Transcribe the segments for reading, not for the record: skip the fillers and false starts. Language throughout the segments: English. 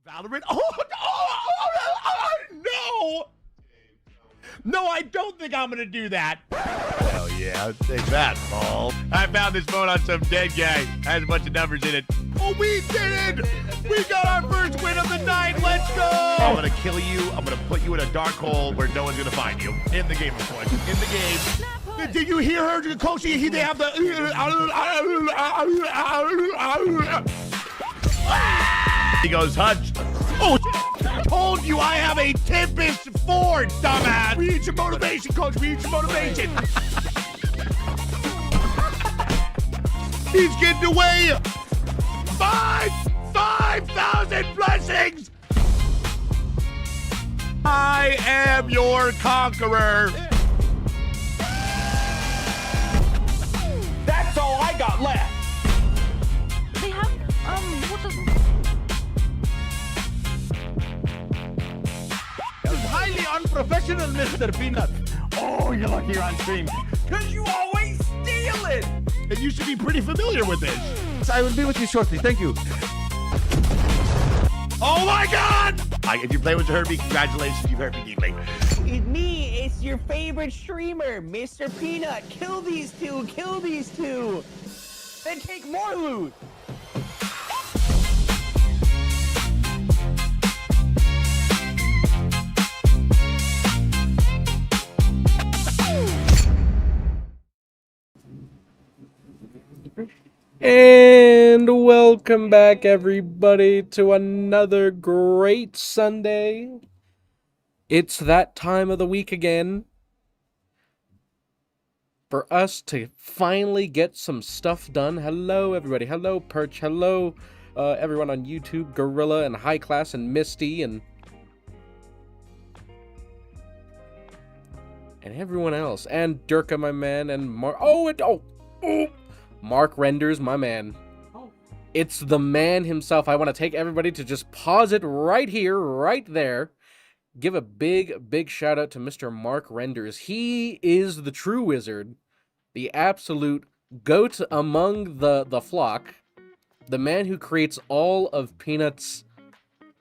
Valorant? No! No, I don't think I'm gonna do that. Hell yeah, take that, ball. I found this phone on some dead guy. Has a bunch of numbers in it. Oh, we did it! We got our first win of the night. Let's go! I'm gonna kill you. I'm gonna put you in a dark hole where no one's gonna find you. In the game, of course. In the game. Did you hear her, Coach? They have the. He goes, Hutch. Oh, I told you I have a Tempest Ford, dumbass. We need some motivation, Coach. We need some motivation. He's getting away. 5,000 blessings. I am your conqueror. That's all I got left. They have, what the... This is highly unprofessional, Mr. Peanut. Oh, you're lucky you're on stream. Because you always steal it! And you should be pretty familiar with this. I will be with you shortly, thank you. Oh my God! If you play with heard me, congratulations, you've heard me deeply. It's me, it's your favorite streamer, Mr. Peanut. Kill these two, Then take more loot. And welcome back, everybody, to another great Sunday. It's that time of the week again for us to finally get some stuff done. Hello, everybody. Hello, Perch. Hello, everyone on YouTube, Gorilla and High Class and Misty and everyone else. And Durka, my man, and Mark. Mark Renders, my man. It's the man himself. I want to take everybody to just pause it right here, right there. Give a big shout out to Mr. Mark Renders. He is the true wizard, the absolute goat among the flock, the man who creates all of Peanut's,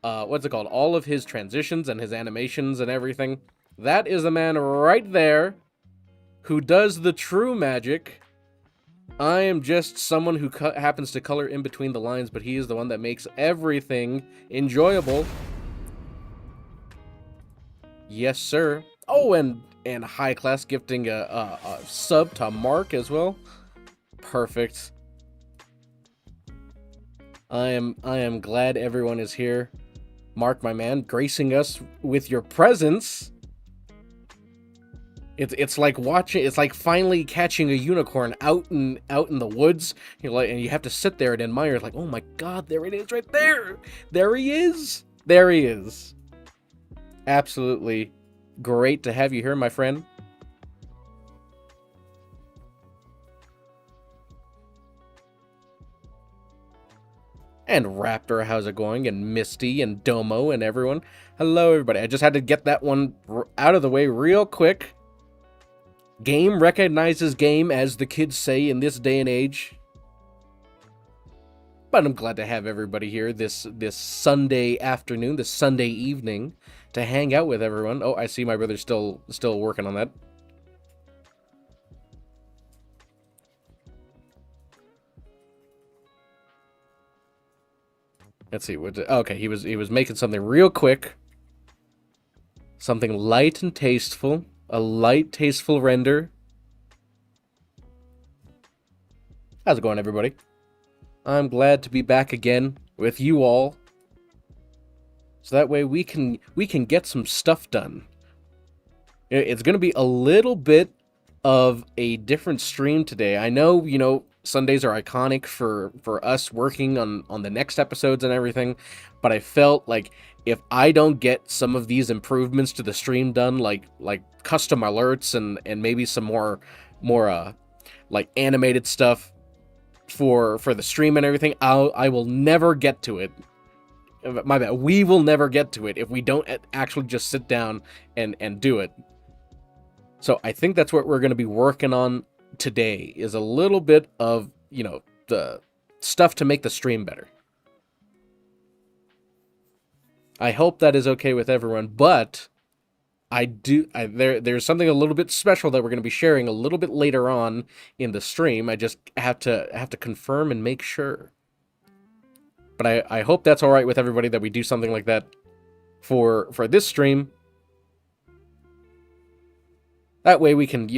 all of his transitions and his animations and everything. That is the man right there who does the true magic. I am just someone who happens to color in between the lines, but he is the one that makes everything enjoyable. Yes, sir. Oh, and High Class gifting a sub to Mark as well. Perfect. I am glad everyone is here. Mark, my man, gracing us with your presence. It's like watching. It's like finally catching a unicorn out in the woods. And you have to sit there and admire. It's like, oh my God, there it is, right there. There he is. There he is. Absolutely great to have you here, my friend. And Raptor, how's it going? And Misty and Domo and everyone. Hello, everybody. I just had to get that one out of the way real quick. Game recognizes game, as the kids say in this day and age. But I'm glad to have everybody here this Sunday afternoon, this Sunday evening, to hang out with everyone. Oh, I see my brother's still working on that. Let's see. Okay, he was making something real quick. Something light and tasteful. A light, tasteful render. How's it going, everybody? I'm glad to be back again with you all. So that way we can get some stuff done. It's going to be a little bit of a different stream today. I know, Sundays are iconic for us working on the next episodes and everything, but I felt like if I don't get some of these improvements to the stream done, like custom alerts and maybe some more like animated stuff for the stream and everything, I will never get to it. My bad. We will never get to it if we don't actually just sit down and do it. So I think that's what we're going to be working on today, is a little bit of, the stuff to make the stream better. I hope that is okay with everyone, but there's something a little bit special that we're going to be sharing a little bit later on in the stream. I just have to confirm and make sure. But I hope that's all right with everybody that we do something like that for this stream. That way we can,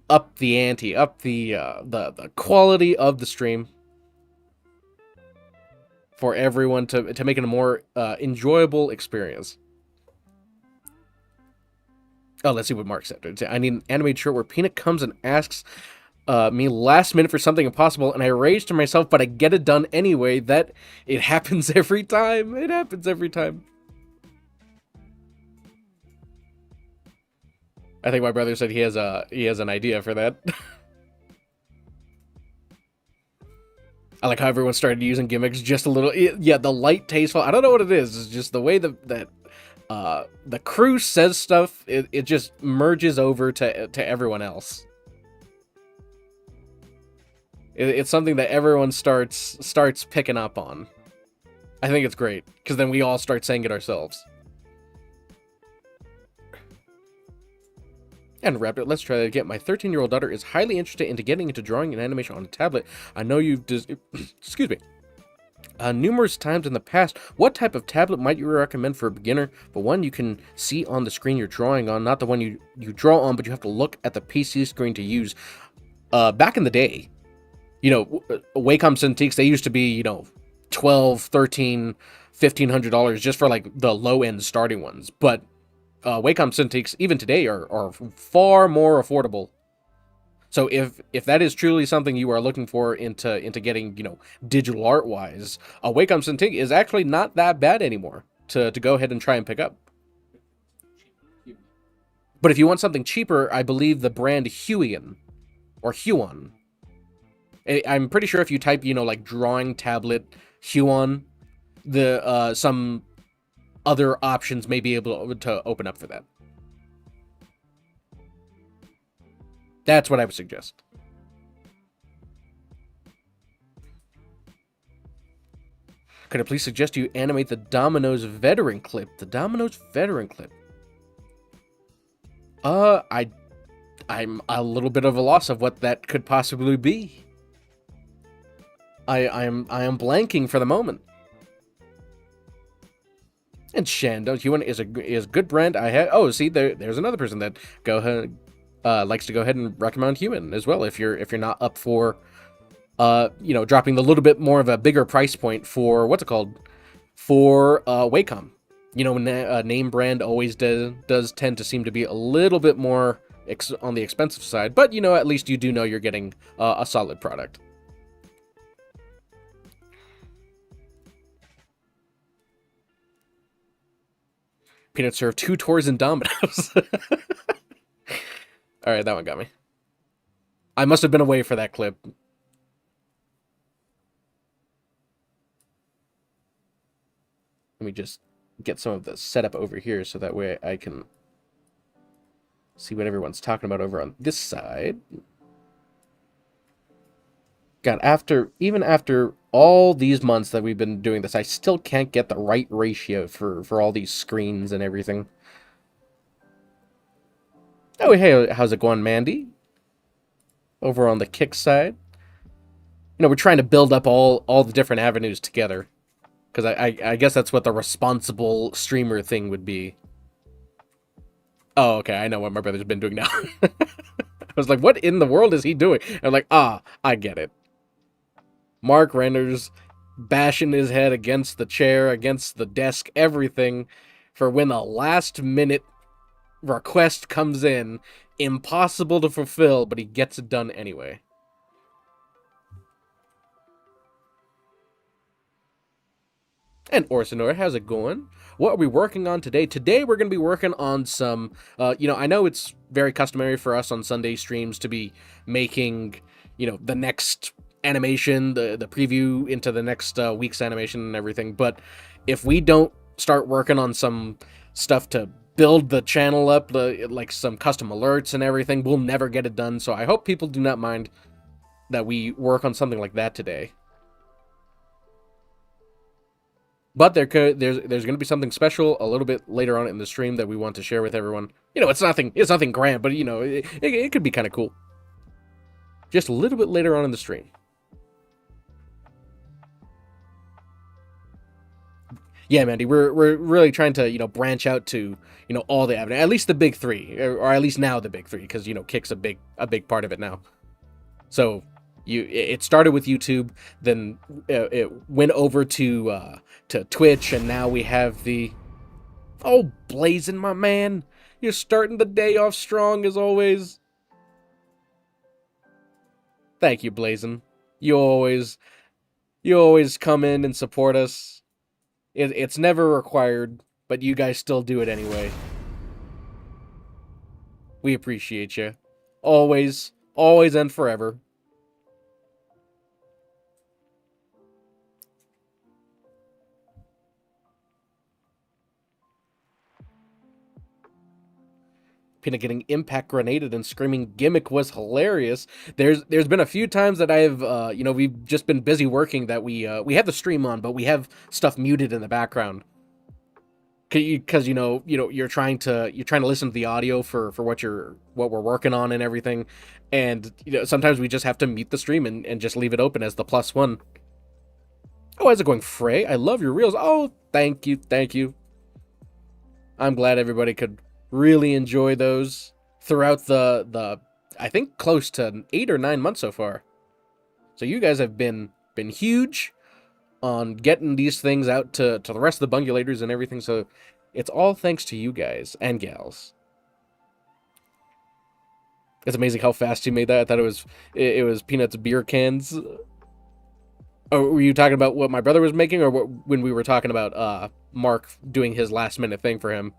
up the ante, up the quality of the stream for everyone to make it a more enjoyable experience. Oh, let's see what Mark said. I need an animated shirt where Peanut comes and asks me last minute for something impossible, and I rage to myself, but I get it done anyway. That it happens every time. It happens every time. I think my brother said he has an idea for that. I like how everyone started using gimmicks just a little. Yeah, the light tasteful. I don't know what it is. It's just the way that the crew says stuff. It just merges over to everyone else. It's something that everyone starts picking up on. I think it's great because then we all start saying it ourselves. And wrapped it. Let's try that again. My 13-year-old daughter is highly interested into getting into drawing and animation on a tablet. I know you've excuse me. Numerous times in the past. What type of tablet might you recommend for a beginner? The one you can see on the screen you're drawing on, not the one you draw on, but you have to look at the PC screen to use. Back in the day, Wacom Cintiqs, they used to be, $12, $13, $1,500 just for like the low end starting ones, but Wacom Cintiqs even today are far more affordable. So if that is truly something you are looking for into getting, digital art wise, a Wacom Cintiq is actually not that bad anymore to go ahead and try and pick up. But if you want something cheaper, I believe the brand Huion or Huon. I'm pretty sure if you type, like drawing tablet Huon, the some other options may be able to open up for that. That's what I would suggest. Could I please suggest you animate the Domino's veteran clip? The Domino's veteran clip. I'm a little bit of a loss of what that could possibly be. I am blanking for the moment. And Shando Huon is a good brand. See, there's another person that likes to go ahead and recommend Huon as well. If you're not up for dropping the little bit more of a bigger price point for Wacom. A name brand always does tend to seem to be a little bit more on the expensive side, but at least you do know you're getting a solid product. Peanut served 2 tours in Domino's. Alright, that one got me. I must have been away for that clip. Let me just get some of the setup over here so that way I can see what everyone's talking about over on this side. God, even after all these months that we've been doing this, I still can't get the right ratio for all these screens and everything. Oh, hey, how's it going, Mandy? Over on the kick side. We're trying to build up all the different avenues together. Because I guess that's what the responsible streamer thing would be. Oh, okay, I know what my brother's been doing now. I was like, what in the world is he doing? I'm like, I get it. Mark renders bashing his head against the chair, against the desk, everything, for when the last minute request comes in, impossible to fulfill, but he gets it done anyway. And Orsinor, how's it going? What are we working on today? Today we're going to be working on some, I know it's very customary for us on Sunday streams to be making, the next animation, the preview into the next week's animation and everything, but if we don't start working on some stuff to build the channel up, like some custom alerts and everything, we'll never get it done. So I hope people do not mind that we work on something like that today. But there's going to be something special a little bit later on in the stream that we want to share with everyone. You know, it's nothing grand, but you know, it could be kind of cool. Just a little bit later on in the stream. Yeah, Mandy, we're really trying to, you know, branch out to, you know, all the avenues, at least the big three, or at least now the big three, because, you know, Kick's a big part of it now. So it started with YouTube, then it went over to Twitch, and now we have the... Oh, Blazin', my man, you're starting the day off strong as always. Thank you, Blazin'. You always come in and support us. It's never required, but you guys still do it anyway. We appreciate you. Always and forever. Peanut getting impact grenaded and screaming gimmick was hilarious. There's been a few times that I've you know, we've just been busy working that we have the stream on, but we have stuff muted in the background. Because you know you're trying to listen to the audio for what we're working on and everything, and you know sometimes we just have to mute the stream and just leave it open as the +1. Oh, how's it going, Frey? I love your reels. Oh, thank you. I'm glad everybody could really enjoy those throughout the I think close to 8 or 9 months so far. So you guys have been huge on getting these things out to the rest of the bungulators and everything, so it's all thanks to you guys and gals. It's amazing how fast you made that. I thought it was Peanut's beer cans. Oh, were you talking about what my brother was making, or when we were talking about Mark doing his last minute thing for him?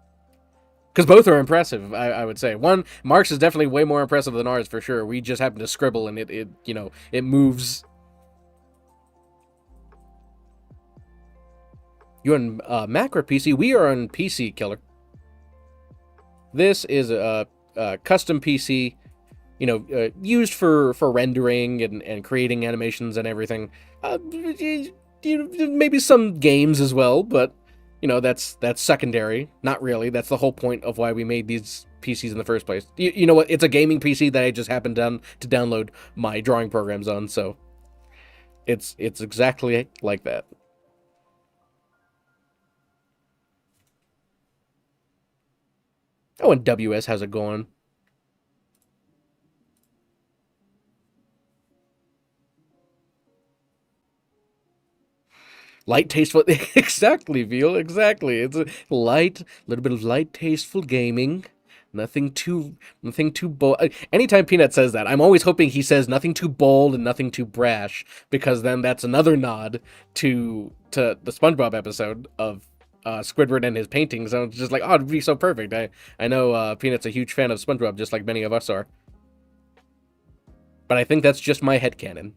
Because both are impressive, I would say. Mark's is definitely way more impressive than ours, for sure. We just happen to scribble, and it you know, it moves. You on Mac or PC? We are on PC, Killer. This is a custom PC, you know, used for rendering and creating animations and everything. Maybe some games as well, but you know, that's secondary. Not really. That's the whole point of why we made these PCs in the first place. You know what? It's a gaming PC that I just happened to download my drawing programs on, so it's exactly like that. Oh, and WS, how's it going? Light, tasteful... Exactly, Veal, exactly. It's a little bit of light, tasteful gaming. Nothing too bold. Anytime Peanut says that, I'm always hoping he says nothing too bold and nothing too brash, because then that's another nod to the SpongeBob episode of Squidward and his paintings. I was just like, oh, it'd be so perfect. I know Peanut's a huge fan of SpongeBob, just like many of us are. But I think that's just my headcanon.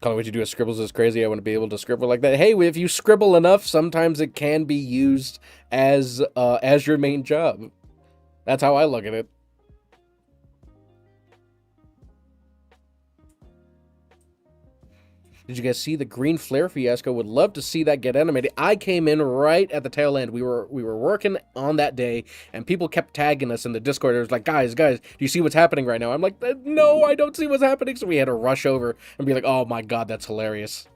Can't wait to do a scribbles is crazy. I want to be able to scribble like that. Hey, if you scribble enough, sometimes it can be used as your main job. That's how I look at it. Did you guys see the green flare fiasco? Would love to see that get animated. I came in right at the tail end. We were working on that day, and people kept tagging us in the Discord. It was like, guys, do you see what's happening right now? I'm like, no, I don't see what's happening. So we had to rush over and be like, oh my god, that's hilarious.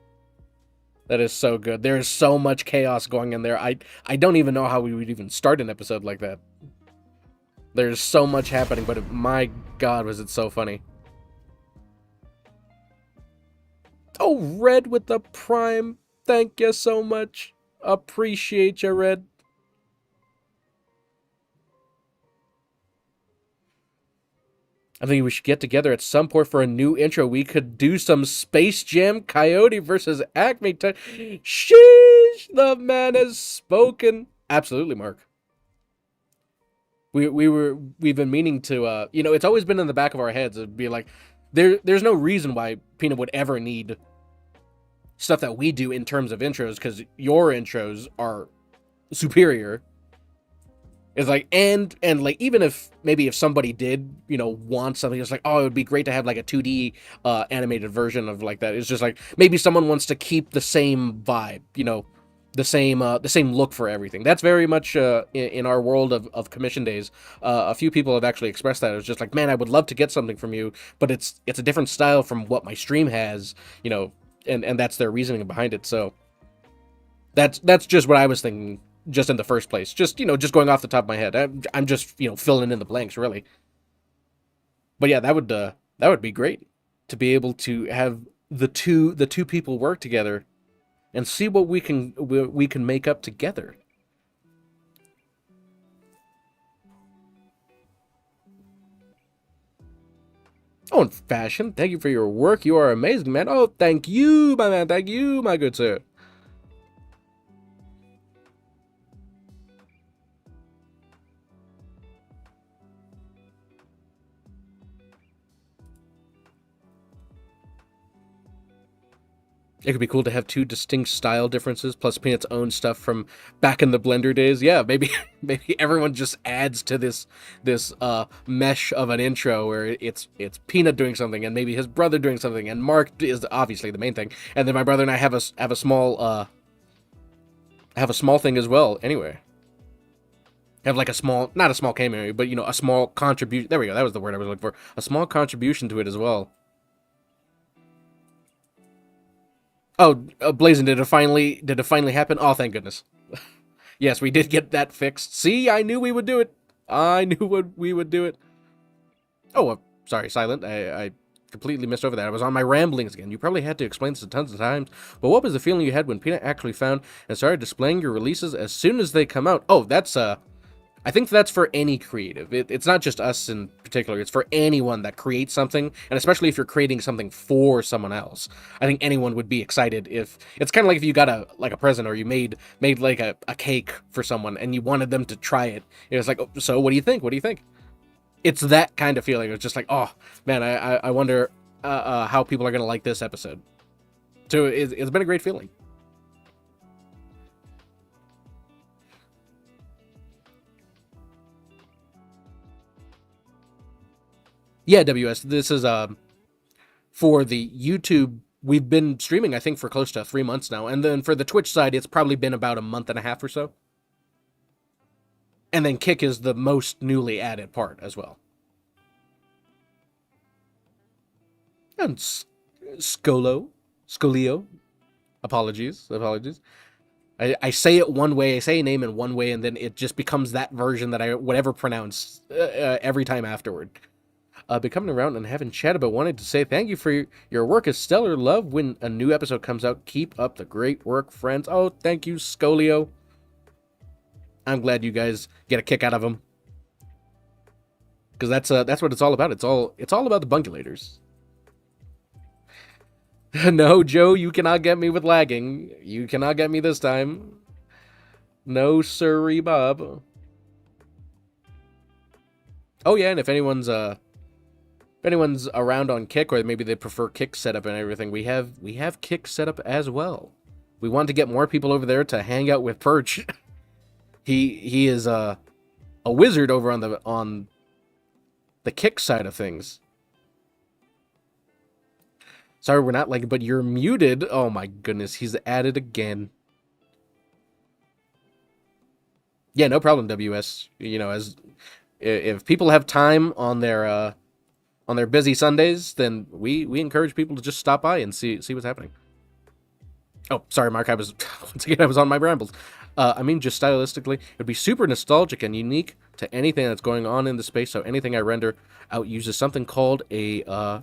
That is so good. There is so much chaos going in there. I don't even know how we would even start an episode like that. There's so much happening, but my god, was it so funny. Oh, Red with the Prime. Thank you so much. Appreciate you, Red. I think we should get together at some point for a new intro. We could do some Space Jam Coyote versus Acme. Sheesh, the man has spoken. Absolutely, Mark. We've been meaning to, you know, it's always been in the back of our heads. It'd be like, there's no reason why Peanut would ever need stuff that we do in terms of intros, because your intros are superior. It's like, and like, even if maybe if somebody did, you know, want something, it's like, oh, it would be great to have like a 2D animated version of like that. It's just like maybe someone wants to keep the same vibe, you know, the same look for everything. That's very much in our world of commission days. A few people have actually expressed that. It's just like, man, I would love to get something from you, but it's a different style from what my stream has, you know, and that's their reasoning behind it. So that's just what I was thinking. Just in the first place, just, you know, just going off the top of my head, I'm just, you know, filling in the blanks, really. But yeah, that would be great to be able to have the two people work together and see what we can make up together. Oh, and Fashion, thank you for your work. You are amazing, man. Oh, thank you, my man. Thank you, my good sir. It could be cool to have two distinct style differences, plus Peanut's own stuff from back in the Blender days. Yeah, maybe maybe everyone just adds to this mesh of an intro where it's Peanut doing something, and maybe his brother doing something, and Mark is obviously the main thing, and then my brother and I have a small thing as well. Anyway, have like a small, not a small cameo, but, you know, a small contribution. There we go. That was the word I was looking for. A small contribution to it as well. Oh, Blazin, did it finally happen? Oh, thank goodness. Yes, we did get that fixed. See, I knew we would do it. I knew we would do it. Oh, sorry, Silent. I completely missed over that. I was on my ramblings again. You probably had to explain this tons of times. But what was the feeling you had when Peanut actually found and started displaying your releases as soon as they come out? Oh, that's I think that's for any creative. It's not just us in particular. It's for anyone that creates something, and especially if you're creating something for someone else. I think anyone would be excited if it's kind of like if you got a present, or you made like a cake for someone and you wanted them to try it. It was like, oh, so what do you think? What do you think? It's that kind of feeling. It's just like, oh man, I wonder how people are gonna like this episode. So it's been a great feeling. Yeah, WS, this is for the YouTube. We've been streaming, I think, for close to 3 months now, and then for the Twitch side, it's probably been about a month and a half or so. And then Kick is the most newly added part as well. And Scolio, apologies. I say it one way, I say a name in one way, and then it just becomes that version that I would ever pronounce every time afterward. Been coming around and having chat about wanting to say thank you for your work is stellar. Love when a new episode comes out. Keep up the great work, friends. Oh, thank you, Scolio. I'm glad you guys get a kick out of them, because that's what it's all about. It's all about the bungulators. No, Joe, you cannot get me with lagging. You cannot get me this time. No, sirree, Bob. Oh yeah, and if anyone's around on Kick, or maybe they prefer Kick setup and everything, we have Kick setup as well. We want to get more people over there to hang out with Perch. He is a wizard over on the Kick side of things. Sorry, we're not like, but you're muted. Oh my goodness, he's at it again. Yeah, no problem, WS. You know, as if people have time on their busy Sundays, then we encourage people to just stop by and see what's happening. Oh, sorry, Mark. I was on my rambles. I mean, just stylistically, it would be super nostalgic and unique to anything that's going on in the space. So anything I render out uses something called a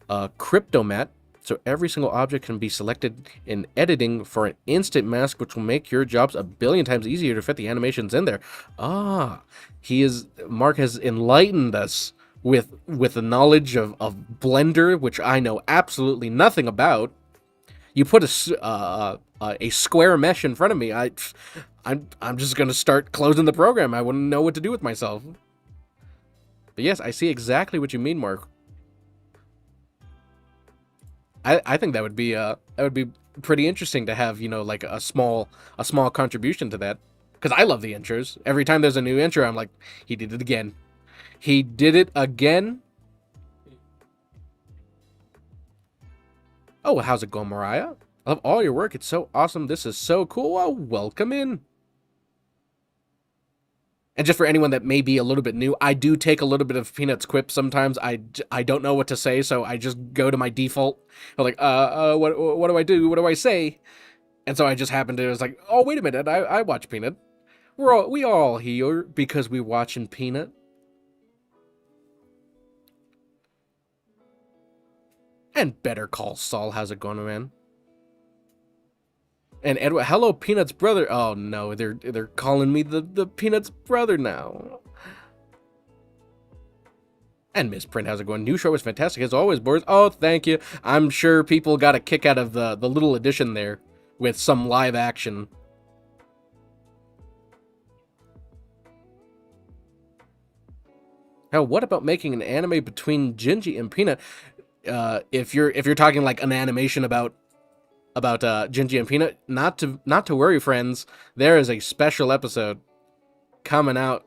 cryptomat. So every single object can be selected in editing for an instant mask, which will make your jobs a billion times easier to fit the animations in there. Mark has enlightened us with the knowledge of Blender, which I know absolutely nothing about. You put a square mesh in front of me, I'm just gonna start closing the program. I wouldn't know what to do with myself. But yes, I see exactly what you mean, Mark. I think that would be pretty interesting to have, you know, like a small contribution to that. Because I love the intros. Every time there's a new intro, I'm like, he did it again. He did it again. Oh, how's it going, Mariah? I love all your work. It's so awesome. This is so cool. Well, welcome in. And just for anyone that may be a little bit new, I do take a little bit of Peanut's quip sometimes. I don't know what to say, so I just go to my default. I'm like, what do I do? What do I say? And so I just happened to, was like, oh, wait a minute, I watch Peanut. We all here because we watching Peanut. And Better Call Saul, how's it going, man? And Edward, hello, Peanut's brother. Oh no, they're calling me the Peanut's brother now. And Miss Print, how's it going? New show was fantastic as always, boys. Oh, thank you. I'm sure people got a kick out of the little addition there with some live action. Now, what about making an anime between Gingy and Peanut? If you're talking like an animation about Gingy and Peanut, not to worry, friends. There is a special episode coming out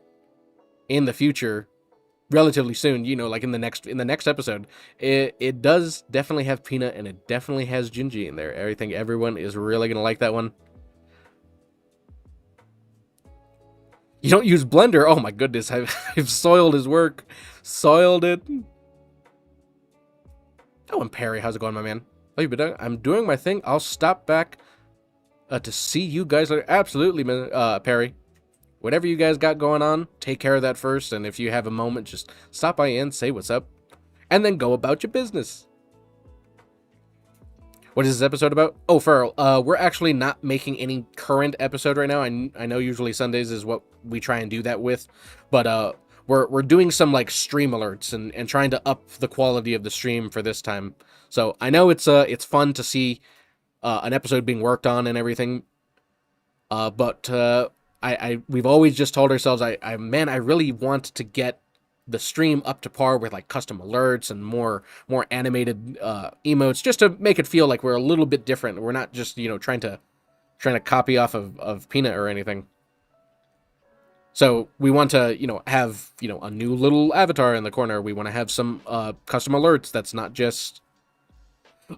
in the future, relatively soon. You know, like in the next episode. It does definitely have Peanut and it definitely has Gingy in there. I think everyone is really gonna like that one. You don't use Blender? Oh my goodness, I've soiled his work, soiled it. Oh, and Perry, how's it going, my man? Oh, you been doing? I'm doing my thing. I'll stop back to see you guys later. Absolutely, Perry. Whatever you guys got going on, take care of that first. And if you have a moment, just stop by and say what's up. And then go about your business. What is this episode about? Oh, Farrell, we're actually not making any current episode right now. I know usually Sundays is what we try and do that with. But we're doing some like stream alerts and trying to up the quality of the stream for this time. So I know it's fun to see an episode being worked on and everything. But we've always just told ourselves, I really want to get the stream up to par with like custom alerts and more animated emotes, just to make it feel like we're a little bit different. We're not just, you know, trying to copy off of Peanut or anything. So we want to, you know, have, you know, a new little avatar in the corner. We want to have some custom alerts that's not just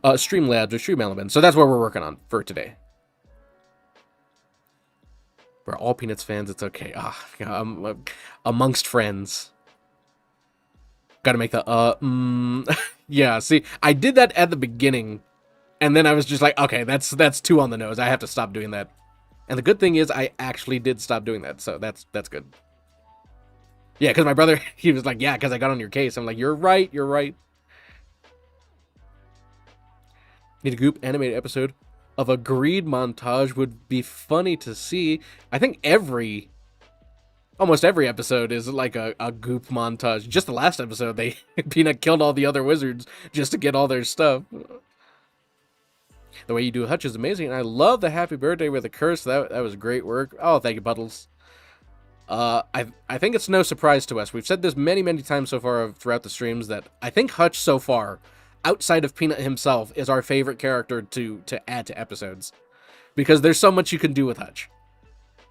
Streamlabs or Stream Elements. So that's what we're working on for today. We're all Peanuts fans. It's okay. Amongst friends. Got to make the yeah. See, I did that at the beginning, and then I was just like, okay, that's too on the nose. I have to stop doing that. And the good thing is, I actually did stop doing that, so that's good. Yeah, because my brother, he was like, yeah, because I got on your case. I'm like, you're right. Need a group animated episode of a greed montage would be funny to see. I think almost every episode is like a goop montage. Just the last episode, Peanut killed all the other wizards just to get all their stuff. The way you do Hutch is amazing, and I love the happy birthday with a curse. That was great work. Oh, thank you, Puddles. I think it's no surprise to us. We've said this many times so far throughout the streams that I think Hutch so far, outside of Peanut himself, is our favorite character to add to episodes, because there's so much you can do with Hutch.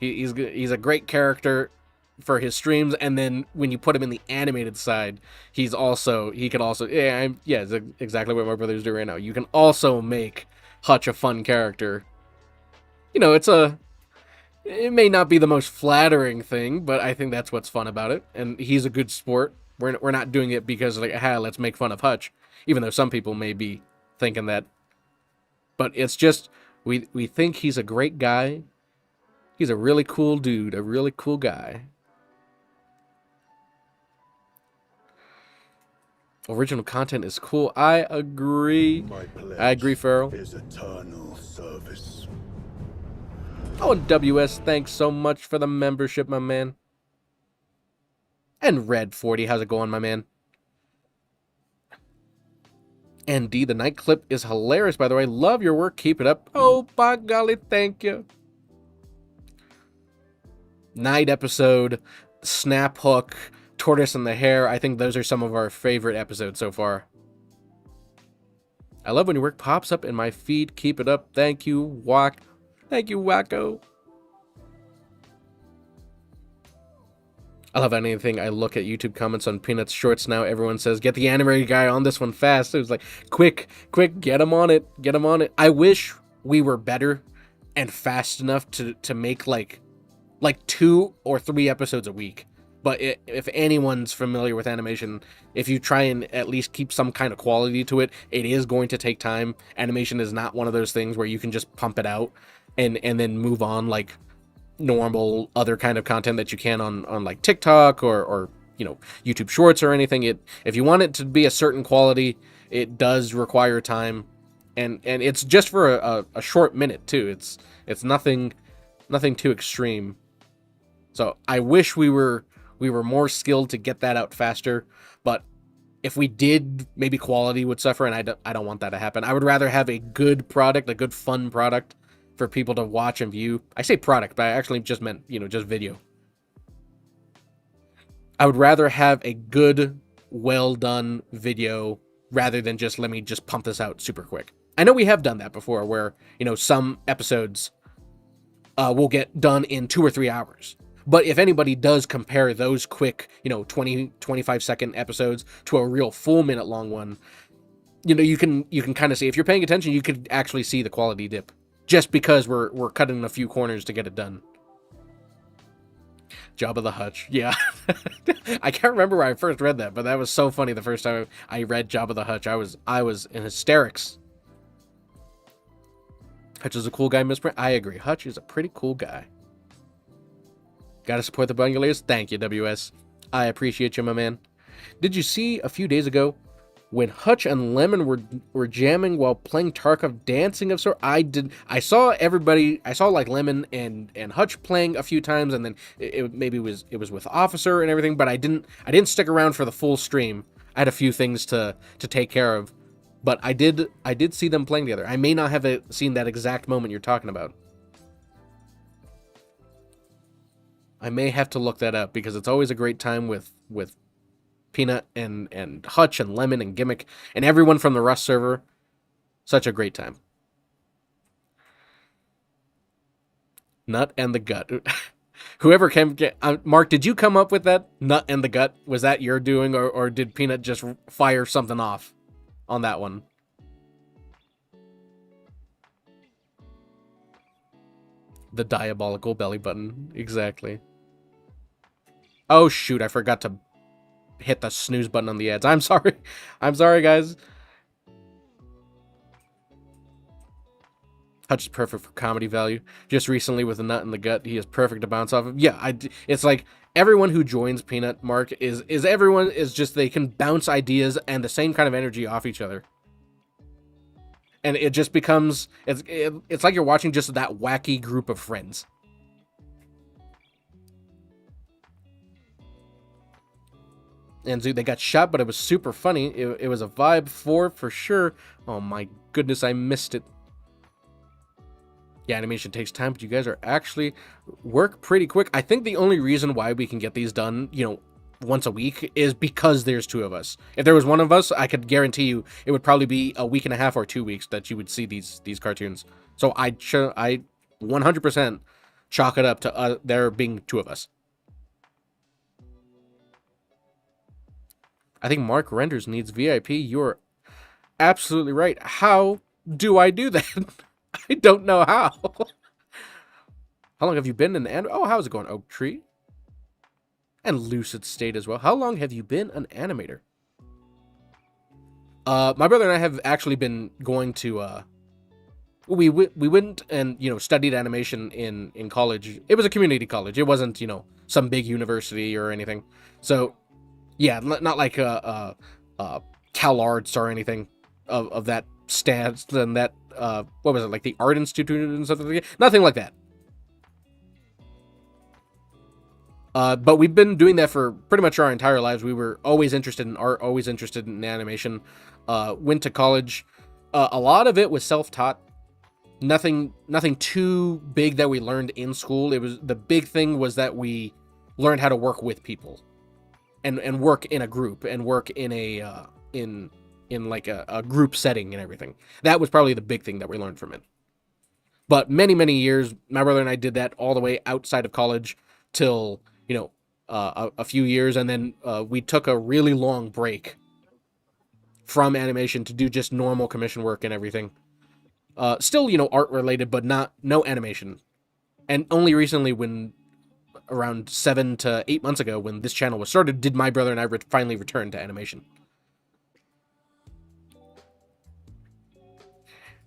He's a great character for his streams, and then when you put him in the animated side, he could also it's exactly what my brother's doing right now. You can also make Hutch a fun character. You know, it may not be the most flattering thing, but I think that's what's fun about it. And he's a good sport. We're not doing it because like, let's make fun of Hutch, even though some people may be thinking that. But it's just we think he's a great guy. He's a really cool dude, a really cool guy. Original content is cool. I agree. I agree, Farrell. Is eternal service. Oh, and WS, thanks so much for the membership, my man. And Red40, how's it going, my man? And D, the night clip is hilarious, by the way. Love your work. Keep it up. Oh, by golly, thank you. Night episode, Snap Hook, Tortoise and the Hare. I think those are some of our favorite episodes so far. I love when your work pops up in my feed. Keep it up. Thank you, Thank you, Wacko. I love anything. I look at YouTube comments on Peanut's shorts now. Everyone says, get the animated guy on this one fast. It was like, quick, get him on it. Get him on it. I wish we were better and fast enough to make like 2 or 3 episodes a week. But if anyone's familiar with animation, if you try and at least keep some kind of quality to it, it is going to take time. Animation is not one of those things where you can just pump it out and then move on like normal other kind of content that you can on like TikTok or YouTube Shorts or anything. If you want it to be a certain quality, it does require time, and it's just for a short minute too. It's nothing too extreme. So I wish we were more skilled to get that out faster, but if we did, maybe quality would suffer, and I don't want that to happen. I would rather have a good product, a good fun product for people to watch and view. I say product, but I actually just meant, just video. I would rather have a good, well done video rather than let me pump this out super quick. I know we have done that before where, some episodes will get done in 2 or 3 hours. But if anybody does compare those quick, 20, 25-second episodes to a real full minute long one, you can kind of see, if you're paying attention, you could actually see the quality dip. Just because we're cutting a few corners to get it done. Jabba the Hutt. Yeah. I can't remember where I first read that, but that was so funny the first time I read Jabba the Hutt. I was in hysterics. Hutch is a cool guy, misprint. I agree. Hutch is a pretty cool guy. Gotta support the Bungaliers. Thank you, WS. I appreciate you, my man. Did you see a few days ago when Hutch and Lemon were jamming while playing Tarkov dancing of sort? I saw everybody. I saw like Lemon and Hutch playing a few times, and then it was with Officer and everything. But I didn't stick around for the full stream. I had a few things to take care of, but I did see them playing together. I may not have seen that exact moment you're talking about. I may have to look that up because it's always a great time with Peanut and Hutch and Lemon and Gimmick and everyone from the Rust server. Such a great time. Nut and the gut. Whoever came... Mark, did you come up with that? Nut and the gut? Was that your doing, or did Peanut just fire something off on that one? The diabolical belly button. Exactly. Oh, shoot. I forgot to hit the snooze button on the ads. I'm sorry. I'm sorry, guys. Hutch is perfect for comedy value. Just recently with a nut in the gut, he is perfect to bounce off of. Yeah, it's like everyone who joins Peanut, Mark, is everyone is just, they can bounce ideas and the same kind of energy off each other. And it just becomes, it's like you're watching just that wacky group of friends. And they got shot, but it was super funny. It was a vibe for sure. Oh my goodness, I missed it. Yeah, animation takes time, but you guys are actually work pretty quick. I think the only reason why we can get these done, once a week is because there's 2 of us. If there was 1 of us, I could guarantee you it would probably be a week and a half or 2 weeks that you would see these cartoons. So I 100% chalk it up to there being 2 of us. I think Mark Renders needs VIP. You're absolutely right. How do I do that? I don't know how. How long have you been in the Oh, how's it going, Oak Tree? And Lucid State as well. How long have you been an animator? My brother and I have actually been going to we went and studied animation in college. It was a community college. It wasn't some big university or anything. So yeah, not like Cal Arts or anything of that stance and that what was it, like the Art Institute and something like that? Nothing like that. But we've been doing that for pretty much our entire lives. We were always interested in art, always interested in animation. Went to college. A lot of it was self-taught. Nothing too big that we learned in school. The big thing was that we learned how to work with people, and work in a group, and work in a in like a group setting and everything. That was probably the big thing that we learned from it. But many years, my brother and I did that all the way outside of college till a few years, and then we took a really long break from animation to do just normal commission work and everything. Still, art related, but no animation. And only recently, when around 7 to 8 months ago, when this channel was started, did my brother and I finally return to animation.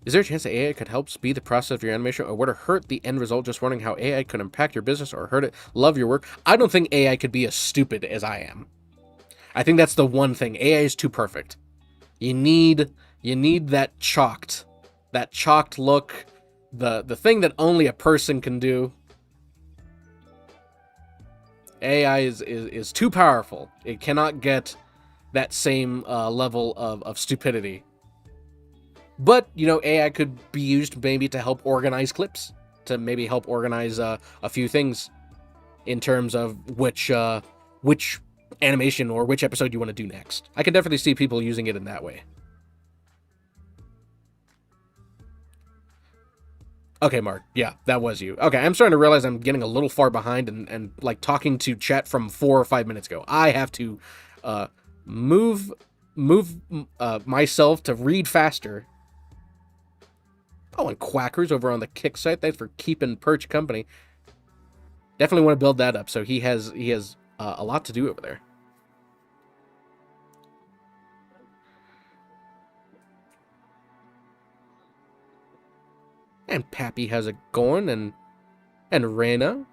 Is there a chance that AI could help speed the process of your animation, or would it hurt the end result? Just wondering how AI could impact your business or hurt it. Love your work. I don't think AI could be as stupid as I am. I think that's the one thing. AI is too perfect. You need that chalked look, the thing that only a person can do. AI is too powerful. It cannot get that same level of stupidity. But, AI could be used maybe to help organize clips, to maybe help organize a few things in terms of which animation or which episode you want to do next. I can definitely see people using it in that way. Okay, Mark. Yeah, that was you. Okay, I'm starting to realize I'm getting a little far behind and like talking to chat from 4 or 5 minutes ago. I have to move myself to read faster. Oh, and Quackers over on the Kick site. Thanks for keeping Perch company. Definitely want to build that up. So he has a lot to do over there. And Pappy has it going, and Reyna.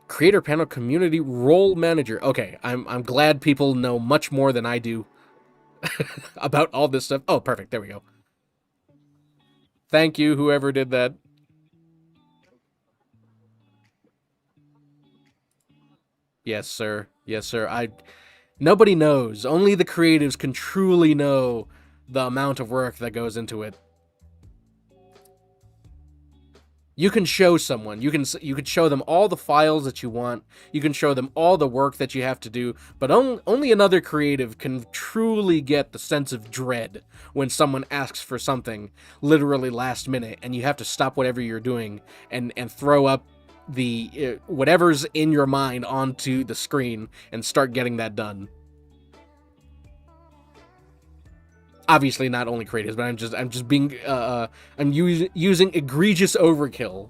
Creator panel community role manager. Okay, I'm glad people know much more than I do about all this stuff. Oh, perfect. There we go. Thank you, whoever did that. Yes, sir. Yes, sir. Nobody knows. Only the creatives can truly know the amount of work that goes into it. You can show someone, you can show them all the files that you want, you can show them all the work that you have to do, but only another creative can truly get the sense of dread when someone asks for something literally last minute, and you have to stop whatever you're doing and throw up the whatever's in your mind onto the screen and start getting that done. Obviously, not only creatives, but I'm just being I'm using egregious overkill.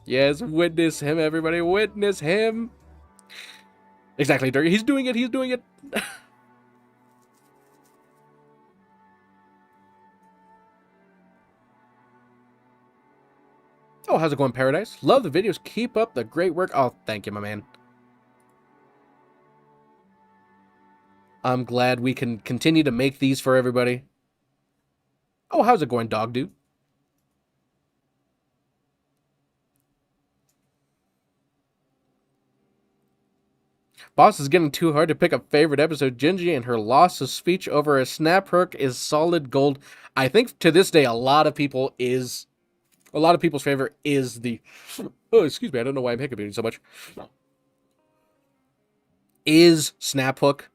Yes, witness him, everybody, witness him. Exactly, Dirk. He's doing it. He's doing it. Oh, how's it going, Paradise? Love the videos. Keep up the great work. Oh, thank you, my man. I'm glad we can continue to make these for everybody. Oh, how's it going, Dog Dude? Boss is getting too hard to pick a favorite episode. Gingy and her loss of speech over a snap hook is solid gold. I think to this day, a lot of people's favorite is the... Oh, excuse me. I don't know why I'm hiccuping so much. Is snap hook.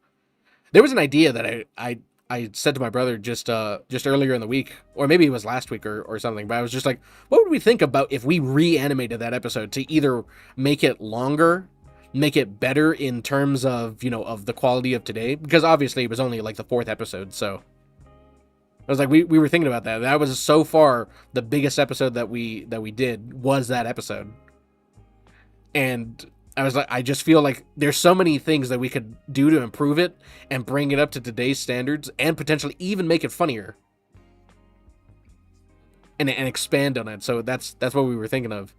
There was an idea that I said to my brother just earlier in the week, or maybe it was last week or something, but I was just like, what would we think about if we reanimated that episode to either make it longer, make it better in terms of, of the quality of today? Because obviously it was only like the 4th episode, so I was like, we were thinking about that. That was so far the biggest episode that we did was that episode. And I was like, I just feel like there's so many things that we could do to improve it and bring it up to today's standards and potentially even make it funnier and expand on it. So that's what we were thinking of.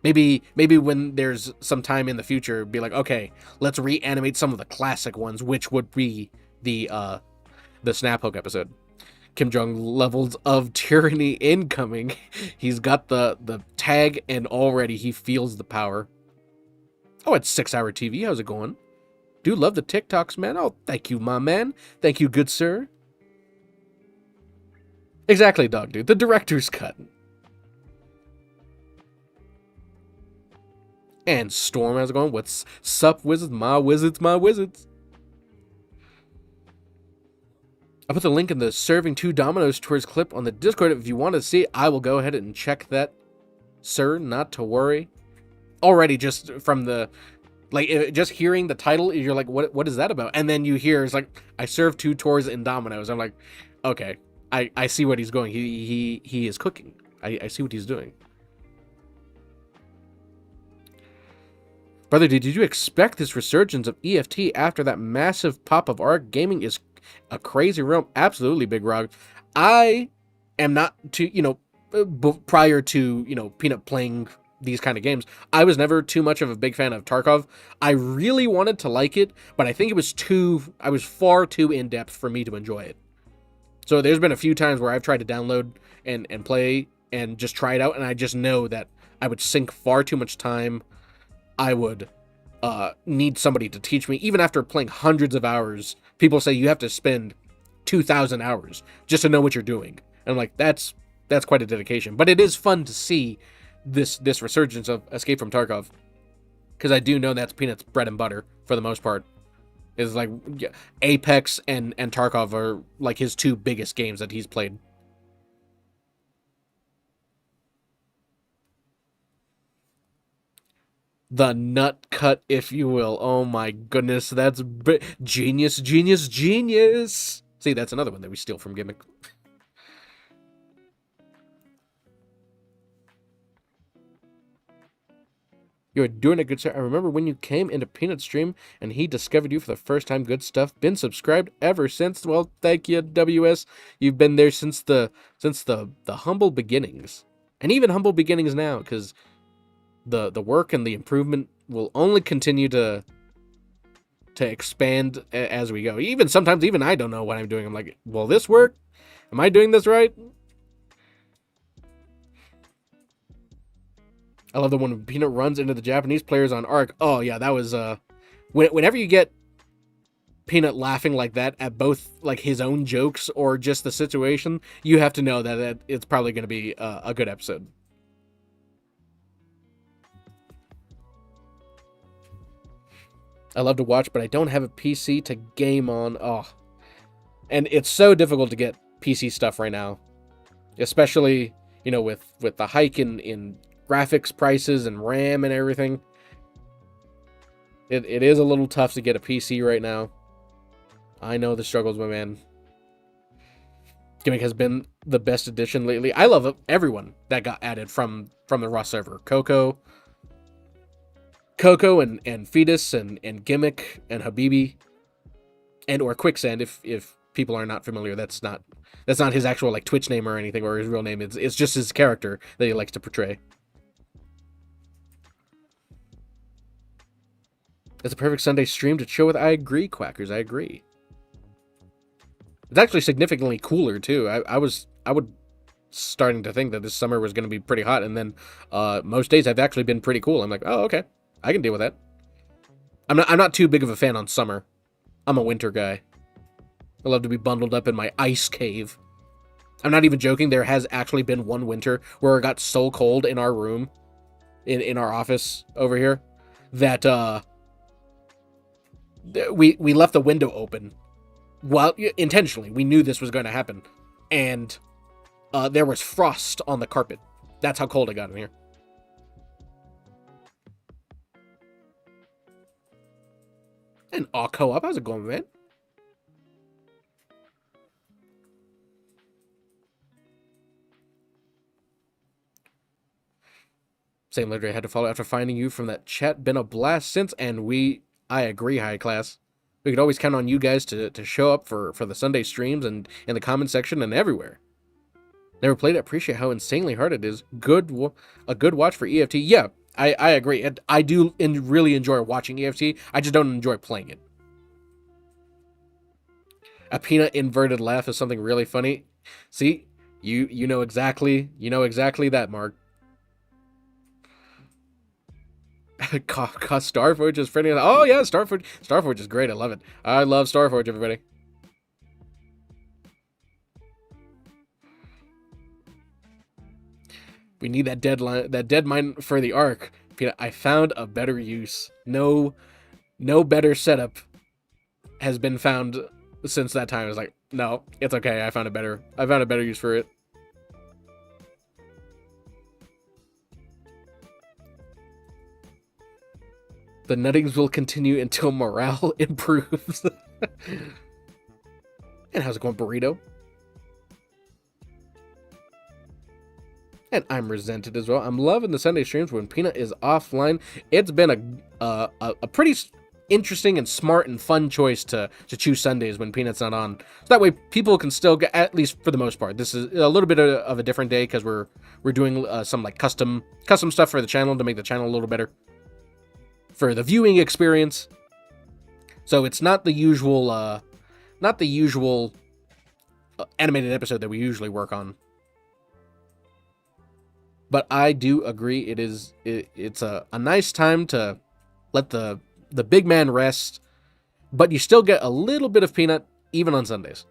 Maybe when there's some time in the future, be like, okay, let's reanimate some of the classic ones, which would be the snap hook episode. Kim Jong levels of tyranny incoming. He's got the tag and already he feels the power. Oh, it's 6 Hour TV. How's it going? Do love the TikToks, man. Oh, thank you, my man. Thank you, good sir. Exactly, Dog Dude. The director's cut. And Storm, how's it going? What's sup, wizards? My wizards, my wizards. I put the link in the Serving 2 Dominoes Tours clip on the Discord. If you want to see it, I will go ahead and check that, sir. Not to worry. already just from the just hearing the title, you're like, what is that about? And then you hear it's like, I served 2 tours in Domino's. I'm like, okay, I see what he's going. He is cooking. I see what he's doing. Brother, did you expect this resurgence of EFT after that massive pop of ARC? Gaming is a crazy realm. Absolutely, Big Rog. I am not too, prior to, Peanut playing these kind of games, I was never too much of a big fan of Tarkov. I really wanted to like it, but I think I was far too in-depth for me to enjoy it. So there's been a few times where I've tried to download and play and just try it out, and I just know that I would sink far too much time. I would need somebody to teach me. Even after playing hundreds of hours, people say you have to spend 2,000 hours just to know what you're doing. And I'm like, that's quite a dedication. But it is fun to see this resurgence of Escape from Tarkov, because I do know that's Peanut's bread and butter for the most part. Is like Apex and Tarkov are like his 2 biggest games that he's played. The nut cut, if you will. Oh my goodness, that's genius, genius, genius. See, that's another one that we steal from Gimmick. You're doing a good sir. I remember when you came into Peanut stream and he discovered you for the first time. Good stuff. Been subscribed ever since. Well, thank you, WS. You've been there since the humble beginnings, and even humble beginnings now, because the work and the improvement will only continue to expand as we go. Even sometimes, even I don't know what I'm doing. I'm like, will this work? Am I doing this right? I love the one when Peanut runs into the Japanese players on ARC. Oh yeah, that was whenever you get Peanut laughing like that at both like his own jokes or just the situation, you have to know that it's probably going to be a good episode. I love to watch, but I don't have a PC to game on. Oh, and it's so difficult to get PC stuff right now, especially with the hike in graphics prices and RAM and everything. It is a little tough to get a PC right now. I know the struggles, my man. Gimmick has been the best addition lately. I love everyone that got added from the Rust server. Coco and Fetus and Gimmick and Habibi and or Quicksand, if people are not familiar. That's not his actual like Twitch name or anything, or his real name. It's just his character that he likes to portray. It's a perfect Sunday stream to chill with. I agree, Quackers. I agree. It's actually significantly cooler too. I would starting to think that this summer was going to be pretty hot, and then most days have actually been pretty cool. I'm like, oh, okay, I can deal with that. I'm not too big of a fan on summer. I'm a winter guy. I love to be bundled up in my ice cave. I'm not even joking. There has actually been one winter where it got so cold in our room, in our office over here, that we left the window open. Well, intentionally, we knew this was going to happen, and there was frost on the carpet. That's how cold it got in here. And co-op, how's it going, man? Same letter I had to follow after finding you from that chat. Been a blast since, and I agree, high class. We could always count on you guys to show up for the Sunday streams and in the comment section and everywhere. Never played it. Appreciate how insanely hard it is. A good watch for EFT. Yeah, I agree. I do really enjoy watching EFT. I just don't enjoy playing it. A Peanut inverted laugh is something really funny. See, you know exactly that, Mark. Starforge is pretty. Oh yeah, Starforge is great. I love it. I love Starforge, everybody. We need that dead mine for the Ark. I found a better use. No better setup has been found since that time. I was like, no, it's okay. I found a better use for it. The nuttings will continue until morale improves. And how's it going, Burrito? And I'm resented as well. I'm loving the Sunday streams when Peanut is offline. It's been a pretty interesting and smart and fun choice to choose Sundays when Peanut's not on. So that way people can still get, at least for the most part. This is a little bit of a different day because we're doing some like custom stuff for the channel to make the channel a little better for the viewing experience. So it's not the usual animated episode that we usually work on. But I do agree it's a nice time to let the big man rest, but you still get a little bit of Peanut even on Sundays.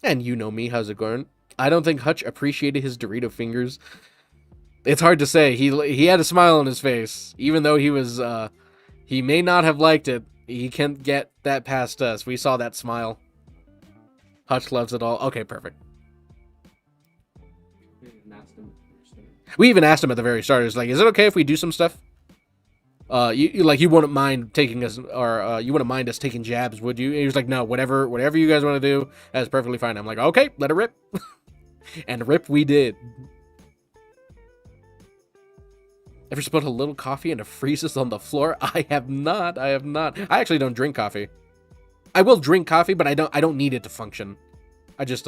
And you know me, how's it going? I don't think Hutch appreciated his Dorito fingers. It's hard to say. He had a smile on his face, even though he may not have liked it. He can't get that past us. We saw that smile. Hutch loves it all. Okay, perfect. We even asked him at the very start. It's like, is it okay if we do some stuff? You wouldn't mind taking us, or you wouldn't mind us taking jabs, would you? And he was like, no, whatever you guys want to do, that's perfectly fine. I'm like, okay, let it rip. And rip we did. Ever spilled a little coffee and it freezes on the floor? I have not. I actually don't drink coffee. I will drink coffee, but I don't need it to function. I just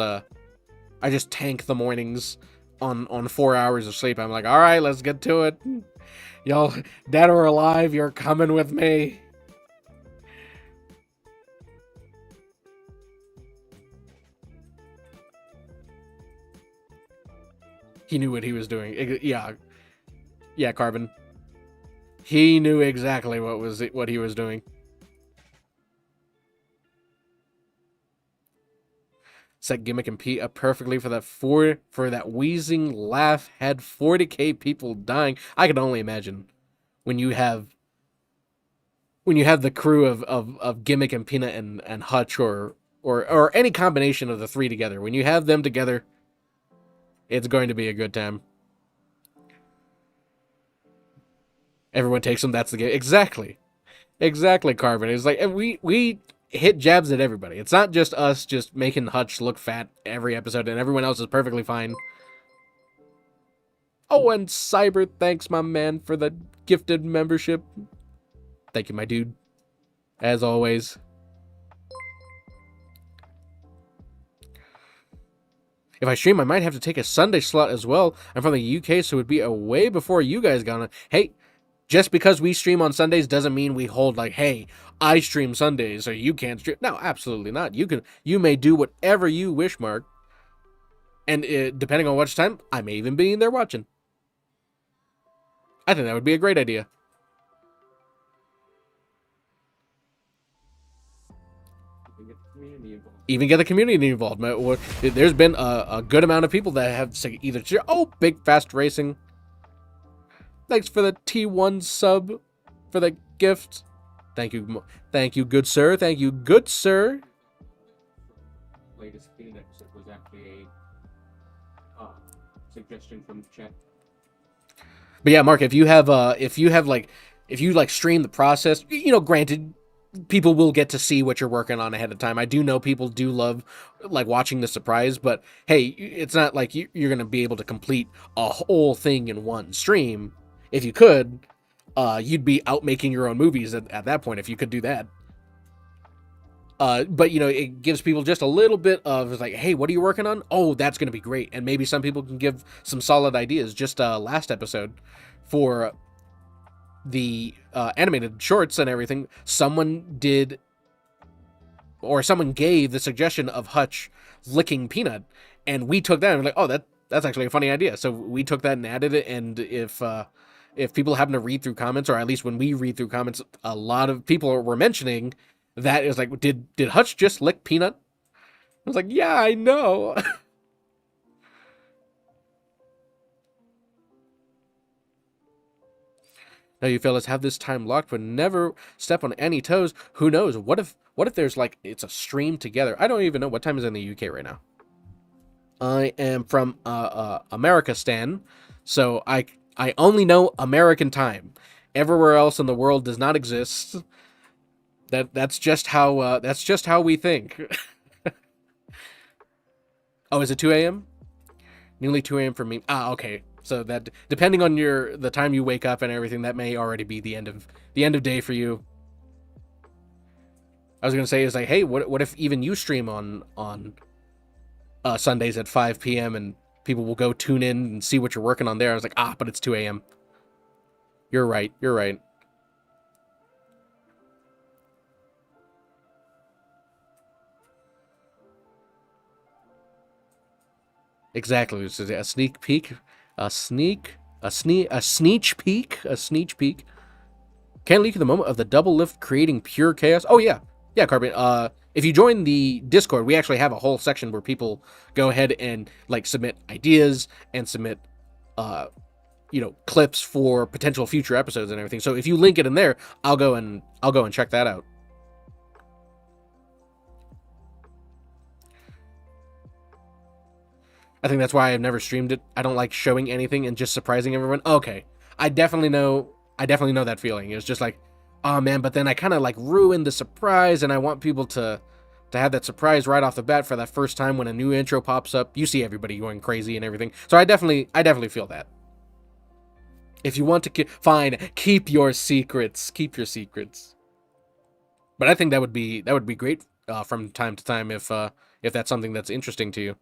tank the mornings on 4 hours of sleep. I'm like, all right, let's get to it. Y'all, dead or alive, you're coming with me. He knew what he was doing. Yeah, Carbon. He knew exactly what he was doing. Set Gimmick and Pete up perfectly for that wheezing laugh. Had 40k people dying. I can only imagine when you have the crew of Gimmick and Peanut and Hutch or any combination of the three together. When you have them together, it's going to be a good time. Everyone takes them. That's the game. Exactly, Carbon. It's like we hit jabs at everybody. It's not just us just making Hutch look fat every episode and everyone else is perfectly fine. Oh, and Cyber, thanks, my man, for the gifted membership. Thank you, my dude. As always. If I stream, I might have to take a Sunday slot as well. I'm from the UK, so it would be way before you guys got on. Hey, just because we stream on Sundays doesn't mean we hold like, hey, I stream Sundays, so you can't stream. No, absolutely not. You may do whatever you wish, Mark. And depending on which time, I may even be in there watching. I think that would be a great idea. Even get the community involved. There's been a good amount of people that have either... Oh, Big Fast Racing. Thanks for the T1 sub for the gift. Thank you, good sir. Thank you, good sir. Latest Peanut episode was actually a suggestion from the chat. But yeah, Mark, if you stream the process, granted, people will get to see what you're working on ahead of time. I do know people do love watching the surprise, but hey, it's not like you're gonna be able to complete a whole thing in one stream. If you could, you'd be out making your own movies at that point if you could do that. But it gives people just a little bit of like, hey, what are you working on? Oh, that's going to be great. And maybe some people can give some solid ideas. Just last episode for the animated shorts and everything, someone gave the suggestion of Hutch licking Peanut, and we took that and we're like, oh, that's actually a funny idea. So we took that and added it. And if people happen to read through comments, or at least when we read through comments, a lot of people were mentioning that. Is like, did Hutch just lick Peanut? I was like, yeah, I know. Now you fellas have this time locked, but never step on any toes. Who knows? What if there's it's a stream together? I don't even know what time is in the UK right now. I am from America Stan, so I only know American time. Everywhere else in the world does not exist. That's just how we think. Oh, is it 2 a.m.? Nearly 2 a.m. for me. Ah, okay. So that depending on the time you wake up and everything, that may already be the end of day for you. I was gonna say is like, hey, what if even you stream on Sundays at 5 p.m. and people will go tune in and see what you're working on there. I was like, but it's 2 a.m. You're right. You're right. Exactly. This is a sneak peek. A sneak peek. Can't leak the moment of the double lift creating pure chaos. Oh yeah. Yeah, Carbon. If you join the Discord, we actually have a whole section where people go ahead and like submit ideas and submit clips for potential future episodes and everything. So if you link it in there, I'll go and check that out. I think that's why I've never streamed it. I don't like showing anything and just surprising everyone. Okay. I definitely know that feeling. It's just like, oh man, but then I kind of like ruin the surprise and I want people to have that surprise right off the bat for that first time when a new intro pops up. You see everybody going crazy and everything. So I definitely feel that. If you want to keep your secrets. Keep your secrets. But I think that would be great from time to time if that's something that's interesting to you.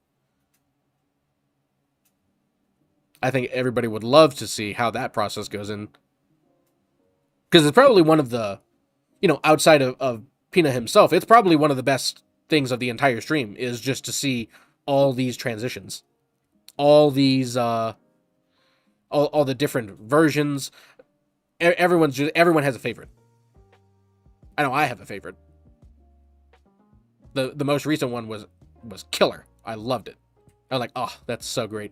I think everybody would love to see how that process goes in. Because it's probably one of the, outside of Peanut himself, it's probably one of the best things of the entire stream is just to see all these transitions. All these, all the different versions. Everyone has a favorite. I know I have a favorite. The most recent one was killer. I loved it. I was like, oh, that's so great.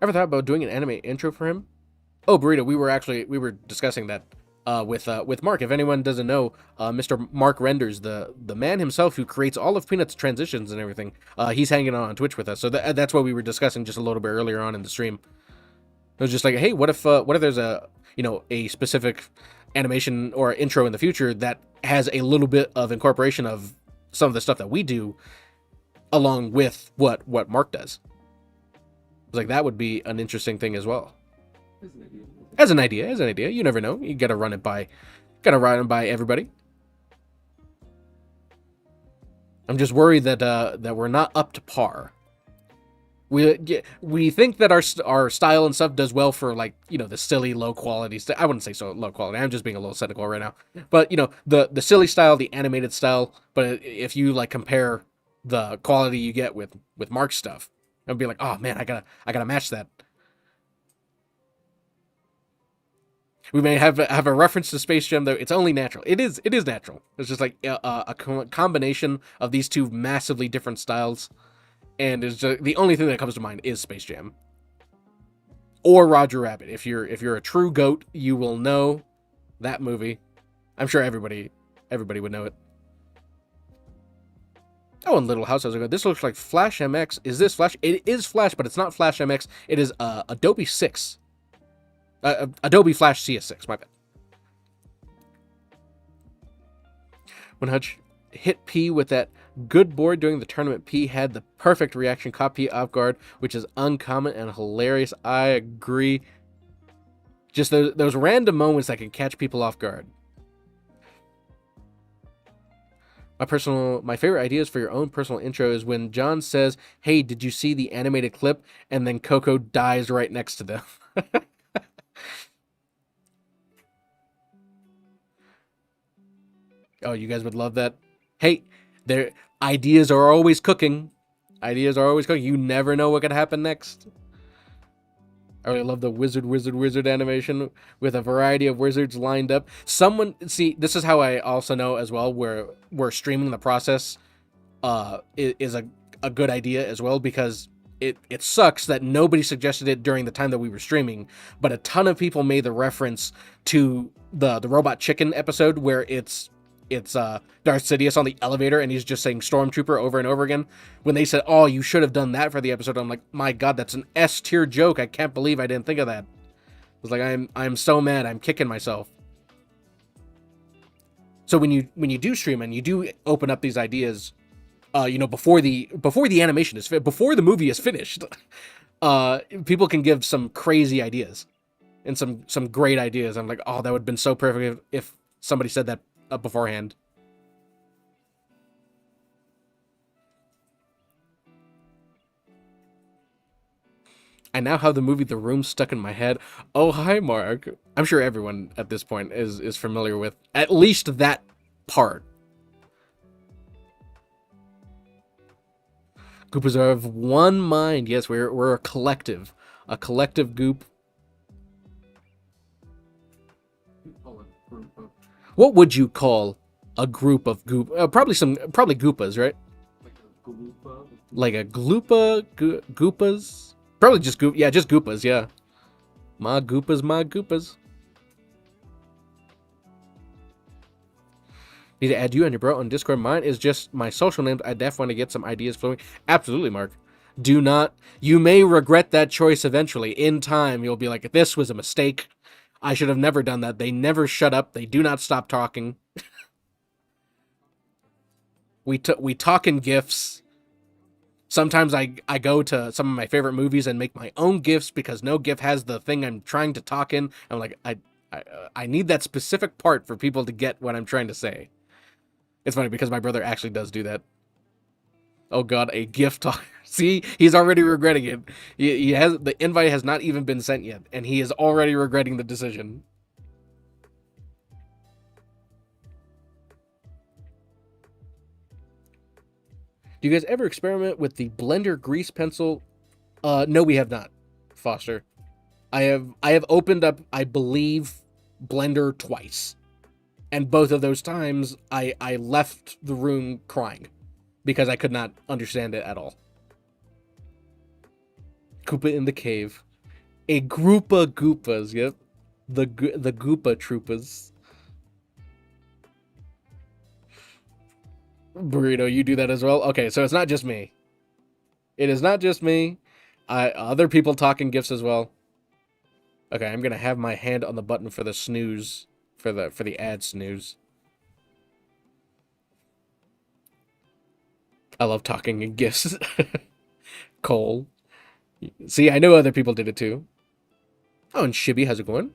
Ever thought about doing an anime intro for him? Oh, Burrito, we were discussing that with Mark. If anyone doesn't know, Mr. Mark Renders, the man himself who creates all of Peanut's transitions and everything, he's hanging out on Twitch with us. So that's what we were discussing just a little bit earlier on in the stream. It was just like, hey, what if there's a specific animation or intro in the future that has a little bit of incorporation of some of the stuff that we do, along with what Mark does. Like that would be an interesting thing as well. As an idea, you never know. You gotta run it by everybody. I'm just worried that we're not up to par. We think that our style and stuff does well for like the silly low quality. I wouldn't say so low quality. I'm just being a little cynical right now. But the silly style, the animated style. But if you like compare the quality you get with Mark's stuff, I'd be like, oh man, I gotta match that. We may have a reference to Space Jam though. It's only natural. It is natural. It's just like a combination of these two massively different styles, and it's just, the only thing that comes to mind is Space Jam or Roger Rabbit. If you're a true goat, you will know that movie. I'm sure everybody would know it. Oh, and Little House, how's it going? This looks like Flash MX. Is this Flash? It is Flash, but it's not Flash MX. It is Adobe 6. Adobe Flash CS6, my bad. When Hutch hit P with that good board during the tournament, P had the perfect reaction, caught P off guard, which is uncommon and hilarious. I agree. Just those random moments that can catch people off guard. My favorite ideas for your own personal intro is when John says, hey, did you see the animated clip? And then Coco dies right next to them. Oh, you guys would love that. Hey, their ideas are always cooking. You never know what could happen next. I really love the wizard animation with a variety of wizards lined up. See, this is how I also know as well where streaming the process is a good idea as well, because it sucks that nobody suggested it during the time that we were streaming, but a ton of people made the reference to the robot chicken episode where it's Darth Sidious on the elevator and he's just saying Stormtrooper over and over again. When they said, "Oh, you should have done that for the episode," I'm like, my God, that's an S tier joke. I can't believe I didn't think of that. I was like, I'm so mad. I'm kicking myself. So when you do stream and you do open up these ideas, before the animation is before the movie is finished, people can give some crazy ideas and some great ideas. I'm like, oh, that would have been so perfect if somebody said that beforehand. I now have the movie The Room stuck in my head. Oh, hi, Mark. I'm sure everyone at this point is familiar with at least that part. Goopas are of one mind. Yes, we're a collective goop. What would you call a group of goop? Probably goopas, right? Like a gloopa, goopas. Probably just goop. Yeah, just goopas. Yeah, my goopas, my goopas. Need to add you and your bro on Discord. Mine is just my social names. I definitely want to get some ideas flowing. Absolutely, Mark. Do not. You may regret that choice eventually. In time, you'll be like, this was a mistake. I should have never done that. They never shut up. They do not stop talking. We talk in GIFs. Sometimes I go to some of my favorite movies and make my own GIFs because no GIF has the thing I'm trying to talk in. I'm like, I need that specific part for people to get what I'm trying to say. It's funny because my brother actually does do that. Oh God, a GIF talk. See, he's already regretting it. He has the invite has not even been sent yet, and he is already regretting the decision. Do you guys ever experiment with the Blender grease pencil? No, we have not, Foster. I have opened up, I believe, Blender twice. And both of those times, I left the room crying. Because I could not understand it at all. Koopa in the cave. A groupa goopas, yep. The Goopa Troopas. Burrito, you do that as well? Okay, so it's not just me. It is not just me. Other people talking GIFs as well. Okay, I'm gonna have my hand on the button for the snooze. For the ad snooze. I love talking in GIFs. Cole. See, I know other people did it too. Oh, and Shibby, how's it going?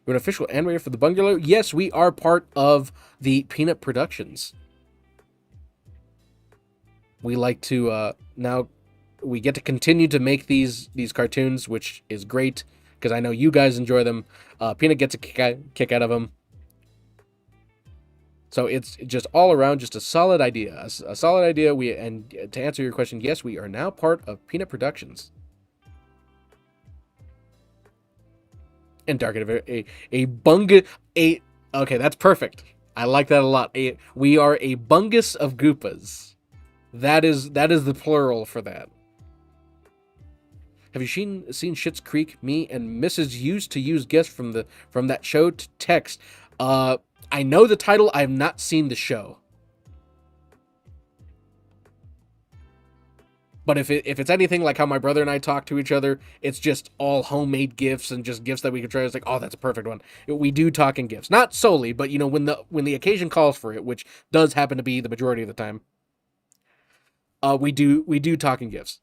You're an official animator for the bungalow? Yes, we are part of the Peanut Productions. We like to, now, we get to continue to make these cartoons, which is great, because I know you guys enjoy them. Peanut gets a kick out of them. So it's just all around just a solid idea. A solid idea. And to answer your question, yes, we are now part of Peanut Productions. And Dark okay, that's perfect. I like that a lot. We are a bungus of goopas. That is the plural for that. Have you seen Schitt's Creek? Me and Mrs. used to use GIFs from that show to text. I know the title. I have not seen the show. But if it's anything like how my brother and I talk to each other, it's just all homemade GIFs and just GIFs that we could try. It's like, oh, that's a perfect one. We do talk in GIFs, not solely, but when the occasion calls for it, which does happen to be the majority of the time, we do talk in GIFs.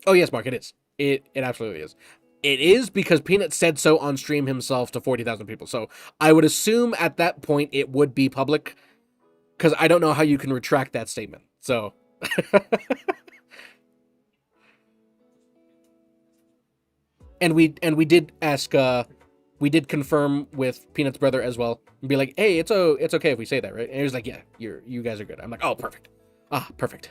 Oh yes, Mark, it is. It absolutely is. It is because Peanut said so on stream himself to 40,000 people. So I would assume at that point it would be public, because I don't know how you can retract that statement. So and we did ask, we did confirm with Peanut's brother as well, and be like, hey, it's okay if we say that, right? And he was like, yeah, you guys are good. I'm like, oh, perfect. Ah, perfect.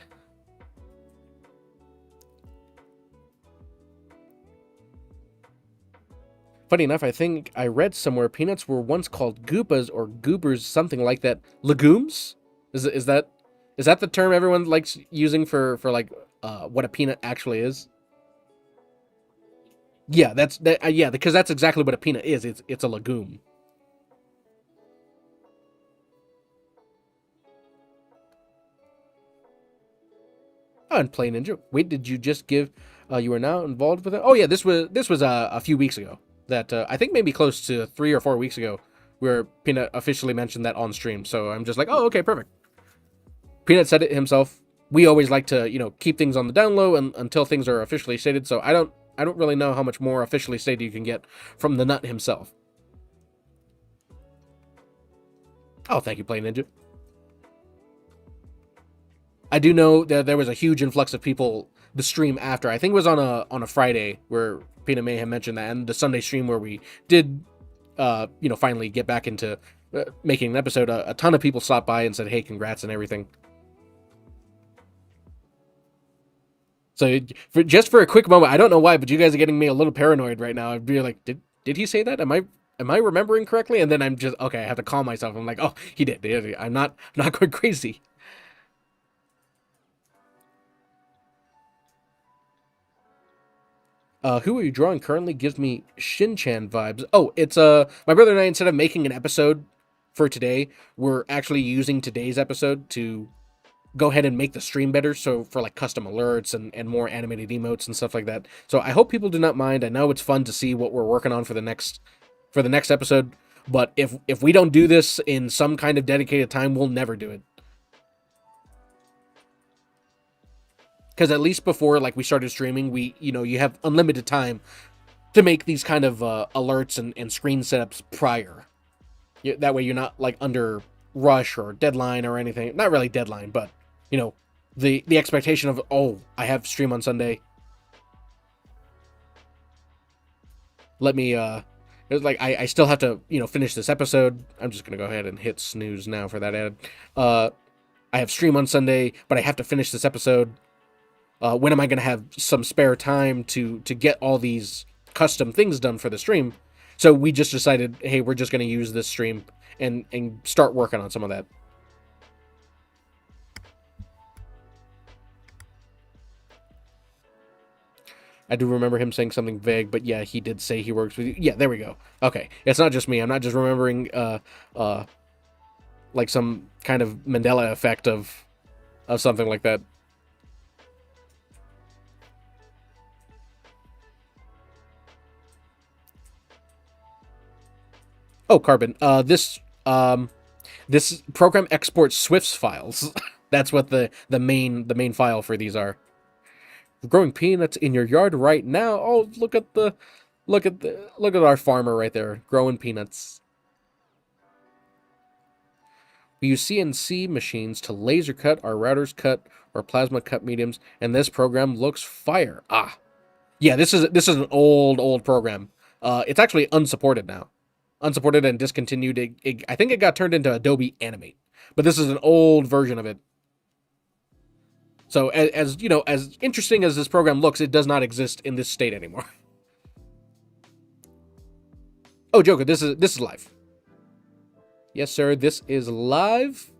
Funny enough, I think I read somewhere peanuts were once called goopas or goobers, something like that. Legumes? Is that the term everyone likes using for like what a peanut actually is? Yeah, yeah, because that's exactly what a peanut is. It's a legume. Oh, and Play Ninja. Wait, did you just give? You are now involved with it. Oh yeah, this was a few weeks ago. That I think maybe close to 3 or 4 weeks ago, where Peanut officially mentioned that on stream. So I'm just like, oh, okay, perfect. Peanut said it himself. We always like to, keep things on the down low until things are officially stated. So I don't really know how much more officially stated you can get from the nut himself. Oh, thank you, Play Ninja. I do know that there was a huge influx of people the stream after. I think it was on a Friday where Peanut may have mentioned that, and the Sunday stream where we did, finally get back into making an episode. A ton of people stopped by and said, "Hey, congrats" and everything. So just for a quick moment, I don't know why, but you guys are getting me a little paranoid right now. I'd be like, did he say that? Am I remembering correctly? And then I'm just okay. I have to calm myself. I'm like, oh, he did. I'm not going crazy. Who are you drawing currently gives me Shin-Chan vibes. Oh, it's my brother and I, instead of making an episode for today, we're actually using today's episode to go ahead and make the stream better. So for like custom alerts and more animated emotes and stuff like that. So I hope people do not mind. I know it's fun to see what we're working on for the next episode, but if we don't do this in some kind of dedicated time, we'll never do it. Because at least before, like, we started streaming, you have unlimited time to make these kind of alerts and screen setups prior. That way you're not, like, under rush or deadline or anything. Not really deadline, but, the expectation of, oh, I have stream on Sunday. Let me, it's like, I still have to, finish this episode. I'm just going to go ahead and hit snooze now for that ad. I have stream on Sunday, but I have to finish this episode. When am I going to have some spare time to get all these custom things done for the stream? So we just decided, hey, we're just going to use this stream and start working on some of that. I do remember him saying something vague, but yeah, he did say he works with you. Yeah, there we go. Okay, it's not just me. I'm not just remembering like some kind of Mandela effect of something like that. Oh, Carbon. This program exports Swift's files. That's what the main file for these are. Growing peanuts in your yard right now. Oh, look at our farmer right there growing peanuts. We use CNC machines to laser cut our routers cut or plasma cut mediums, and this program looks fire. Ah, yeah, this is an old program. It's actually unsupported now. Unsupported and discontinued. I think it got turned into Adobe Animate, but this is an old version of it. So as interesting as this program looks, it does not exist in this state anymore. Oh, Joker, this is live. Yes, sir, this is live.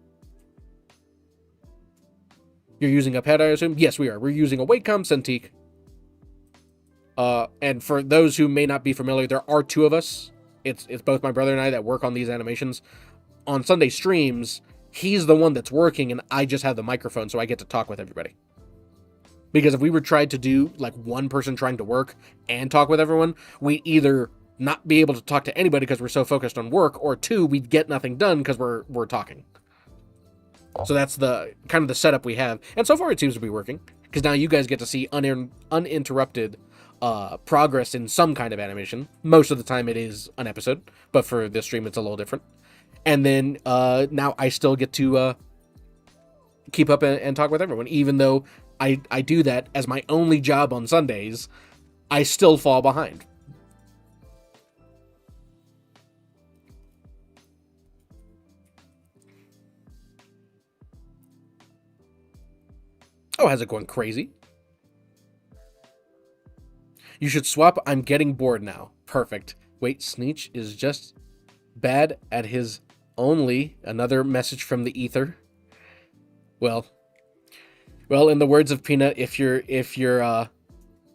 You're using a pet, I assume? Yes, we are. We're using a Wacom Cintiq. And for those who may not be familiar, there are two of us. It's both my brother and I that work on these animations. On Sunday streams, he's the one that's working, and I just have the microphone, so I get to talk with everybody. Because if we were tried to do, like, one person trying to work and talk with everyone, we'd either not be able to talk to anybody because we're so focused on work, or two, we'd get nothing done because we're talking. So that's the kind of the setup we have. And so far it seems to be working, because now you guys get to see uninterrupted progress in some kind of animation. Most of the time it is an episode, but for this stream it's a little different. And then now I still get to keep up and talk with everyone. Even though I do that as my only job on Sundays, I still fall behind. Oh, how's it going crazy? You should swap. I'm getting bored now. Perfect. Wait, Sneech is just bad at his only. Another message from the ether. Well, in the words of Peanut, if you're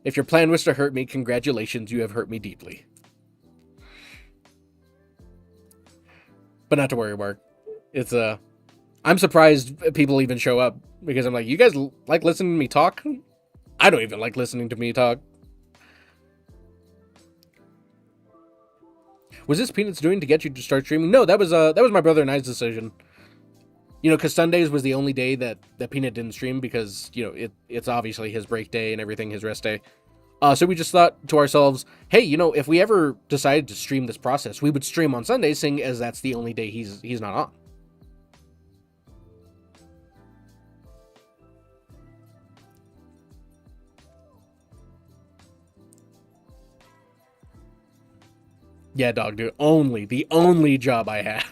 If your plan was to hurt me, congratulations, you have hurt me deeply. But not to worry, Mark. It's I'm surprised people even show up because I'm like, you guys like listening to me talk? I don't even like listening to me talk. Was this Peanut's doing to get you to start streaming? No, that was my brother and I's decision. You know, because Sundays was the only day that Peanut didn't stream because, you know, it's obviously his break day and everything, his rest day. So we just thought to ourselves, hey, you know, if we ever decided to stream this process, we would stream on Sundays, seeing as that's the only day he's not on. Yeah, dog, dude. The only job I have.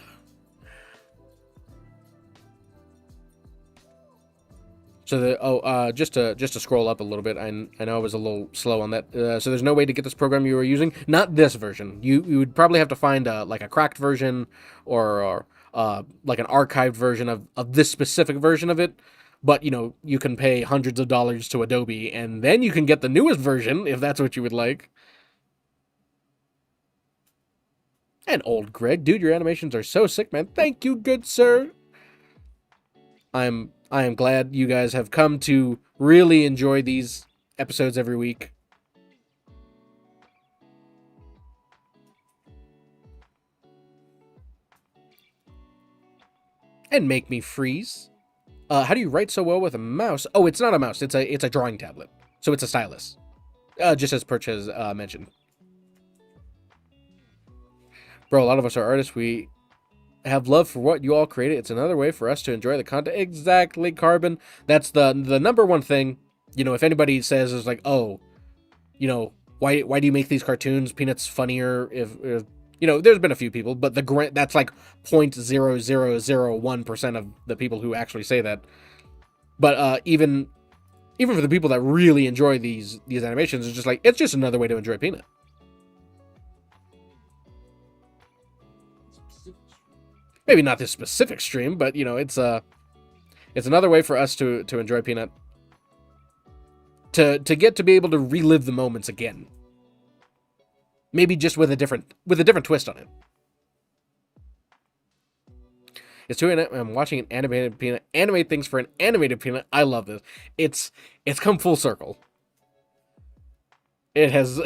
So just to scroll up a little bit, I know I was a little slow on that. So there's no way to get this program you were using. Not this version. You would probably have to find like a cracked version or like an archived version of this specific version of it. But you know, you can pay hundreds of dollars to Adobe, and then you can get the newest version if that's what you would like. And old Greg, dude, your animations are so sick, man. Thank you, good sir. I am glad you guys have come to really enjoy these episodes every week. And make me freeze. How do you write so well with a mouse? Oh, it's not a mouse. It's a drawing tablet. So it's a stylus. Just as Perch has mentioned. Bro, a lot of us are artists. We have love for what you all created. It's another way for us to enjoy the content. Exactly, Carbon. That's the number one thing. You know, if anybody says is like, oh, you know, why do you make these cartoons? Peanut's funnier. If you know, there's been a few people, but that's like 0.0001% of the people who actually say that. But even for the people that really enjoy these animations, it's just like, it's just another way to enjoy Peanut. Maybe not this specific stream, but you know, it's another way for us to enjoy Peanut. To get to be able to relive the moments again. Maybe just with a different twist on it. It's too. I'm watching an animated Peanut animate things for an animated Peanut. I love this. It's come full circle. It has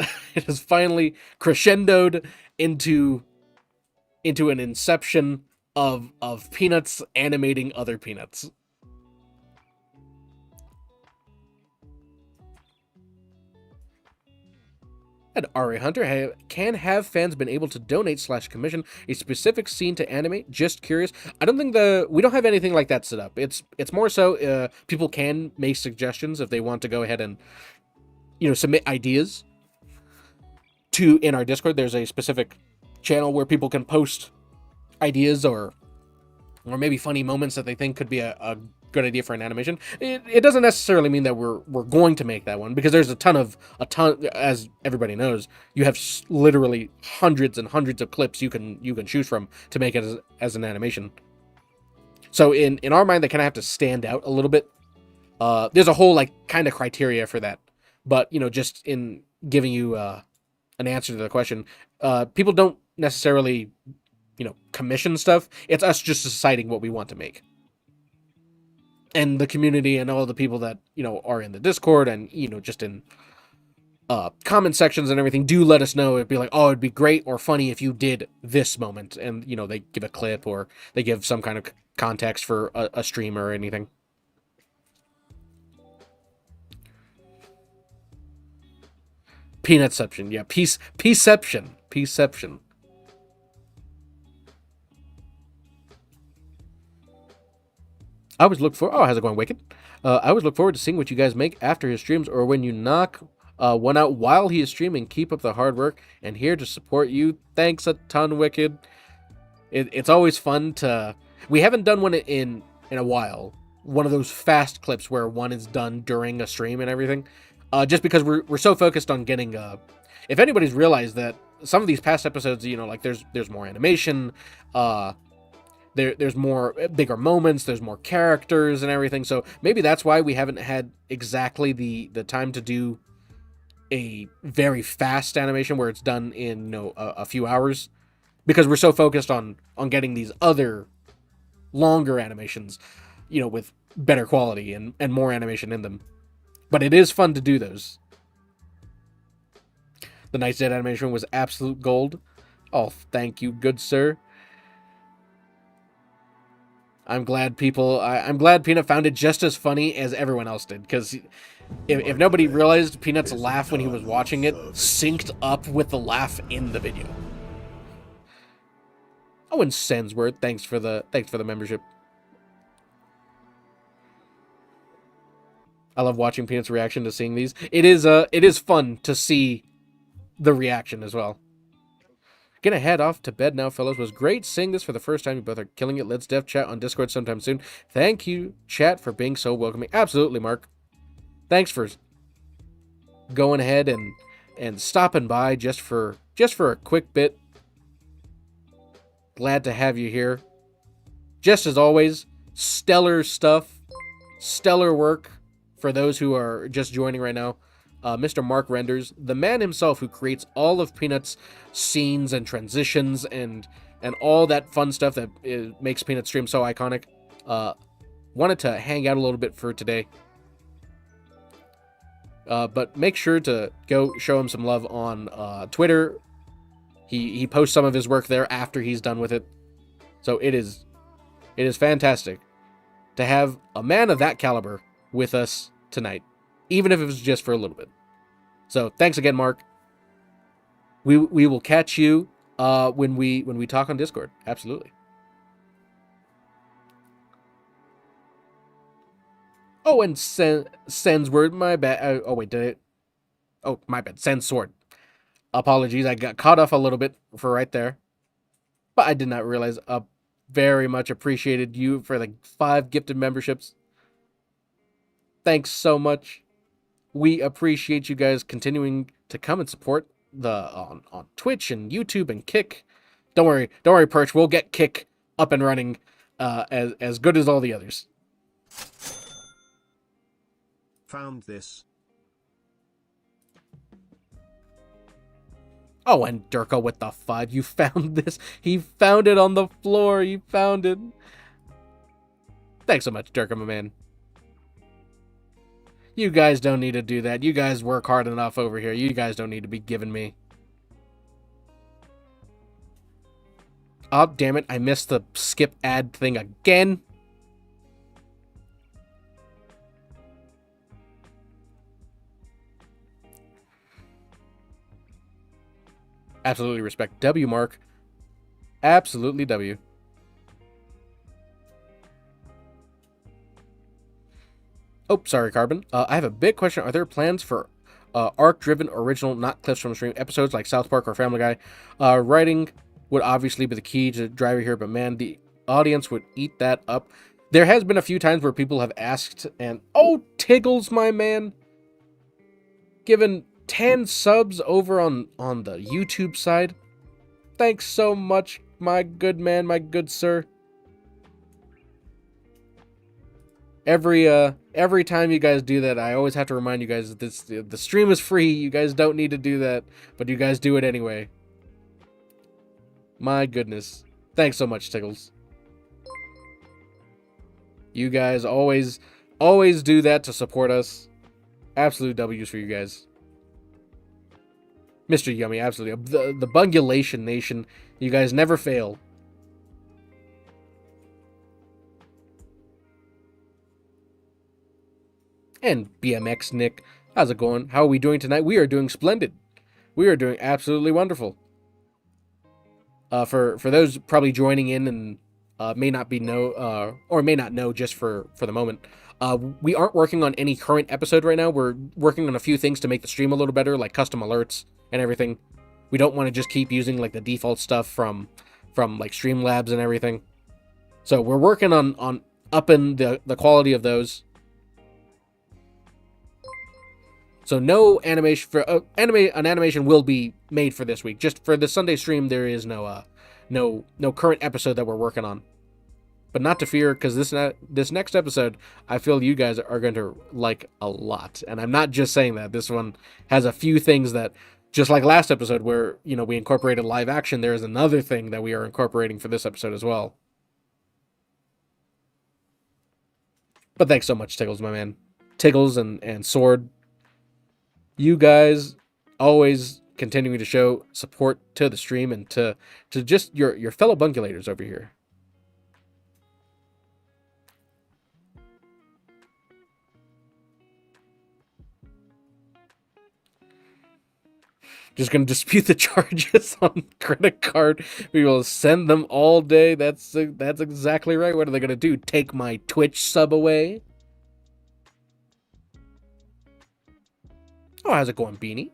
finally crescendoed into an inception of Peanuts animating other Peanuts. And Ari Hunter, can have fans been able to donate / commission a specific scene to animate? Just curious. I don't think we don't have anything like that set up. It's more so people can make suggestions if they want to go ahead and, you know, submit ideas in our Discord. There's a specific channel where people can post ideas or maybe funny moments that they think could be a good idea for an animation. It doesn't necessarily mean that we're going to make that one, because there's a ton, as everybody knows, you have literally hundreds and hundreds of clips you can choose from to make it as an animation. So in our mind, they kind of have to stand out a little bit. There's a whole like kind of criteria for that, but you know, just in giving you an answer to the question, people don't necessarily, you know, commission stuff. It's us just deciding what we want to make. And the community and all the people that, you know, are in the Discord and, you know, just in comment sections and everything do let us know. It'd be like, oh, it'd be great or funny if you did this moment. And, you know, they give a clip or they give some kind of context for a stream or anything. Peanutception. Yeah, Peaceception. I always look for. Oh, how's it going, Wicked? I always look forward to seeing what you guys make after his streams or when you knock one out while he is streaming. Keep up the hard work and here to support you. Thanks a ton, Wicked. It's always fun to. We haven't done one in a while. One of those fast clips where one is done during a stream and everything. Just because we're so focused on getting. If anybody's realized that some of these past episodes, you know, like there's more animation. There's more bigger moments, there's more characters and everything, so maybe that's why we haven't had exactly the time to do a very fast animation where it's done in, you know, a few hours, because we're so focused on getting these other longer animations, you know, with better quality and more animation in them. But it is fun to do those. The Night's Dead animation was absolute gold. Oh, thank you, good sir. I'm glad I'm glad Peanut found it just as funny as everyone else did, because if nobody realized, Peanut's laugh when he was watching it synced up with the laugh in the video. Oh, and Sensword, thanks for the membership. I love watching Peanut's reaction to seeing these. It is fun to see the reaction as well. Gonna head off to bed now, fellas. Was great seeing this for the first time. You both are killing it. Let's dev chat on Discord sometime soon. Thank you, chat, for being so welcoming. Absolutely, Mark. Thanks for going ahead and stopping by just for a quick bit. Glad to have you here. Just as always, stellar stuff, stellar work for those who are just joining right now. Mr. Mark Renders, the man himself who creates all of Peanut's scenes and transitions and all that fun stuff that makes Peanut stream so iconic. Wanted to hang out a little bit for today. But make sure to go show him some love on Twitter. He posts some of his work there after he's done with it. So it is fantastic to have a man of that caliber with us tonight, even if it was just for a little bit. So thanks again, Mark. We will catch you when we talk on Discord. Absolutely. Oh, and Sensword, my bad. Oh wait, did it? Oh, my bad. Sensword. Apologies, I got caught off a little bit for right there, but I did not realize. Very much appreciated you for the 5 gifted memberships. Thanks so much. We appreciate you guys continuing to come and support on Twitch and YouTube and Kick. Don't worry, Perch. We'll get Kick up and running as good as all the others. Found this. Oh, and Durko with the 5. You found this. He found it on the floor. He found it. Thanks so much, Durko, my man. You guys don't need to do that. You guys work hard enough over here. You guys don't need to be giving me. Oh, damn it. I missed the skip ad thing again. Absolutely respect. W, Mark. Absolutely W. Oh, sorry, Carbon. I have a big question. Are there plans for arc-driven, original, not clips from stream episodes like South Park or Family Guy? Writing would obviously be the key to driver here, but man, the audience would eat that up. There has been a few times where people have asked, and oh, Tiggles, my man, given 10 subs over on the YouTube side. Thanks so much, my good man, my good sir. Every time you guys do that, I always have to remind you guys that the stream is free. You guys don't need to do that, but you guys do it anyway. My goodness. Thanks so much, Tiggles. You guys always do that to support us. Absolute W's for you guys. Mr. Yummy, absolutely. The Bungulation Nation, you guys never fail. And BMX Nick, how's it going? How are we doing tonight? We are doing splendid. We are doing absolutely wonderful. For those probably joining in and may not know just for the moment, we aren't working on any current episode right now. We're working on a few things to make the stream a little better, like custom alerts and everything. We don't want to just keep using like the default stuff from like Streamlabs and everything. So we're working on upping the quality of those. So no animation for an animation will be made for this week. Just for the Sunday stream, there is no current episode that we're working on. but not to fear, because this next episode, I feel you guys are going to like a lot. And I'm not just saying that. This one has a few things that, just like last episode where, you know, we incorporated live action, there is another thing that we are incorporating for this episode as well. But thanks so much, Tiggles, my man. Tiggles and Sword. You guys always continuing to show support to the stream and to just your fellow bunkulators over here. Just gonna dispute the charges on credit card. We will send them all day. That's exactly right. What are they gonna do? Take my Twitch sub away? Oh, how's it going, Beanie?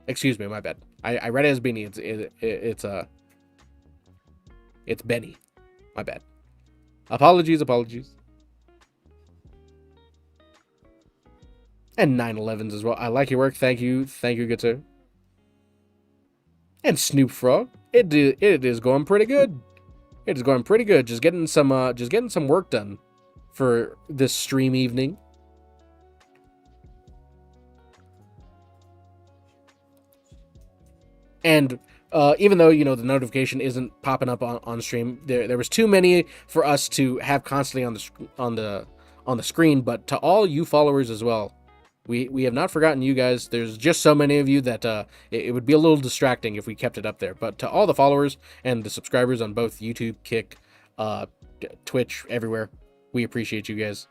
Excuse me, my bad. I read it as Beanie. It's Benny. My bad. Apologies. And 9/11s as well. I like your work. Thank you, good sir. And Snoop Frog. It is going pretty good. It is going pretty good. Just getting some work done for this stream evening. And even though, you know, the notification isn't popping up on stream, there was too many for us to have constantly on the screen. But to all you followers as well, we have not forgotten you guys. There's just so many of you that it would be a little distracting if we kept it up there. But to all the followers and the subscribers on both YouTube, Kick, Twitch, everywhere, we appreciate you guys.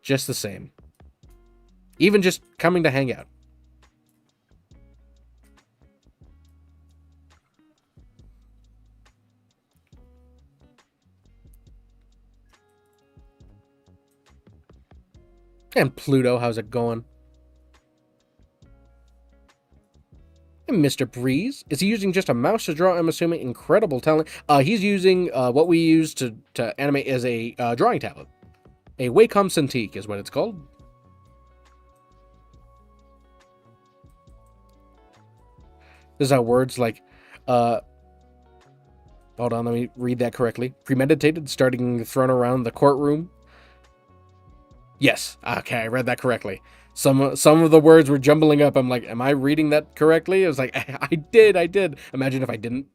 Just the same. Even just coming to hang out. And Pluto, how's it going? And Mr. Breeze, is he using just a mouse to draw? I'm assuming incredible talent. He's using what we use to animate as a drawing tablet. A Wacom Cintiq is what it's called. This is how words like, hold on, let me read that correctly. Premeditated, starting thrown around the courtroom. Yes, okay, I read that correctly. Some of the words were jumbling up. I'm like, am I reading that correctly? I was like, I did. Imagine if I didn't.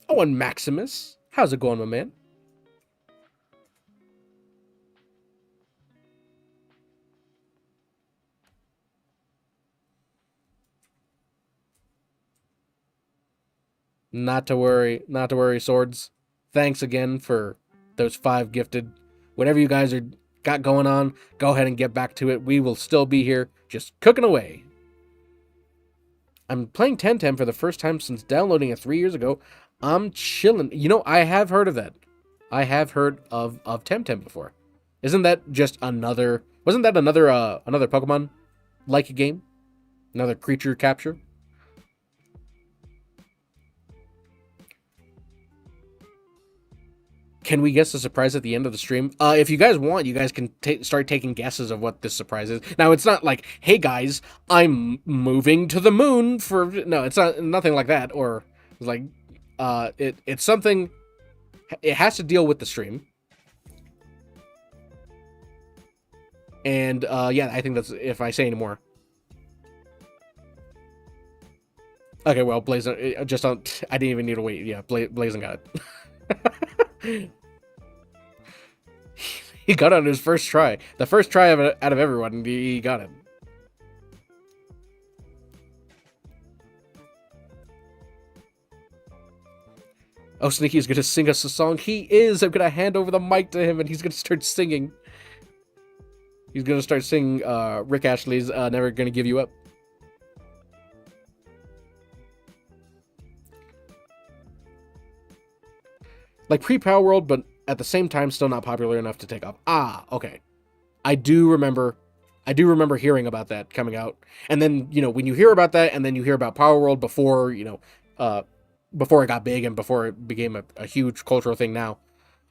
Oh, and Maximus. How's it going, my man? Not to worry, Swords. Thanks again for those 5 gifted. Whatever you guys got going on, go ahead and get back to it. We will still be here, just cooking away. I'm playing Temtem for the first time since downloading it 3 years ago. I'm chilling. You know, I have heard of that. I have heard of Temtem before. Isn't that just another... Wasn't that another Pokemon-like game? Another creature capture? Can we guess the surprise at the end of the stream? If you guys want, you guys can start taking guesses of what this surprise is. Now, it's not like, hey guys, I'm moving to the moon for... No, it's nothing like that. Or, like, it's something... It has to deal with the stream. And, yeah, I think that's... If I say any more. Okay, well, Blazon... Just on... I didn't even need to wait. Yeah, Blazon got it. He got it on his first try. The first try out of everyone, he got it. Oh, Sneaky's gonna sing us a song. He is! I'm gonna hand over the mic to him and he's gonna start singing. He's gonna start singing Rick Ashley's Never Gonna Give You Up. Like pre-Power World, but at the same time still not popular enough to take off. Ah, okay. I do remember hearing about that coming out. And then, you know, when you hear about that and then you hear about Power World before, you know, before it got big and before it became a huge cultural thing now,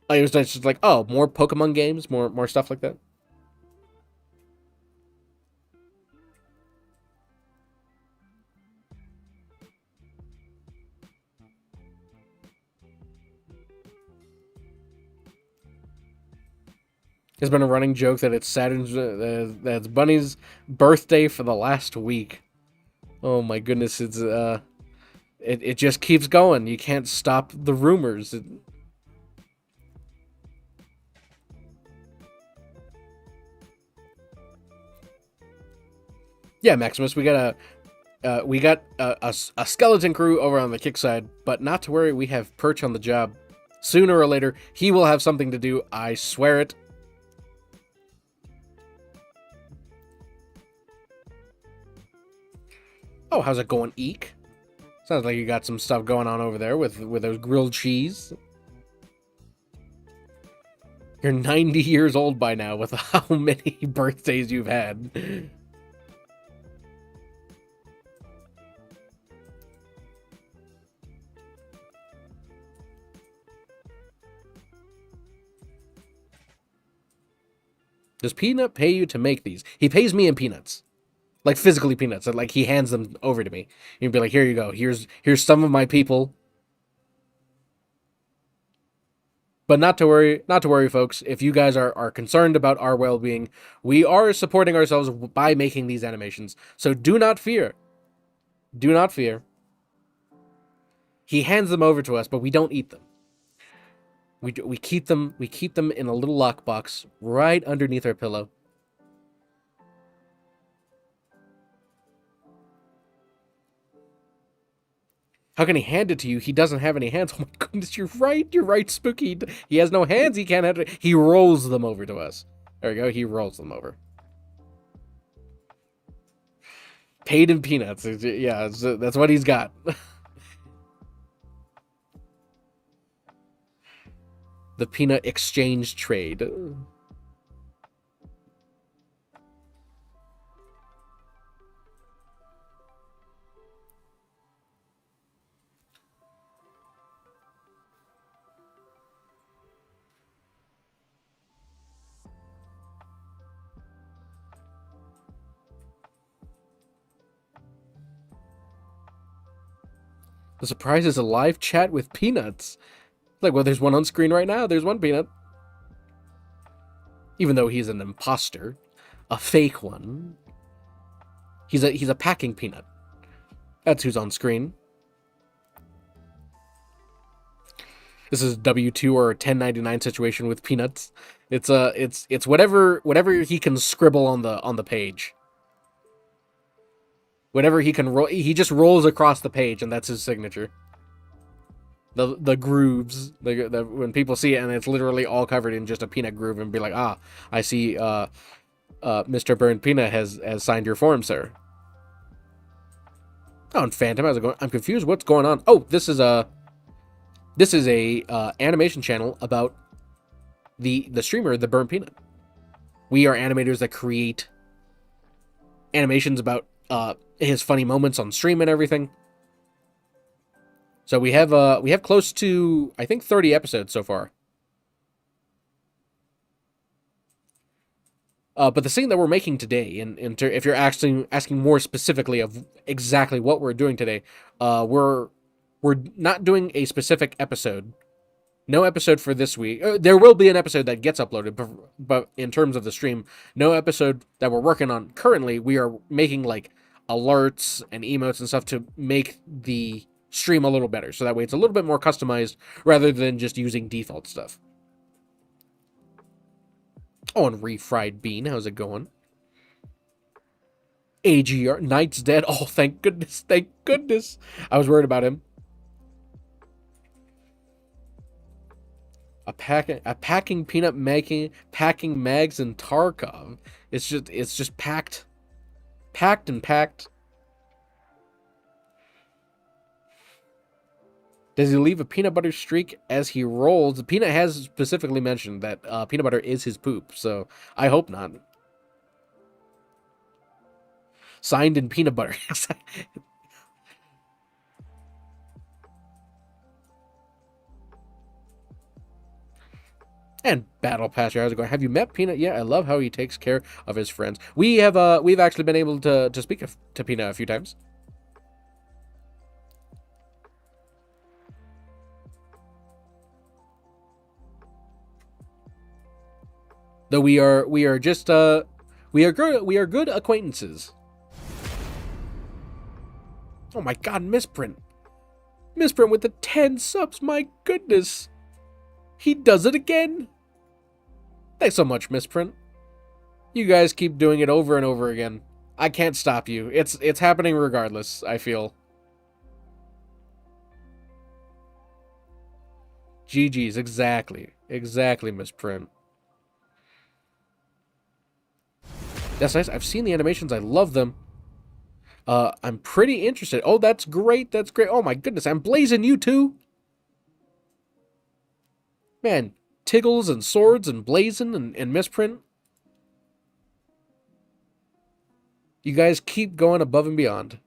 it was just like, oh, more Pokemon games, more stuff like that. It's been a running joke that it's that's Bunny's birthday for the last week. Oh my goodness, it just keeps going. You can't stop the rumors. Yeah, Maximus, we got a skeleton crew over on the kick side, but not to worry, we have Perch on the job. Sooner or later, he will have something to do. I swear it. Oh, how's it going, Eek? Sounds like you got some stuff going on over there with those grilled cheese. You're 90 years old by now with how many birthdays you've had. Does Peanut pay you to make these? He pays me in peanuts. Like physically peanuts. Like he hands them over to me. He'd be like, here you go. Here's some of my people. But not to worry, folks. If you guys are concerned about our well-being, we are supporting ourselves by making these animations. So do not fear. Do not fear. He hands them over to us, but we don't eat them. We keep them in a little lockbox right underneath our pillow. How can he hand it to you? He doesn't have any hands. Oh my goodness, you're right, Spooky. He has no hands, he can't have it. He rolls them over to us. There we go, he rolls them over. Paid in peanuts. Yeah, that's what he's got. The peanut exchange trade. The surprise is a live chat with peanuts. Like, well, there's one on screen right now. There's one peanut. Even though he's an imposter, a fake one. He's a packing peanut. That's who's on screen. This is W2 or a 1099 situation with peanuts. It's whatever he can scribble on the page. Whatever he can roll, he just rolls across the page, and that's his signature. The grooves, when people see it, and it's literally all covered in just a peanut groove, and be like, ah, I see, Mr. Burnt Peanut has signed your form, sir. Oh, and Phantom, how's it going? I'm confused. What's going on? Oh, this is a animation channel about the streamer, the Burnt Peanut. We are animators that create animations about his funny moments on stream and everything. So we have close to, I think, 30 episodes so far. But the scene that we're making today, if you're actually asking more specifically of exactly what we're doing today, we're not doing a specific episode. No episode for this week. There will be an episode that gets uploaded, but in terms of the stream, no episode that we're working on currently. We are making like alerts and emotes and stuff to make the stream a little better, so that way it's a little bit more customized rather than just using default stuff. Oh, and refried bean, how's it going? AGR Knight's dead. Oh, thank goodness, thank goodness. I was worried about him. A packing peanut packing mags in Tarkov. It's just packed and packed. Does he leave a peanut butter streak as he rolls? Peanut has specifically mentioned that peanut butter is his poop, so I hope not. Signed in peanut butter. And Battle Passer, how's it going? Have you met Peanut yet? I love how he takes care of his friends. We've actually been able to speak to Peanut a few times. Though we are just we are good acquaintances. Oh my god, Misprint. Misprint with the 10 subs, my goodness. He does it again. Thanks so much, Misprint. You guys keep doing it over and over again. I can't stop you. It's happening regardless, I feel. GG's, exactly. Exactly, Misprint. That's nice. I've seen the animations. I love them. I'm pretty interested. Oh, that's great. That's great. Oh my goodness, I'm blazing you too. Man, Tiggles and Swords and Blazing and Misprint. You guys keep going above and beyond.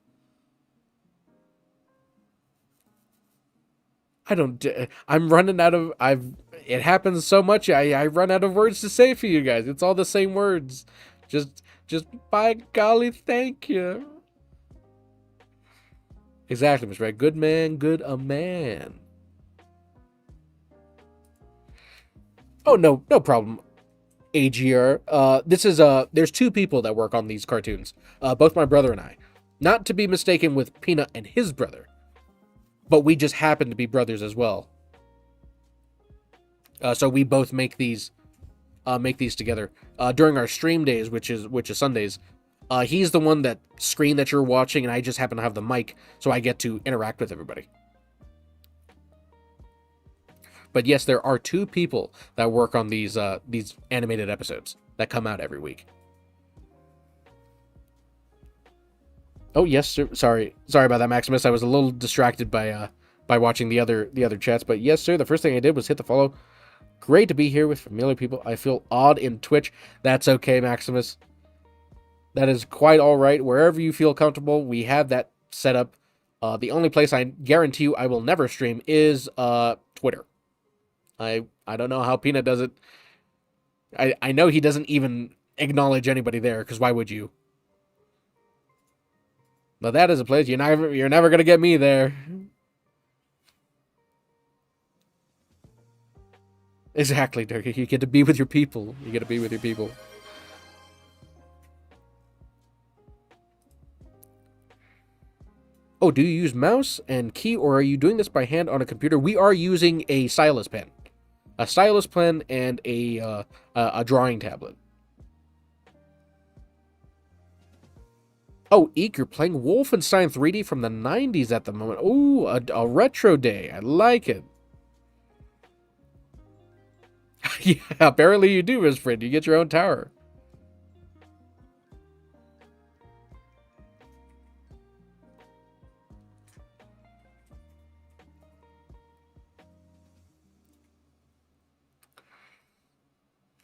I'm running out of, it happens so much, I run out of words to say for you guys. It's all the same words. Just by golly, thank you. Exactly, Mr. Red. Good man, good a man. Oh, no problem, AGR. There's two people that work on these cartoons. Both my brother and I. Not to be mistaken with Peanut and his brother. But we just happen to be brothers as well. So we both make these together. During our stream days, which is Sundays. He's the one that screen that you're watching, and I just happen to have the mic, so I get to interact with everybody. But yes, there are two people that work on these animated episodes that come out every week. Oh yes, sir. Sorry about that, Maximus. I was a little distracted by watching the other chats. But yes, sir. The first thing I did was hit the follow. Great to be here with familiar people. I feel odd in Twitch. That's okay, Maximus. That is quite all right. Wherever you feel comfortable, we have that set up. The only place I guarantee you I will never stream is Twitter. I don't know how Peanut does it. I know he doesn't even acknowledge anybody there, because why would you? But that is a place you're never gonna get me there. Exactly, Dirk. You get to be with your people. You get to be with your people. Oh, do you use mouse and key, or are you doing this by hand on a computer? We are using a stylus pen. A stylus pen and a drawing tablet. Oh, Eek, you're playing Wolfenstein 3D from the 90s at the moment. Ooh, a retro day. I like it. Yeah, apparently you do, Miss Friend. You get your own tower.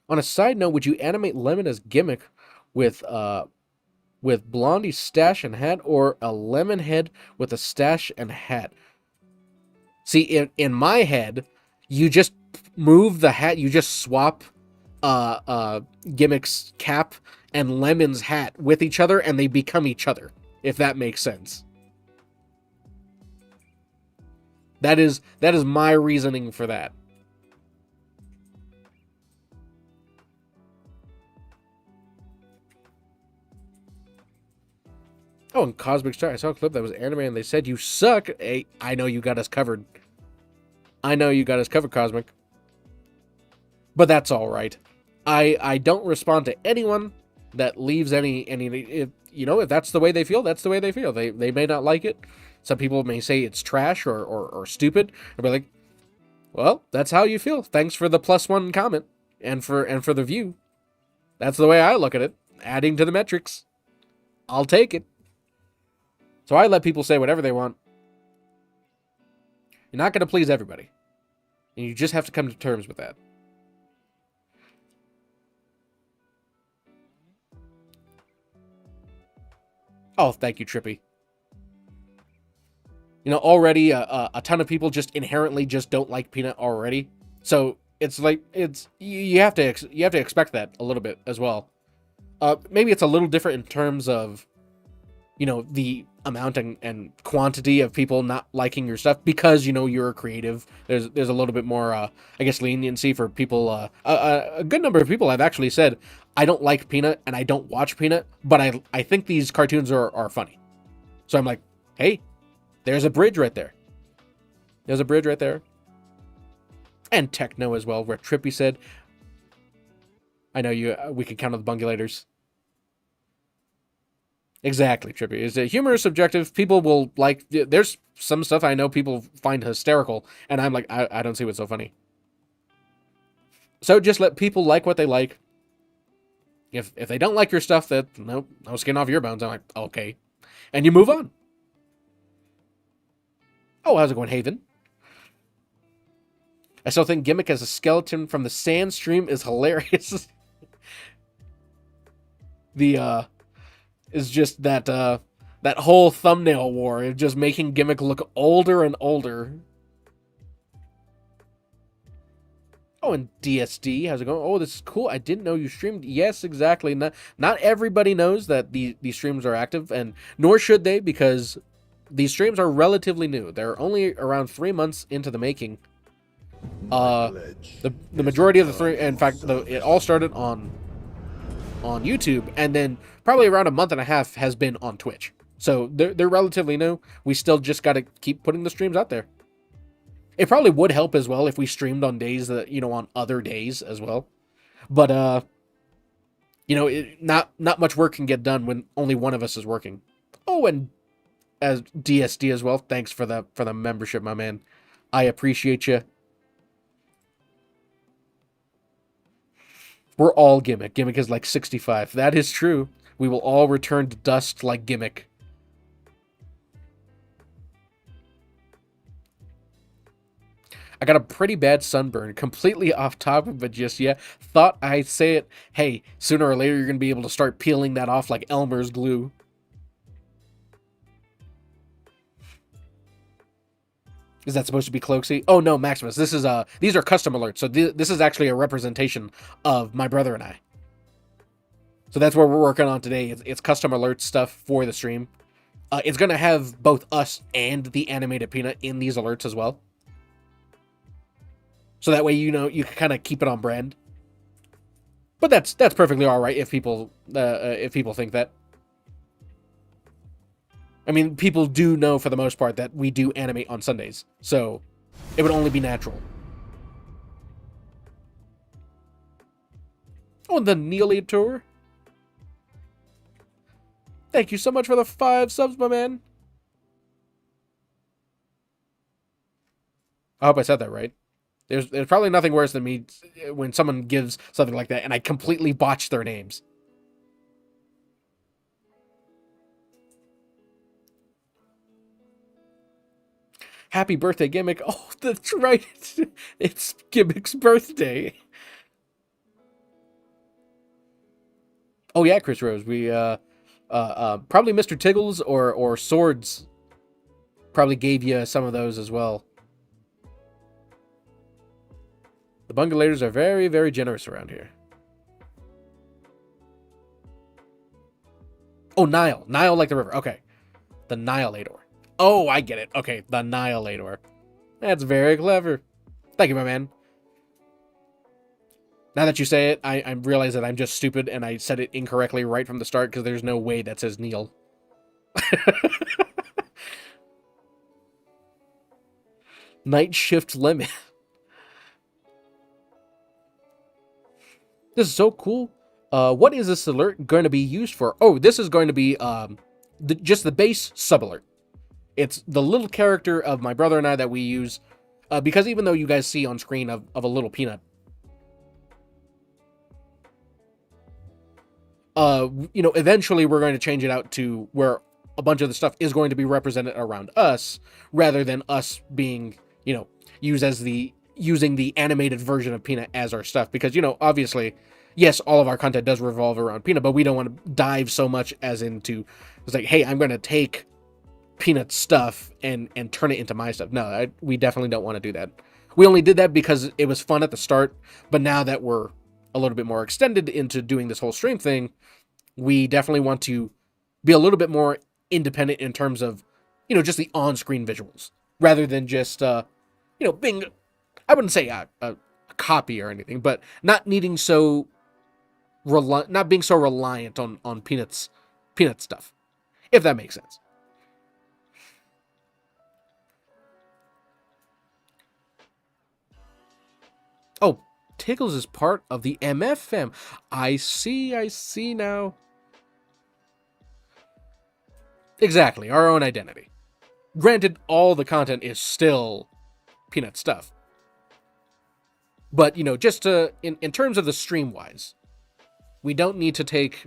On a side note, would you animate Lemon as Gimmick with Blondie's stash and hat, or a lemon head with a stash and hat? See, in my head, you just move the hat, you just swap Gimmick's cap and Lemon's hat with each other, and they become each other, if that makes sense. That is my reasoning for that. Oh, and Cosmic Star, I saw a clip that was anime and they said you suck. Hey, I know you got us covered. I know you got us covered, Cosmic. But that's all right. I don't respond to anyone that leaves any if, you know, if that's the way they feel, that's the way they feel. They may not like it. Some people may say it's trash or stupid. I'll be like, well, that's how you feel. Thanks for the +1 comment and for the view. That's the way I look at it. Adding to the metrics. I'll take it. So I let people say whatever they want. You're not going to please everybody. And you just have to come to terms with that. Oh, thank you, Trippy. You know, already a ton of people just inherently just don't like Peanut already. So it's like, you have to expect that a little bit as well. Maybe it's a little different in terms of, you know, the amount and quantity of people not liking your stuff because you're a creative. There's a little bit more I guess leniency for people. A good number of people have actually said, I don't like Peanut and I don't watch Peanut, but I think these cartoons are funny. So I'm like, hey, there's a bridge right there. There's a bridge right there. And Techno as well, where Trippy said, I know we can count on the bungulators. Exactly, Trippy. Is humor is subjective. People will like. There's some stuff I know people find hysterical, and I'm like, I don't see what's so funny. So just let people like what they like. If they don't like your stuff, that no skin off your bones. I'm like, okay, and you move on. Oh, how's it going, Haven? I still think Gimmick as a skeleton from the Sand stream is hilarious. Is just that whole thumbnail war of just making Gimmick look older and older. Oh, and DSD, how's it going? Oh, this is cool. I didn't know you streamed. Yes, exactly. Not everybody knows that these streams are active, and nor should they, because these streams are relatively new. They're only around 3 months into the making. The majority of the three, in fact, it all started on YouTube, and then probably around a month and a half has been on Twitch. So they're relatively new. We still just got to keep putting the streams out there. It probably would help as well if we streamed on days that, on other days as well. But not much work can get done when only one of us is working. Oh, and as DSD as well, thanks for the membership, my man. I appreciate you. We're all Gimmick. Gimmick is like 65. That is true. We will all return to dust like Gimmick. I got a pretty bad sunburn. Completely off topic, but just, yeah. Thought I'd say it. Hey, sooner or later you're going to be able to start peeling that off like Elmer's glue. Is that supposed to be Cloaksy? Oh no, Maximus. This is these are custom alerts. So this is actually a representation of my brother and I. So that's what we're working on today. It's custom alert stuff for the stream. It's gonna have both us and the animated Peanut in these alerts as well. So that way you can kind of keep it on brand. But that's perfectly all right if people think that. I mean, people do know for the most part that we do animate on Sundays, so it would only be natural. Oh, and the Neely tour. Thank you so much for the 5 subs, my man. I hope I said that right. There's probably nothing worse than me when someone gives something like that and I completely botch their names. Happy birthday, Gimmick. Oh, that's right. It's Gimmick's birthday. Oh, yeah, Chris Rose. We, probably Mr. Tiggles or Swords probably gave you some of those as well. The bungulators are very, very generous around here. Oh, Nile. Nile like the river. Okay. The Nihilator. Oh, I get it. Okay, the Nihilator. That's very clever. Thank you, my man. Now that you say it, I realize that I'm just stupid and I said it incorrectly right from the start because there's no way that says Neil. Night shift limit. This is so cool. What is this alert going to be used for? Oh, this is going to be just the base sub-alert. It's the little character of my brother and I that we use, because even though you guys see on screen of a little peanut, eventually we're going to change it out to where a bunch of the stuff is going to be represented around us, rather than us being, using the animated version of Peanut as our stuff. Because, obviously, yes, all of our content does revolve around Peanut, but we don't want to dive so much as into, it's like, hey, I'm going to take Peanut stuff and turn it into my stuff. No, we definitely don't want to do that. We only did that because it was fun at the start, but now that we're a little bit more extended into doing this whole stream thing, we definitely want to be a little bit more independent in terms of, just the on-screen visuals, rather than just, being, I wouldn't say a copy or anything, but not needing so, not being so reliant on Peanut stuff, if that makes sense. Oh, Tickles is part of the MF fam. I see now. Exactly, our own identity. Granted, all the content is still Peanut stuff. But, just in terms of the stream-wise, we don't need to take,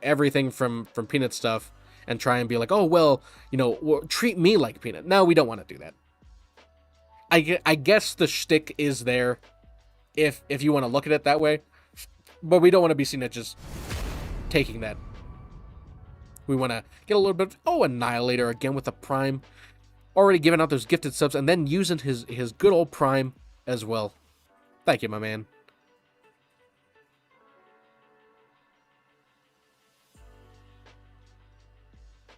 everything from Peanut stuff and try and be like, oh, well, treat me like Peanut. No, we don't want to do that. I guess the shtick is there if you want to look at it that way, but we don't want to be seen as just taking that. We want to get a little bit of, Annihilator again with the Prime. Already giving out those gifted subs and then using his good old Prime as well. Thank you, my man.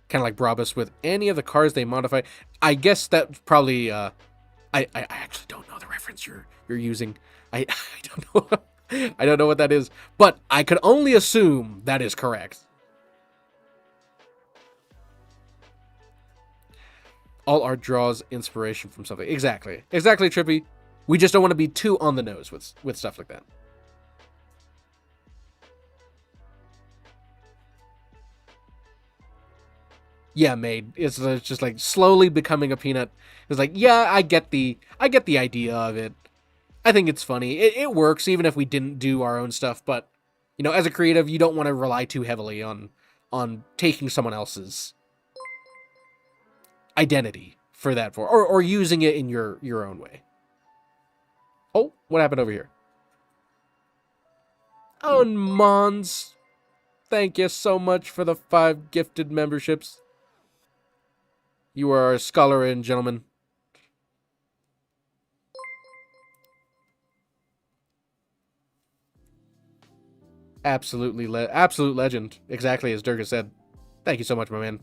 Kind of like Brabus with any of the cars they modify. I guess that's probably, I actually don't know the reference you're using. I don't know. I don't know what that is, but I could only assume that is correct. All art draws inspiration from something. Exactly, Trippy. We just don't want to be too on the nose with stuff like that. Yeah, Maid. It's just like slowly becoming a Peanut. It's like, yeah, I get the idea of it. I think it's funny. It works even if we didn't do our own stuff. But as a creative, you don't want to rely too heavily on taking someone else's identity for that or using it in your own way. Oh, what happened over here? Oh, Mons. Thank you so much for the 5 gifted memberships. You are a scholar and gentleman. Absolute legend. Exactly as Durga said. Thank you so much, my man.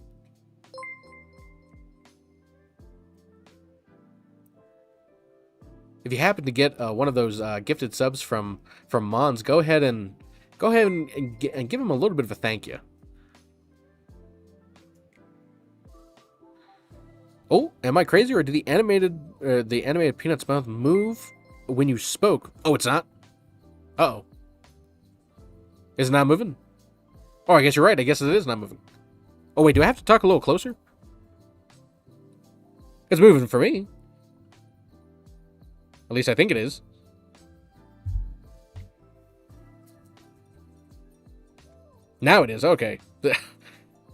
If you happen to get one of those gifted subs from Mons, go ahead and give him a little bit of a thank you. Oh, am I crazy, or did the animated Peanut's mouth move when you spoke? Oh, it's not. Uh-oh. Is it not moving? Oh, I guess you're right. I guess it is not moving. Oh wait, do I have to talk a little closer? It's moving for me. At least I think it is. Now it is. Okay.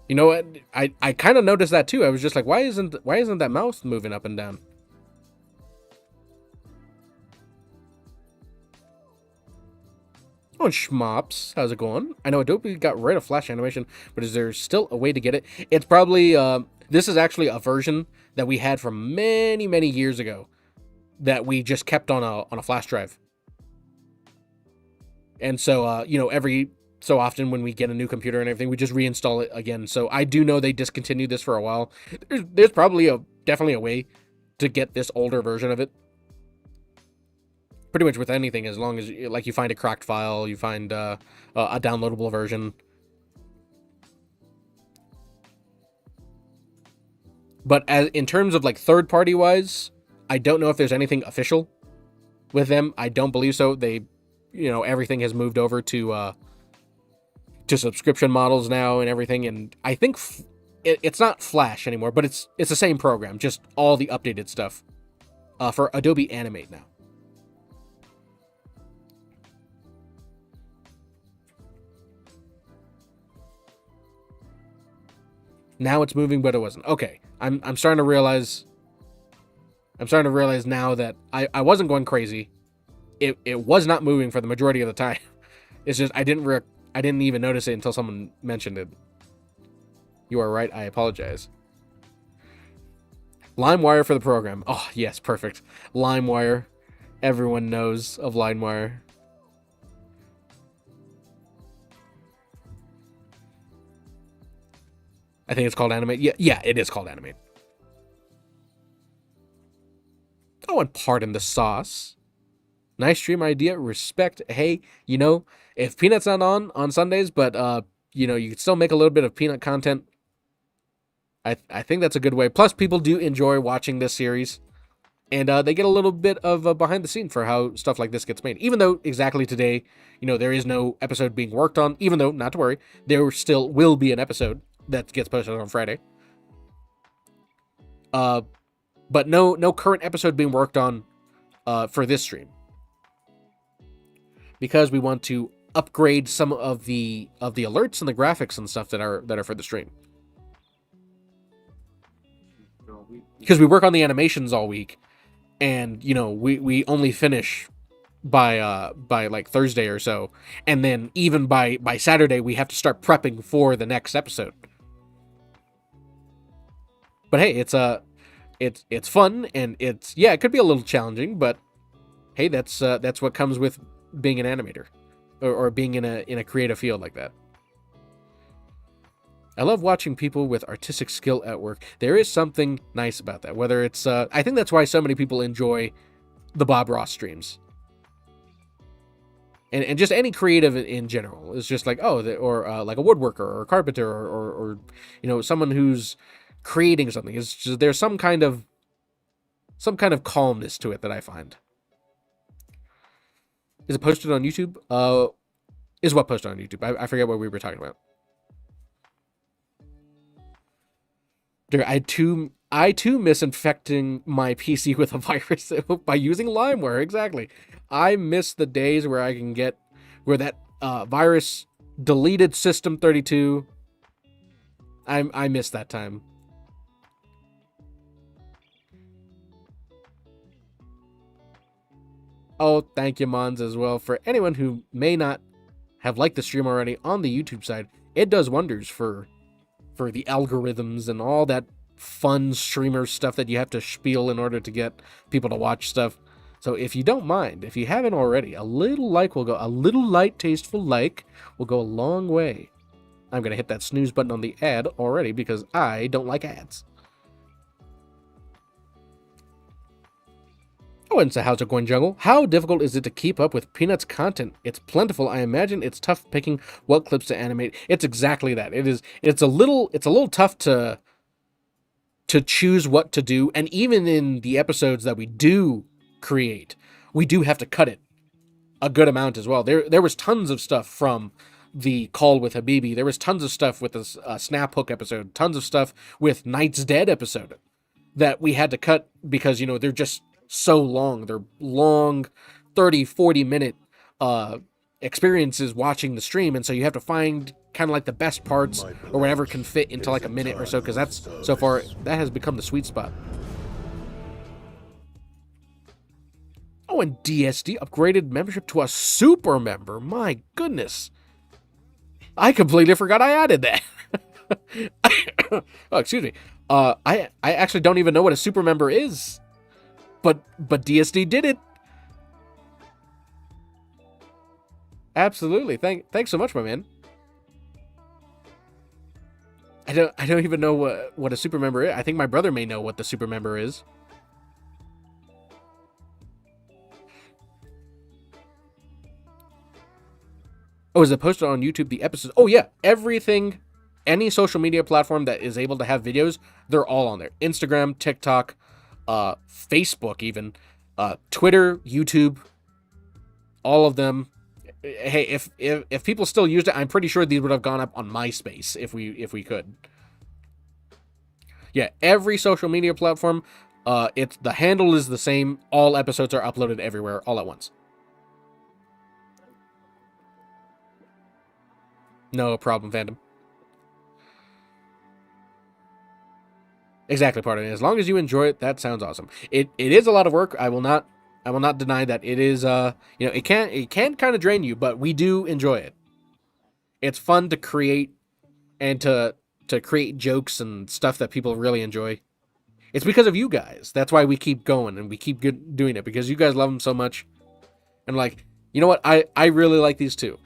You know what? I kind of noticed that too. I was just like, why isn't that mouse moving up and down? Oh, Schmops, how's it going? I know Adobe got rid of Flash animation, but is there still a way to get it? It's probably this is actually a version that we had from many years ago that we just kept on a flash drive. And so every so often when we get a new computer and everything, we just reinstall it again. So I do know they discontinued this for a while. There's probably definitely a way to get this older version of it. Pretty much with anything, as long as like you find a cracked file, you find a downloadable version. But in terms of like third party wise, I don't know if there's anything official with them. I don't believe so. They, everything has moved over to subscription models now and everything. And I think it's not Flash anymore, but it's the same program, just all the updated stuff for Adobe Animate now. Now it's moving, but it wasn't. Okay, I'm starting to realize. I'm starting to realize now that I wasn't going crazy. It was not moving for the majority of the time. It's just I didn't even notice it until someone mentioned it. You are right. I apologize. LimeWire for the program. Oh yes, perfect. LimeWire. Everyone knows of LimeWire. I think it's called Animate. Yeah, it is called Animate. Oh, and pardon the sauce. Nice stream idea. Respect. Hey, if Peanut's not on Sundays, but you can still make a little bit of Peanut content. I think that's a good way. Plus, people do enjoy watching this series, and they get a little bit of behind the scene for how stuff like this gets made. Even though exactly today, there is no episode being worked on. Even though, not to worry, there still will be an episode that gets posted on Friday. But no current episode being worked on for this stream, because we want to upgrade some of the alerts and the graphics and stuff that are for the stream. Because we work on the animations all week, and we only finish by like Thursday or so, and then even by Saturday we have to start prepping for the next episode. But hey, it's fun, and it could be a little challenging, but hey, that's what comes with being an animator or being in a creative field like that. I love watching people with artistic skill at work. There is something nice about that. Whether it's I think that's why so many people enjoy the Bob Ross streams. And just any creative in general is just like, or like a woodworker or a carpenter or someone who's creating something. It's just, there's some kind of calmness to it that I find. Is it posted on YouTube? Is what posted on YouTube? I forget what we were talking about. Dude, I too miss infecting my PC with a virus by using LimeWare. Exactly. I miss the days where I can get where that virus deleted System32. I miss that time. Oh, thank you, Mons, as well. For anyone who may not have liked the stream already on the YouTube side, it does wonders for the algorithms and all that fun streamer stuff that you have to spiel in order to get people to watch stuff. So if you don't mind, if you haven't already, a little light, tasteful like will go a long way. I'm going to hit that snooze button on the ad already because I don't like ads. Oh, and so how's it going, Jungle? How difficult is it to keep up with Peanut's content? It's plentiful. I imagine it's tough picking what clips to animate. It's exactly that. It's a little tough to choose what to do, and even in the episodes that we do create, we do have to cut it a good amount as well. There was tons of stuff from the Call with Habibi. There was tons of stuff with the Snap Hook episode, tons of stuff with Night's Dead episode that we had to cut because, they're just so long. They're long 30-40 minute experiences watching the stream, and so you have to find kind of like the best parts or whatever can fit into like a minute or so, because that's so far that has become the sweet spot. Oh, and DSD upgraded membership to a super member. My goodness, I completely forgot I added that. Oh, excuse me. I actually don't even know what a super member is. But DSD did it. Absolutely. Thanks so much, my man. I don't even know what a super member is. I think my brother may know what the super member is. Oh, is it posted on YouTube, the episodes? Oh yeah, everything, any social media platform that is able to have videos, they're all on there. Instagram, TikTok, Facebook even, Twitter, YouTube, all of them. Hey, if people still used it, I'm pretty sure these would have gone up on MySpace if we could. Yeah, every social media platform, the handle is the same. All episodes are uploaded everywhere all at once. No problem, fandom. Exactly, pardon. As long as you enjoy it, that sounds awesome. It is a lot of work. I will not deny that it is. It can kind of drain you, but we do enjoy it. It's fun to create and to create jokes and stuff that people really enjoy. It's because of you guys. That's why we keep going and we keep doing it, because you guys love them so much. And like, you know what? I really like these too.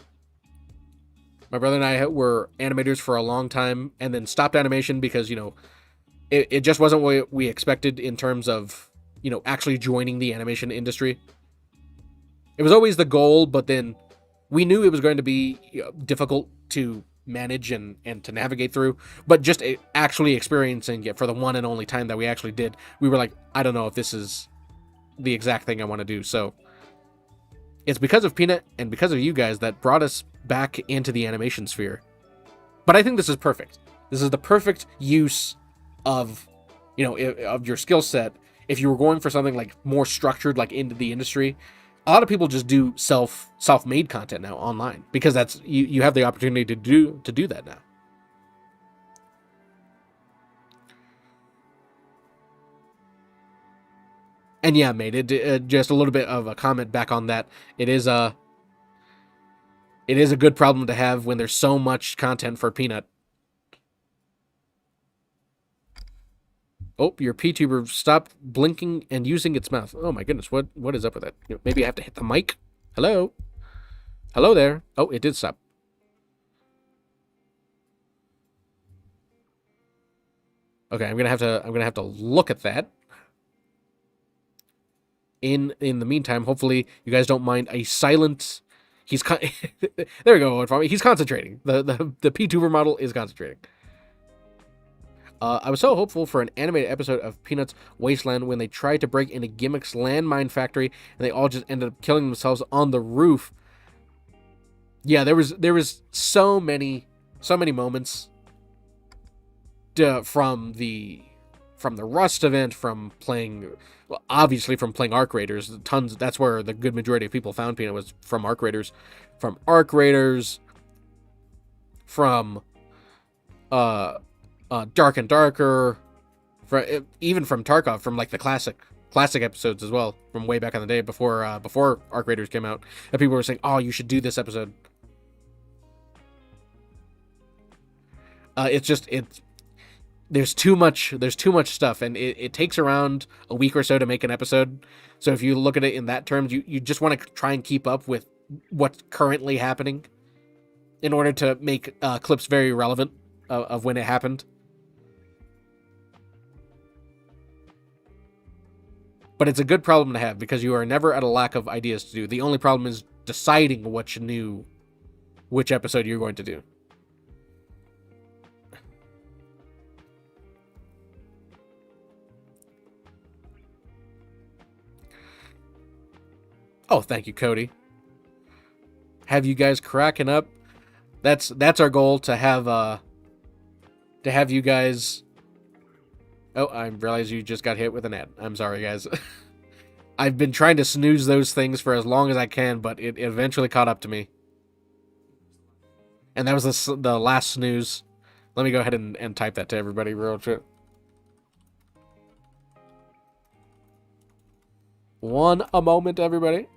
My brother and I were animators for a long time and then stopped animation because, it just wasn't what we expected in terms of, actually joining the animation industry. It was always the goal, but then we knew it was going to be difficult to manage and to navigate through. But just actually experiencing it for the one and only time that we actually did, we were like, I don't know if this is the exact thing I want to do. So it's because of Peanut and because of you guys that brought us back into the animation sphere. But I think this is perfect. This is the perfect use of, of your skill set. If you were going for something like more structured, like into the industry, a lot of people just do self-made content now online because that's you have the opportunity to do that now. And yeah, mate, it just a little bit of a comment back on that. It is a good problem to have when there's so much content for Peanut. Oh, your PTuber stopped blinking and using its mouth. Oh my goodness, what is up with that? Maybe I have to hit the mic. Hello? Hello there. Oh, it did stop. Okay, I'm gonna have to look at that. In the meantime, hopefully you guys don't mind a silent. There we go. He's concentrating. The PTuber model is concentrating. I was so hopeful for an animated episode of Peanut's Wasteland when they tried to break into Gimmick's landmine factory and they all just ended up killing themselves on the roof. Yeah, there was so many moments from the Rust event, from playing Arc Raiders. Tons. That's where the good majority of people found Peanut, was from Arc Raiders, from Dark and Darker, even from Tarkov, from like the classic episodes as well, from way back in the day before Arc Raiders came out, and people were saying, "Oh, you should do this episode." There's too much stuff, and it takes around a week or so to make an episode. So if you look at it in that terms, you just want to try and keep up with what's currently happening in order to make clips very relevant of when it happened. But it's a good problem to have because you are never at a lack of ideas to do. The only problem is deciding which episode you're going to do. Oh, thank you, Cody. Have you guys cracking up? That's our goal, to have you guys. Oh, I realize you just got hit with an ad. I'm sorry, guys. I've been trying to snooze those things for as long as I can, but it eventually caught up to me. And that was the last snooze. Let me go ahead and type that to everybody real quick. A moment, everybody.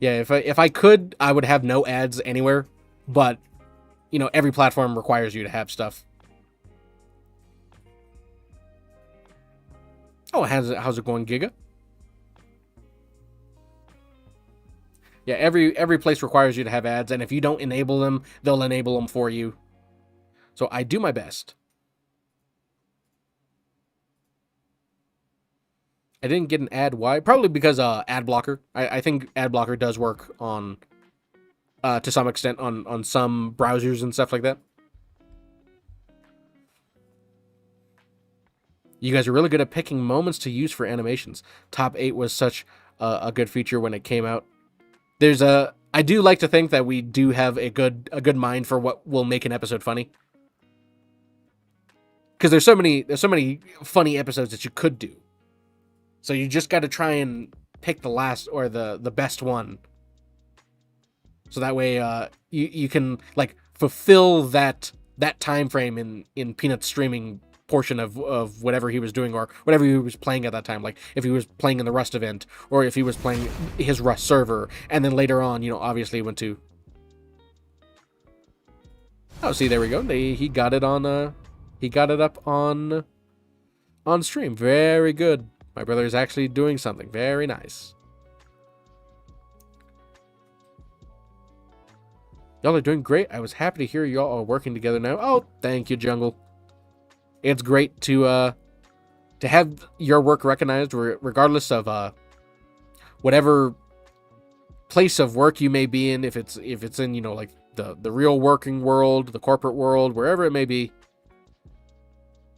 Yeah, if I could, I would have no ads anywhere, but every platform requires you to have stuff. Oh, how's it going, Giga? Yeah, every place requires you to have ads, and if you don't enable them, they'll enable them for you. So I do my best. I didn't get an ad. Why? Probably because ad blocker. I think ad blocker does work on to some extent on some browsers and stuff like that. You guys are really good at picking moments to use for animations. Top 8 was such a good feature when it came out. I do like to think that we do have a good mind for what will make an episode funny. Because there's so many funny episodes that you could do. So you just got to try and pick the last or the best one. So that way you can like fulfill that time frame in Peanut's streaming portion of whatever he was doing or whatever he was playing at that time. Like if he was playing in the Rust event or if he was playing his Rust server, and then later on, obviously went to Oh, see, there we go. He got it on. He got it up on stream. Very good. My brother is actually doing something. Very nice. Y'all are doing great. I was happy to hear y'all are working together now. Oh, thank you, Jungle. It's great to have your work recognized, regardless of whatever place of work you may be in. If it's in, you know, like the real working world, the corporate world, wherever it may be,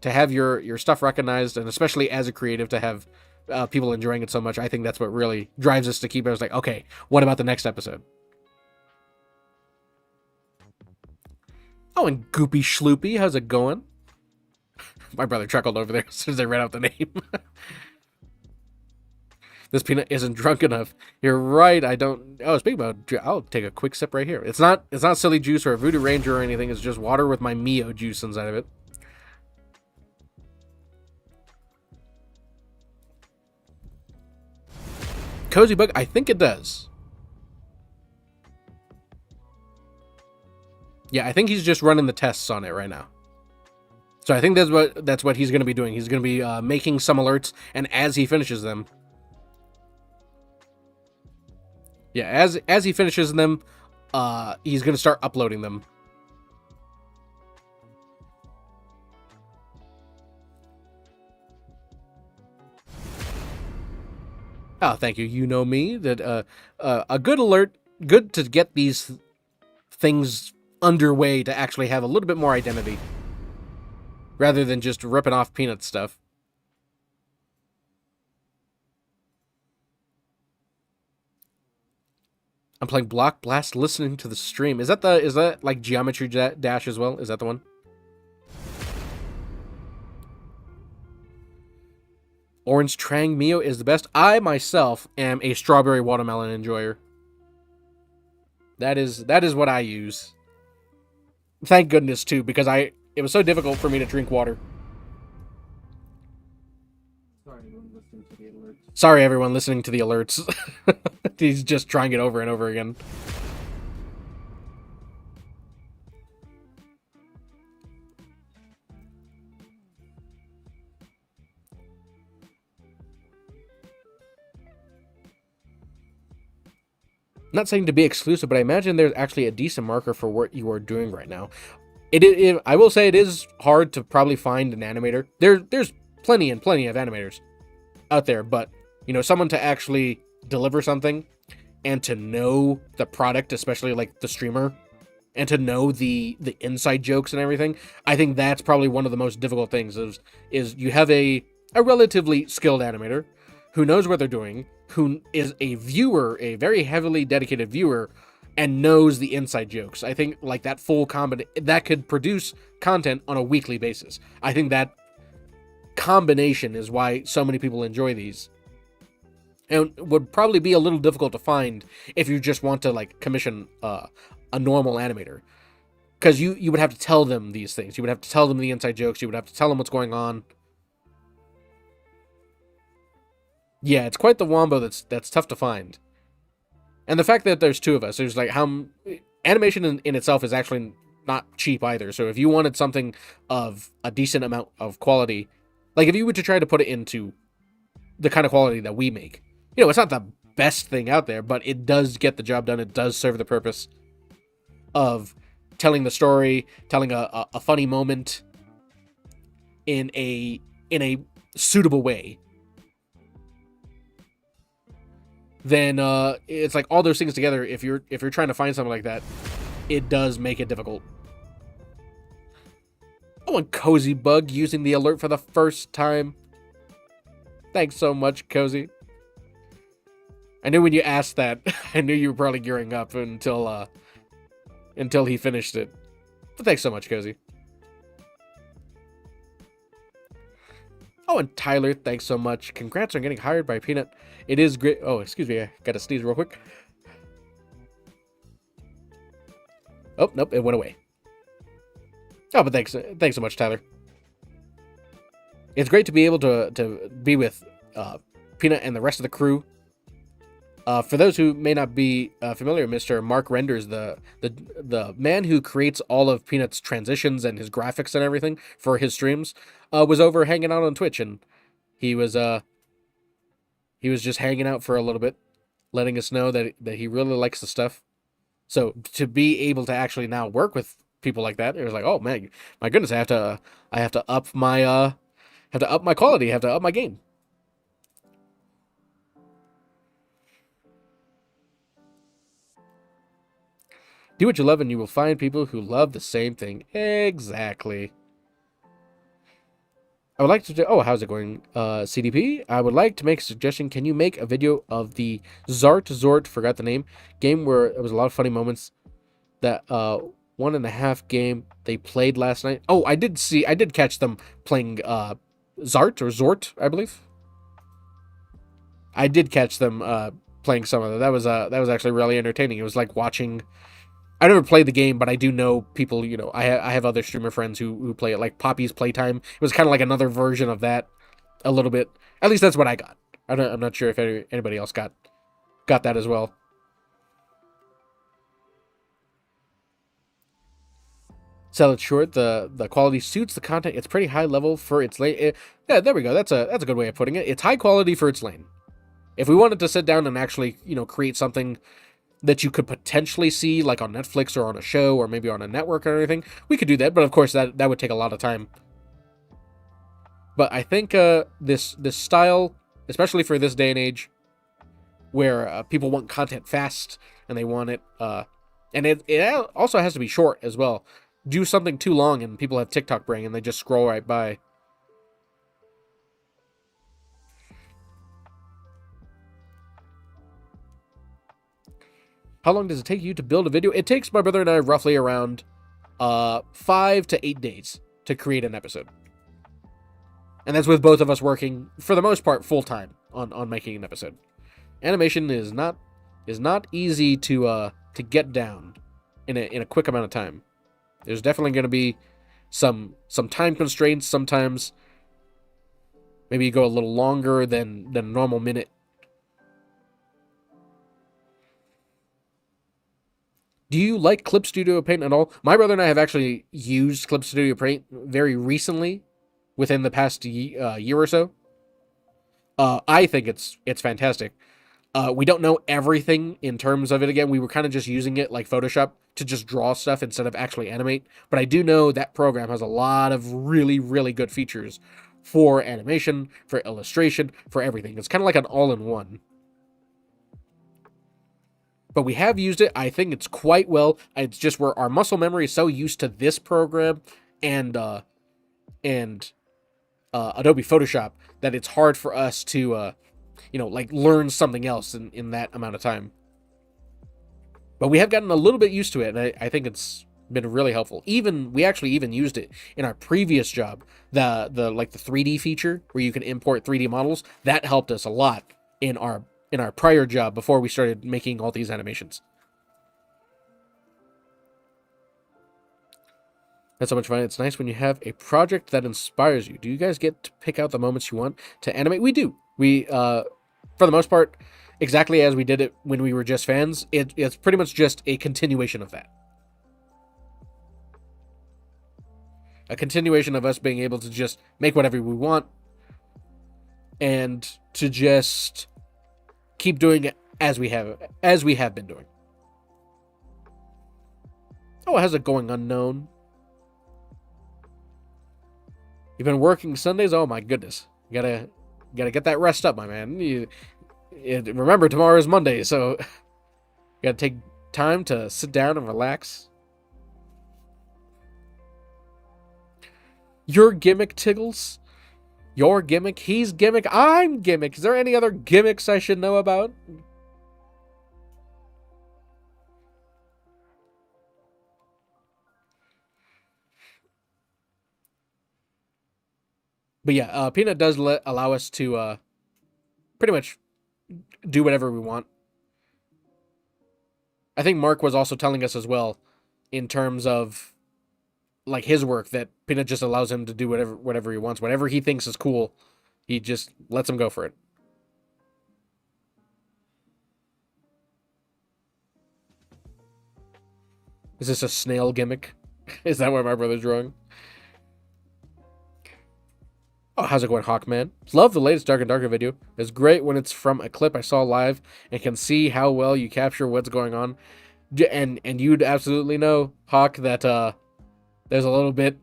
to have your stuff recognized, and especially as a creative, to have people enjoying it so much, I think that's what really drives us to keep it. Like, okay, what about the next episode? Oh, and Goopy Schloopy, how's it going? My brother chuckled over there as soon as I read out the name. This peanut isn't drunk enough. You're right, I don't... Oh, speaking about... I'll take a quick sip right here. It's not silly juice or a Voodoo Ranger or anything. It's just water with my Mio juice inside of it. Cozy Bug, I think it does. Yeah, I think he's just running the tests on it right now. So I think that's what he's going to be doing. He's going to be making some alerts, and as he finishes them, yeah, as he finishes them, he's going to start uploading them. Oh, thank you. You know me. That a good alert, good to get these things underway to actually have a little bit more identity, rather than just ripping off Peanut stuff. I'm playing Block Blast, listening to the stream. Is that like Geometry Dash as well? Is that the one? Orange Trang Mio is the best. I myself am a strawberry watermelon enjoyer. That is what I use. Thank goodness too, because it was so difficult for me to drink water. Sorry, everyone listening to the alerts. He's just trying it over and over again. Not saying to be exclusive, but I imagine there's actually a decent marker for what you are doing right now. I will say it is hard to probably find an animator. There's plenty and plenty of animators out there, but you know, someone to actually deliver something and to know the product, especially like the streamer, and to know the inside jokes and everything, I think that's probably one of the most difficult things is you have a relatively skilled animator who knows what they're doing, who is a viewer, a very heavily dedicated viewer, and knows the inside jokes. I think like that full that could produce content on a weekly basis. I think that combination is why so many people enjoy these. And would probably be a little difficult to find if you just want to like commission a normal animator. Because you would have to tell them these things. You would have to tell them the inside jokes. You would have to tell them what's going on. Yeah, it's quite the wombo that's tough to find. And the fact that there's two of us, there's like animation in itself is actually not cheap either. So if you wanted something of a decent amount of quality, like if you were to try to put it into the kind of quality that we make, you know, it's not the best thing out there, but it does get the job done. It does serve the purpose of telling the story, telling a funny moment in a suitable way. Then it's like all those things together. If you're trying to find something like that, it does make it difficult. Oh, and Cozy Bug using the alert for the first time. Thanks so much, Cozy. I knew when you asked that, I knew you were probably gearing up until he finished it. But thanks so much, Cozy. Oh, and Tyler, thanks so much. Congrats on getting hired by Peanut. It is great. Oh, excuse me. I gotta sneeze real quick. Oh, nope. It went away. Oh, but thanks so much, Tyler. It's great to be able to be with Peanut and the rest of the crew For those who may not be familiar, Mr. Mark Renders, the man who creates all of Peanut's transitions and his graphics and everything for his streams, was over hanging out on Twitch, and he was just hanging out for a little bit, letting us know that he really likes the stuff. So to be able to actually now work with people like that, it was like, oh man, my goodness, I have to up my quality, I have to up my game. Do what you love and you will find people who love the same thing. Exactly. I would like to do... Oh, how's it going, CDP? I would like to make a suggestion. Can you make a video of the Zort, forgot the name, game where it was a lot of funny moments? That 1.5 game they played last night. Oh, I did catch them playing Zort, I believe. I did catch them playing some of it. That was actually really entertaining. It was like watching... I never played the game, but I do know people, you know, I have other streamer friends who play it, like Poppy's Playtime. It was kind of like another version of that, a little bit. At least that's what I got. I'm not sure if anybody else got that as well. Sell it short. The quality suits the content. It's pretty high level for its lane. Yeah, there we go. That's a good way of putting it. It's high quality for its lane. If we wanted to sit down and actually, you know, create something that you could potentially see like on Netflix or on a show or maybe on a network or anything, we could do that. But of course, that would take a lot of time. But I think this style, especially for this day and age, where people want content fast and they want it, and it also has to be short as well. Do something too long and people have TikTok brain and they just scroll right by. How long does it take you to build a video? It takes my brother and I roughly around 5 to 8 days to create an episode. And that's with both of us working, for the most part, full-time on making an episode. Animation is not easy to get down in a quick amount of time. There's definitely going to be some time constraints. Sometimes maybe you go a little longer than a normal minute. Do you like Clip Studio Paint at all? My brother and I have actually used Clip Studio Paint very recently, within the past year or so. I think it's fantastic. We don't know everything in terms of it. Again, we were kind of just using it like Photoshop to just draw stuff instead of actually animate. But I do know that program has a lot of really, really good features for animation, for illustration, for everything. It's kind of like an all-in-one. But we have used it. I think it's quite well. It's just where our muscle memory is so used to this program and Adobe Photoshop that it's hard for us to, like learn something else in that amount of time. But we have gotten a little bit used to it, and I think it's been really helpful. We actually even used it in our previous job, the 3D feature where you can import 3D models. That helped us a lot in our prior job before we started making all these animations. That's so much fun. It's nice when you have a project that inspires you. Do you guys get to pick out the moments you want to animate? We do. We, for the most part, exactly as we did it when we were just fans, it's pretty much just a continuation of that. A continuation of us being able to just make whatever we want and to just keep doing it as we have been doing. Oh, how's it going, unknown? You've been working Sundays? Oh my goodness. You gotta get that rest up, my man. Remember, tomorrow is Monday, so you gotta take time to sit down and relax. Your gimmick, Tiggles? Your gimmick? He's gimmick? I'm gimmick. Is there any other gimmicks I should know about? But yeah, Peanut does allow us to pretty much do whatever we want. I think Mark was also telling us as well, in terms of like his work, that Peanut just allows him to do whatever he wants. Whatever he thinks is cool, he just lets him go for it. Is this a snail gimmick? Is that what my brother's drawing? Oh, how's it going, Hawkman? Love the latest Dark and Darker video. It's great when it's from a clip I saw live and can see how well you capture what's going on. And you'd absolutely know, Hawk, that there's a little bit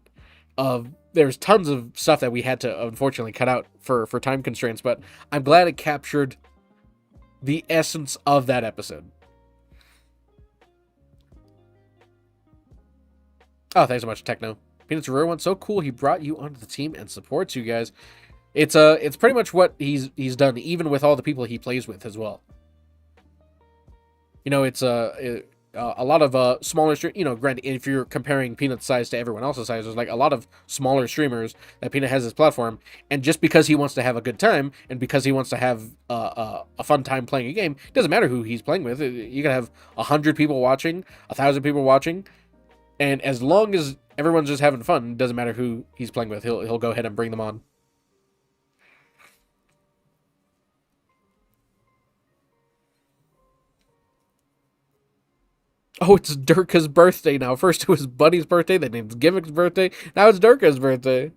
of... There's tons of stuff that we had to, unfortunately, cut out for time constraints, but I'm glad it captured the essence of that episode. Oh, thanks so much, Techno. Peanut's a rare one. So cool he brought you onto the team and supports you guys. It's pretty much what he's done, even with all the people he plays with as well. You know, it's a lot of smaller granted, if you're comparing Peanut's size to everyone else's size, there's like a lot of smaller streamers that Peanut has his platform, and just because he wants to have a good time and because he wants to have a fun time playing a game, it doesn't matter who he's playing with. You can have 100 people watching, 1,000 people watching, and as long as everyone's just having fun, it doesn't matter who he's playing with. He'll go ahead and bring them on. Oh, it's Durka's birthday now. First it was Buddy's birthday, then it's Gimmick's birthday. Now it's Durka's birthday.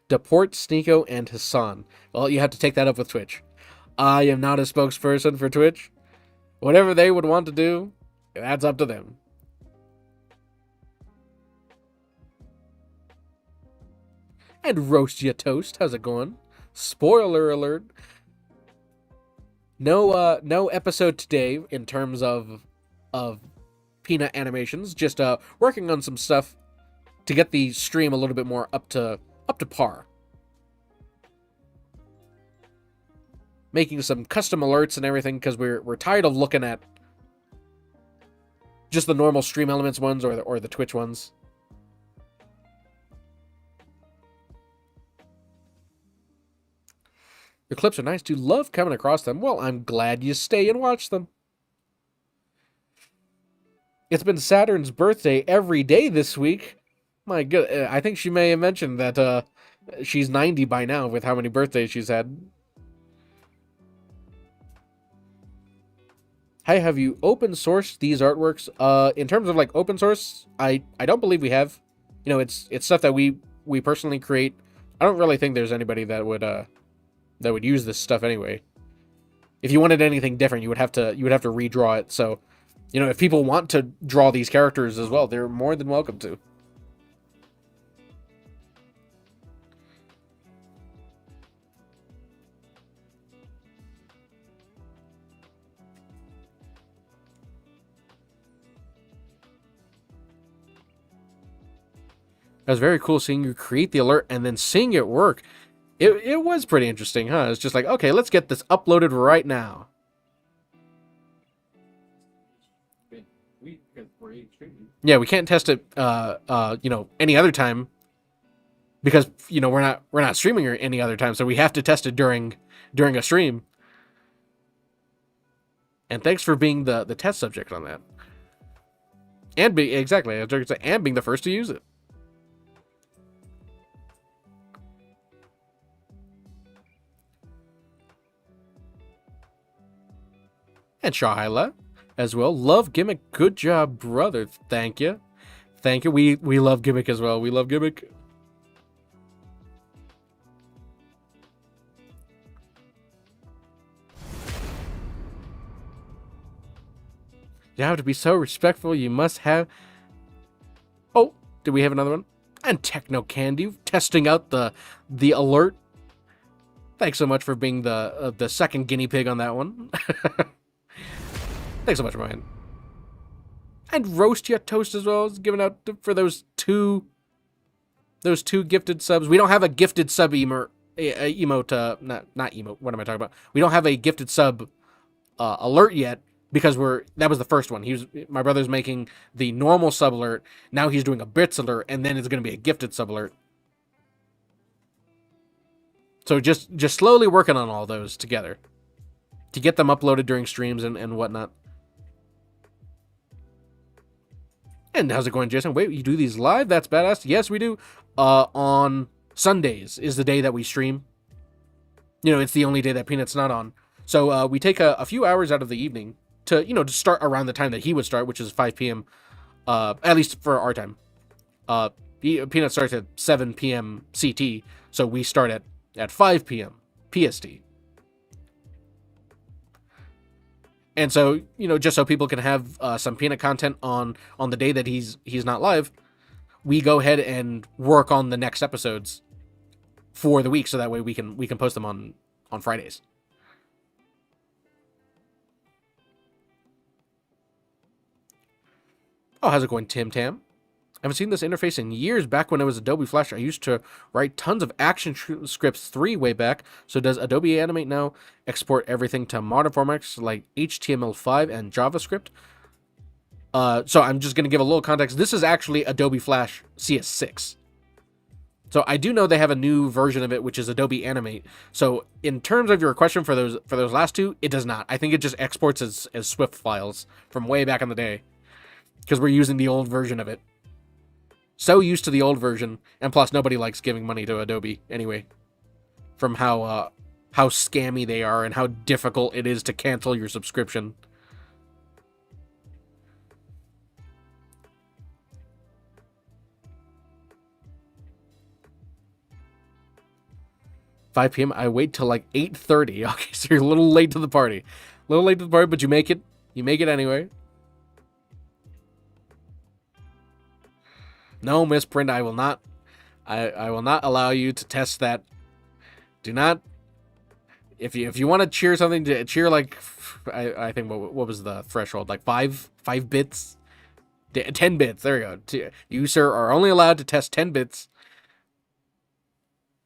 Deport, Sneeko, and Hassan. Well, you have to take that up with Twitch. I am not a spokesperson for Twitch. Whatever they would want to do, that's up to them. And Roast Ya Toast, how's it going? Spoiler alert. No episode today in terms of Peanut animations. Just working on some stuff to get the stream a little bit more up to par. Making some custom alerts and everything because we're tired of looking at just the normal Stream Elements ones or the Twitch ones. Your clips are nice. Do love coming across them. Well, I'm glad you stay and watch them. It's been Saturn's birthday every day this week. My God, I think she may have mentioned that she's 90 by now with how many birthdays she's had. Hey, have you open sourced these artworks? In terms of like open source, I don't believe we have. You know, it's stuff that we personally create. I don't really think there's anybody that would use this stuff anyway. If you wanted anything different, you would have to redraw it. So, you know, if people want to draw these characters as well, they're more than welcome to. It was very cool seeing you create the alert and then seeing it work. It was pretty interesting, huh? It's just like, okay, let's get this uploaded right now. Yeah, we can't test it, you know, any other time because, you know, we're not streaming any other time, so we have to test it during a stream. And thanks for being the test subject on that. And exactly, I was going to say, and being the first to use it. And Shahila as well. Love Gimmick. Good job, brother. Thank you. Thank you. We love Gimmick as well. We love Gimmick. You have to be so respectful. You must have... Oh, do we have another one? And Techno Candy testing out the alert. Thanks so much for being the second guinea pig on that one. Thanks so much, Ryan. And Roast Ya Toast as well is giving out for those two gifted subs. We don't have a gifted sub emote. Not emote. What am I talking about? We don't have a gifted sub alert yet because that was the first one. My brother's making the normal sub alert. Now he's doing a bits alert, and then it's going to be a gifted sub alert. So just slowly working on all those together to get them uploaded during streams and whatnot. And how's it going, Jason? Wait, you do these live? That's badass. Yes, we do. On Sundays is the day that we stream. It's the only day that Peanut's not on. So we take a few hours out of the evening to, to start around the time that he would start, which is 5 p.m., at least for our time. Peanut starts at 7 p.m. CT, so we start at 5 p.m. PST. And so, just so people can have some Peanut content on the day that he's not live, we go ahead and work on the next episodes for the week, so that way we can post them on Fridays. Oh, how's it going, Tim Tam? I haven't seen this interface in years. Back when it was Adobe Flash, I used to write tons of action scripts 3 way back. So does Adobe Animate now export everything to modern formats like HTML5 and JavaScript? So I'm just going to give a little context. This is actually Adobe Flash CS6. So I do know they have a new version of it, which is Adobe Animate. So in terms of your question for those last two, it does not. I think it just exports as Swift files from way back in the day, because we're using the old version of it. So used to the old version, and plus nobody likes giving money to Adobe anyway, from how scammy they are and how difficult it is to cancel your subscription. "5 p.m. I wait till like 8:30. Okay, so you're a little late to the party. But you make it. You make it anyway. No, Miss Print, I will not. I will not allow you to test that. Do not. If you want to cheer something, to cheer like, I think what was the threshold, like 5 bits, 10 bits. There you go. You, sir, are only allowed to test 10 bits.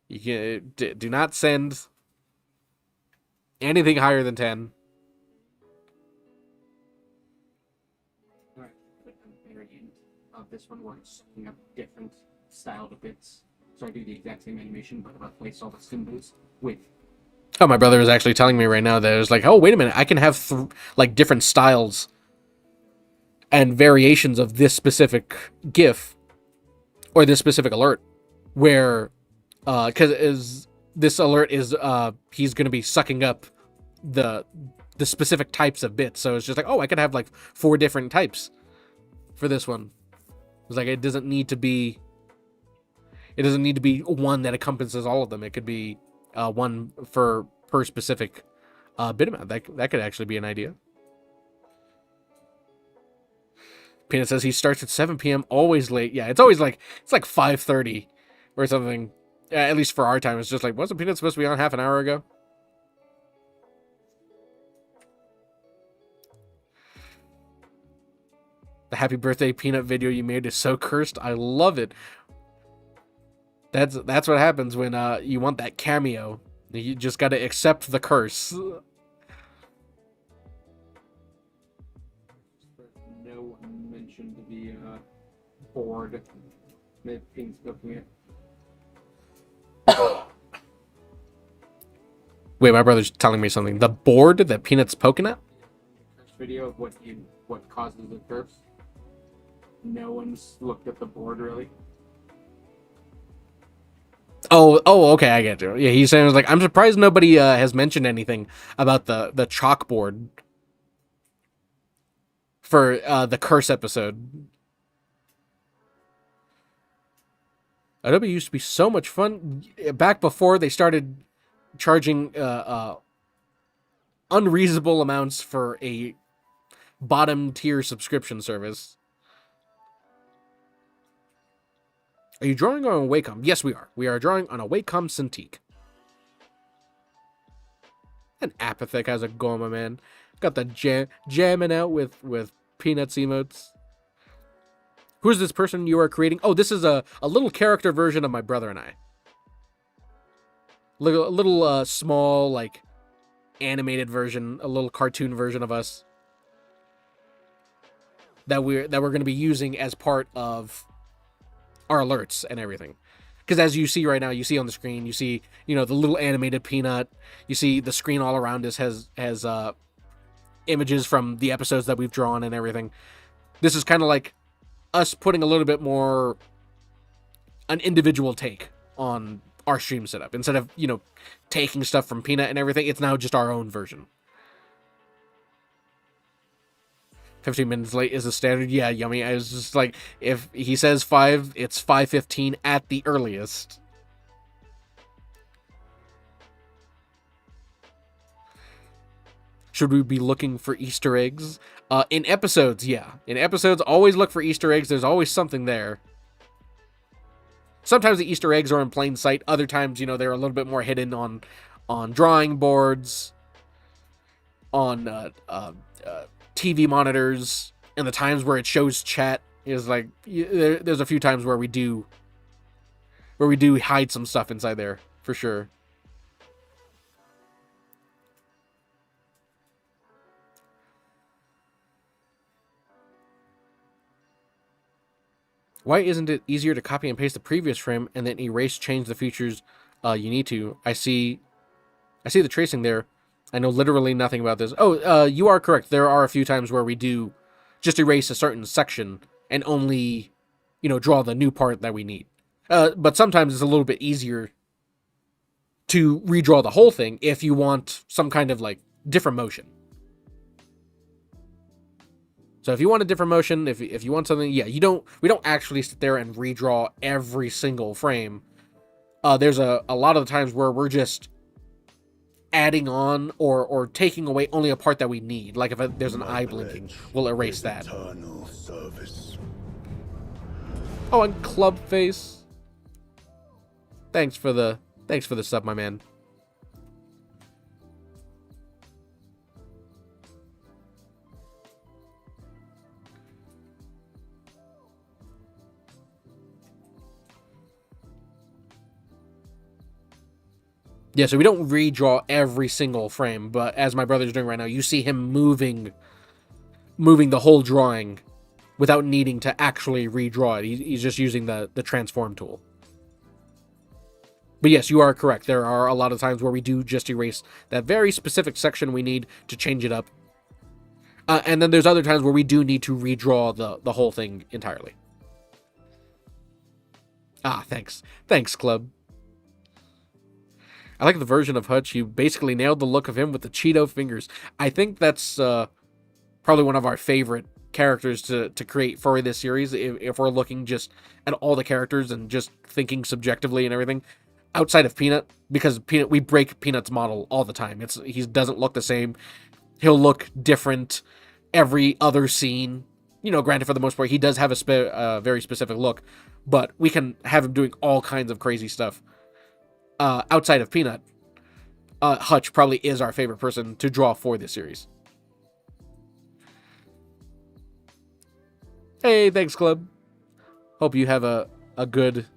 You can, do not send anything higher than 10. Alright, but the variant of this one where it's sucking up different styled bits. So I do the exact same animation, but I replace all the symbols with. Oh, my brother is actually telling me right now that it's like, oh, wait a minute, I can have like different styles and variations of this specific GIF or this specific alert, where because this alert is he's going to be sucking up the specific types of bits. So it's just like, oh, I could have like 4 different types for this one. It's like it doesn't need to be one that encompasses all of them. It could be one per specific bit amount. That could actually be an idea. Peanut says he starts at 7 p.m. always late. Yeah, it's always like 5:30 or something. At least for our time, it's just like, wasn't Peanut supposed to be on half an hour ago? The happy birthday Peanut video you made is so cursed. I love it. That's what happens when you want that cameo. You just got to accept the curse. No one mentioned the board that Pink's looking at. Wait, my brother's telling me something. The board that Peanut's poking at? Video of what causes the curse. No one's looked at the board really. Oh, okay, I get you. Yeah, he's saying, like, I'm surprised nobody has mentioned anything about the chalkboard for the curse episode. Adobe used to be so much fun back before they started charging unreasonable amounts for a bottom tier subscription service. Are you drawing on a Wacom? Yes, we are. We are drawing on a Wacom Cintiq. And Apathic has a going, my man. Got the jamming out with Peanuts emotes. Who's this person you are creating? Oh, this is a little character version of my brother and I. A little small, like, animated version, a little cartoon version of us that we're going to be using as part of our alerts and everything. Because as you see right now, you see on the screen, you see, the little animated Peanut. You see the screen all around us has images from the episodes that we've drawn and everything. This is kind of like us putting a little bit more an individual take on our stream setup. Instead of, taking stuff from Peanut and everything, it's now just our own version. 15 minutes late is a standard. Yeah, Yummy. I was just like, if he says 5, it's 5:15 at the earliest. Should we be looking for Easter eggs? In episodes, yeah. In episodes, always look for Easter eggs. There's always something there. Sometimes the Easter eggs are in plain sight. Other times, they're a little bit more hidden on drawing boards, on TV monitors, and the times where it shows chat is like there's a few times where we do hide some stuff inside there for sure. Why isn't it easier to copy and paste the previous frame and then erase, change the features you need to? I see the tracing there. I know literally nothing about this. Oh, you are correct. There are a few times where we do just erase a certain section and only, draw the new part that we need. But sometimes it's a little bit easier to redraw the whole thing if you want some kind of like different motion. So if you want a different motion, if you want something, yeah, we don't actually sit there and redraw every single frame. There's a lot of the times where we're just adding on or taking away only a part that we need. Like if there's an eye blinking, we'll erase that. Oh, and Clubface. Thanks for the sub, my man. Yeah, so we don't redraw every single frame, but as my brother's doing right now, you see him moving the whole drawing without needing to actually redraw it. He's just using the transform tool. But yes, you are correct. There are a lot of times where we do just erase that very specific section we need to change it up. And then there's other times where we do need to redraw the whole thing entirely. Ah, thanks. Thanks, Club. I like the version of Hutch. You basically nailed the look of him with the Cheeto fingers. I think that's probably one of our favorite characters to create for this series. If we're looking just at all the characters and just thinking subjectively and everything, outside of Peanut, because Peanut, we break Peanut's model all the time. He doesn't look the same. He'll look different every other scene. Granted, for the most part, he does have a very specific look, but we can have him doing all kinds of crazy stuff. Outside of Peanut, Hutch probably is our favorite person to draw for this series. Hey, thanks, Club. Hope you have a good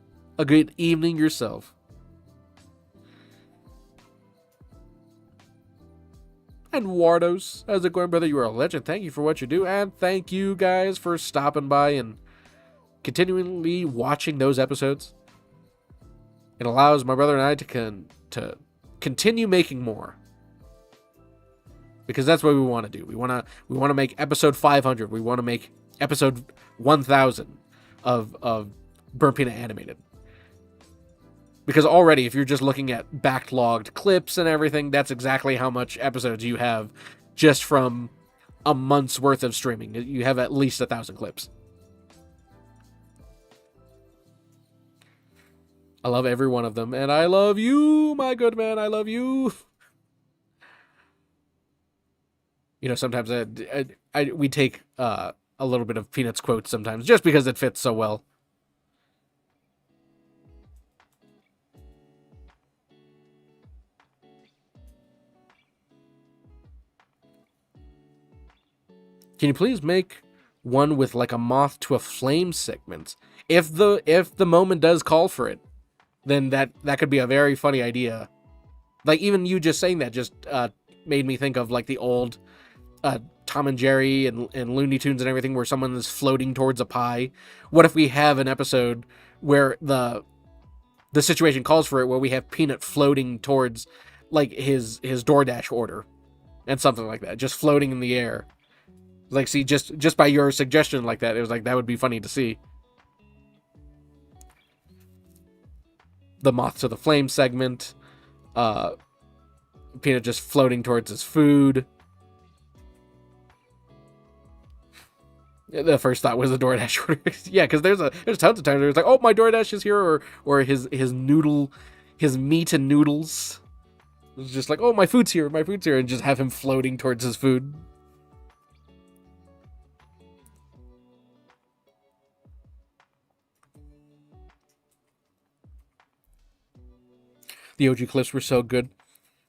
evening yourself. And Wardos, how's it going, brother? You are a legend. Thank you for what you do, and thank you guys for stopping by and continually watching those episodes. It allows my brother and I to continue making more, because that's what we want to do. We want to make episode 500. We want to make episode 1000 of Burnt Peanut Animated. Because already, if you're just looking at backlogged clips and everything, that's exactly how much episodes you have just from a month's worth of streaming. You have at least 1,000 clips. I love every one of them, and I love you, my good man. I love you. Sometimes we take a little bit of Peanut's quotes sometimes, just because it fits so well. Can you please make one with like a moth to a flame segment? If the moment does call for it, then that could be a very funny idea. Like, even you just saying that just made me think of like the old Tom and Jerry and Looney Tunes and everything, where someone is floating towards a pie. What if we have an episode where the situation calls for it, where we have Peanut floating towards like his DoorDash order and something like that, just floating in the air. Like, see, just by your suggestion like that, it was like, that would be funny to see. the Moth to the Flame segment. Peanut just floating towards his food. The first thought was a DoorDash order. Yeah, because there's tons of times where it's like, oh, my DoorDash is here, or his meat and noodles. It's just like, oh, my food's here, and just have him floating towards his food. The OG clips were so good,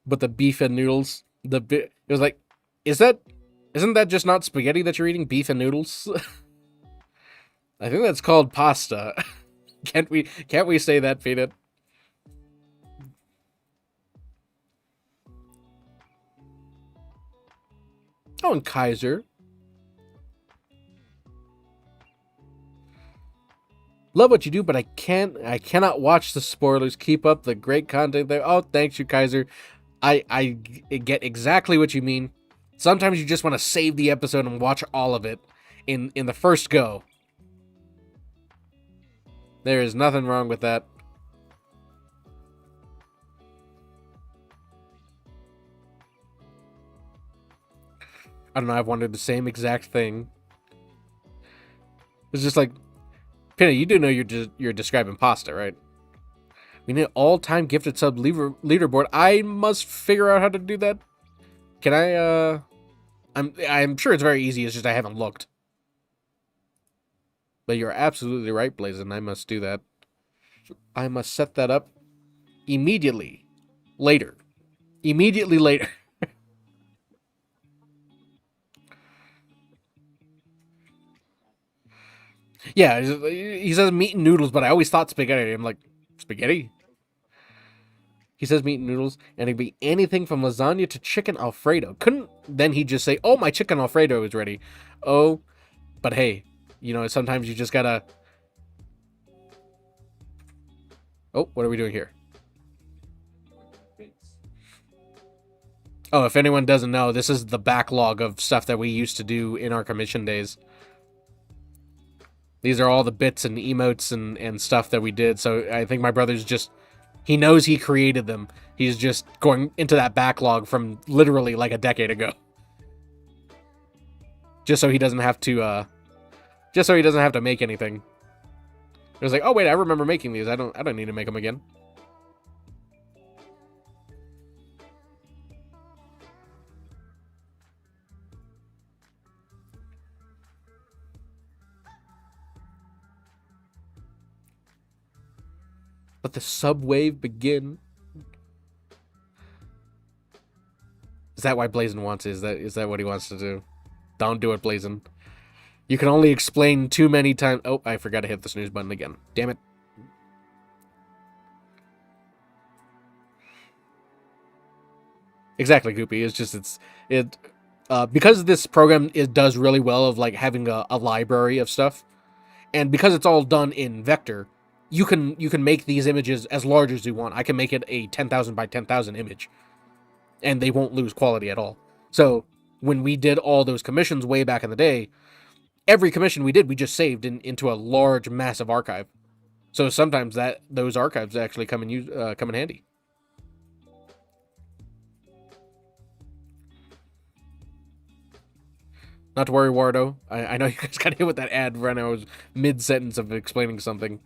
but the beef and noodles, it was like, isn't that just not spaghetti that you're eating? Beef and noodles? I think that's called pasta. Can't we say that, Peanut? Oh, and Kaiser. Love what you do, but I cannot watch the spoilers. Keep up the great content there. Oh, thanks you, Kaiser. I get exactly what you mean. Sometimes you just want to save the episode and watch all of it in the first go. There is nothing wrong with that. I don't know, I've wondered the same exact thing. It's just like, Penny, you do know you're describing pasta, right? We need an all-time gifted sub leaderboard. I must figure out how to do that. Can I, I'm sure it's very easy, it's just I haven't looked. But you're absolutely right, Blazin'. I must do that. I must set that up immediately. Later. Immediately later. Yeah, he says meat and noodles, but I always thought spaghetti. I'm like, spaghetti? He says meat and noodles, and it'd be anything from lasagna to chicken Alfredo. Couldn't then he just say, oh, my chicken Alfredo is ready. Oh, but hey, you know, sometimes you just gotta... Oh, what are we doing here? Oh, if anyone doesn't know, this is the backlog of stuff that we used to do in our commission days. These are all the bits and emotes and stuff that we did. So I think my brother's just... He knows he created them. He's just going into that backlog from literally like a decade ago. Just so he doesn't have to... Just so he doesn't have to make anything. It was like, oh wait, I remember making these. I don't need to make them again. Let the subwave begin. Is that why Blazin' wants it? Is that what he wants to do? Don't do it, Blazin'. You can only explain too many times. Oh, I forgot to hit the snooze button again. Damn it. Exactly, Goopy. It's just because this program does really well of like having a library of stuff, and because it's all done in vector, you can make these images as large as you want. I can make it a 10,000 by 10,000 image, and they won't lose quality at all. So when we did all those commissions way back in the day, every commission we did, we just saved into a large, massive archive. So sometimes those archives actually come in handy. Not to worry, Wardo. I know you guys got hit with that ad when I was mid-sentence of explaining something.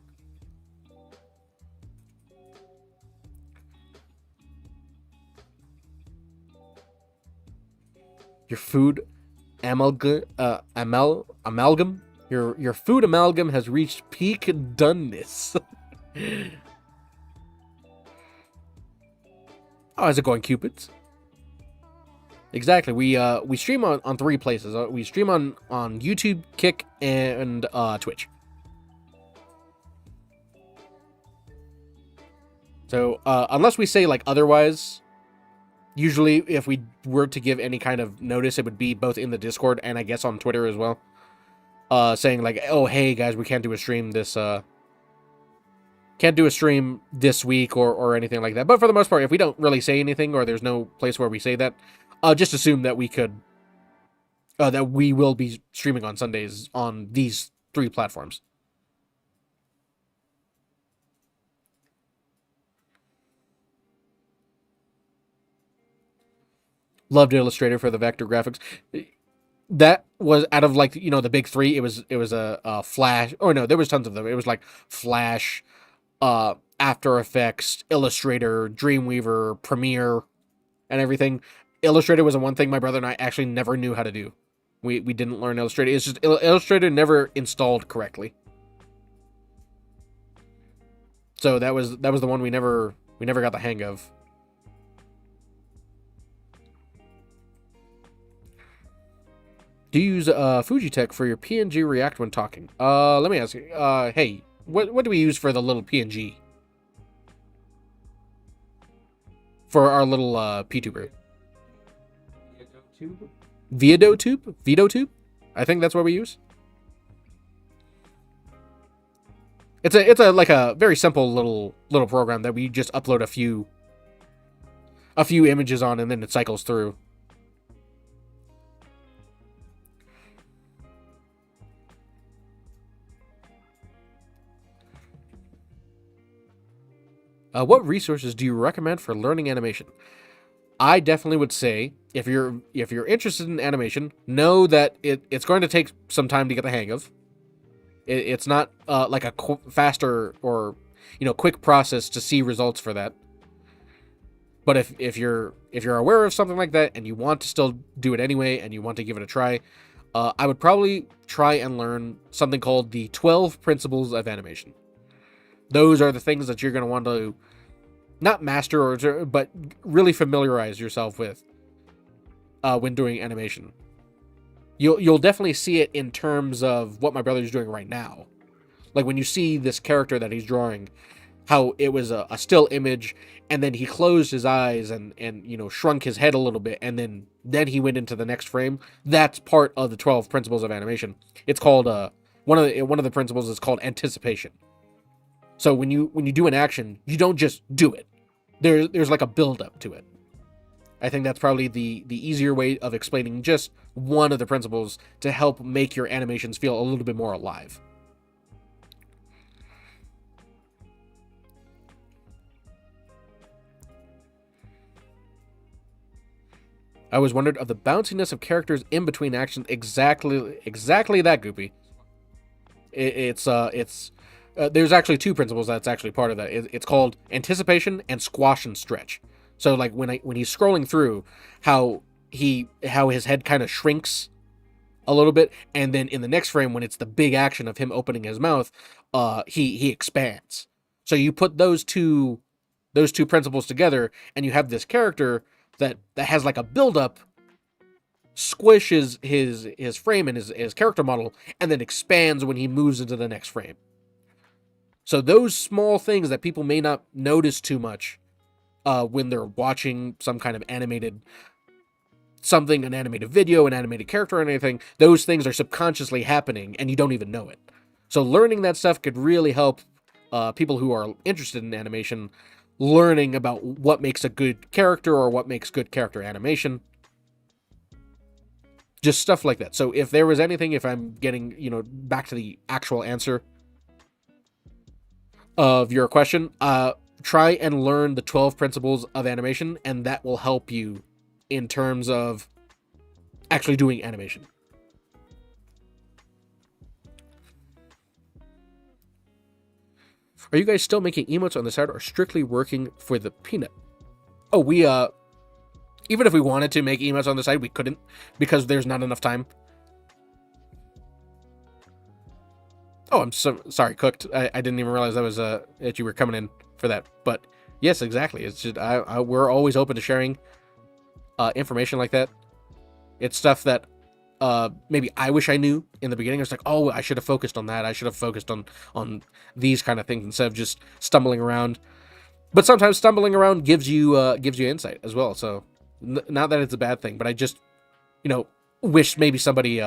Your food amalgam? Your food amalgam has reached peak doneness. Oh, how's it going, Cupids? Exactly. We stream on 3 places. We stream on YouTube, Kick, and Twitch. So unless we say like otherwise, usually if we were to give any kind of notice, it would be both in the Discord and I guess on Twitter as well. Saying like, oh hey guys, we can't do a stream this week or anything like that. But for the most part, if we don't really say anything or there's no place where we say that, just assume that that we will be streaming on Sundays on these 3 platforms. Loved Illustrator for the vector graphics. That was out of, like, the big three. It was a Flash. Or no, there was tons of them. It was like Flash, After Effects, Illustrator, Dreamweaver, Premiere, and everything. Illustrator was the one thing my brother and I actually never knew how to do. We didn't learn Illustrator. It's just Illustrator never installed correctly. So that was the one we never got the hang of. Do you use Fujitech for your PNG React when talking? Let me ask you. Hey, what do we use for the little PNG? For our little PTuber? VideoTube? I think that's what we use. It's a like a very simple little program that we just upload a few images on, and then it cycles through. What resources do you recommend for learning animation? I definitely would say if you're interested in animation, know that it's going to take some time to get the hang of. It's not like a faster or quick process to see results for that. But if you're aware of something like that and you want to still do it anyway and you want to give it a try, I would probably try and learn something called the 12 Principles of Animation. Those are the things that you're going to want to not master but really familiarize yourself with when doing animation. You'll definitely see it in terms of what my brother's doing right now. Like when you see this character that he's drawing, how it was a still image, and then he closed his eyes and shrunk his head a little bit, and then he went into the next frame. That's part of the 12 Principles of Animation. It's called one of the principles is called anticipation. So when you do an action, you don't just do it. There's like a build up to it. I think that's probably the easier way of explaining just one of the principles to help make your animations feel a little bit more alive. I always wondered of the bounciness of characters in between actions. Exactly that, Goopy. It's there's actually two principles that's actually part of that. It's called anticipation and squash and stretch. So like when he's scrolling through, how his head kind of shrinks a little bit, and then in the next frame when it's the big action of him opening his mouth, he expands. So you put those two principles together, and you have this character that has like a build up, squishes his frame and his character model, and then expands when he moves into the next frame. So those small things that people may not notice too much when they're watching some kind of an animated video, an animated character, or anything, those things are subconsciously happening and you don't even know it. So learning that stuff could really help people who are interested in animation learning about what makes a good character or what makes good character animation. Just stuff like that. So if there was anything, if I'm getting, back to the actual answer of your question, try and learn the 12 principles of animation, and that will help you in terms of actually doing animation. Are you guys still making emotes on the side or strictly working for the peanut? Oh, we even if we wanted to make emotes on the side, we couldn't because there's not enough time. Oh, I'm so sorry, Cooked. I didn't even realize that you were coming in for that. But yes, exactly. It's just we're always open to sharing information like that. It's stuff that maybe I wish I knew in the beginning. It's like, oh, I should have focused on that. I should have focused on these kind of things instead of just stumbling around. But sometimes stumbling around gives you insight as well. So not that it's a bad thing, but I just wish maybe somebody.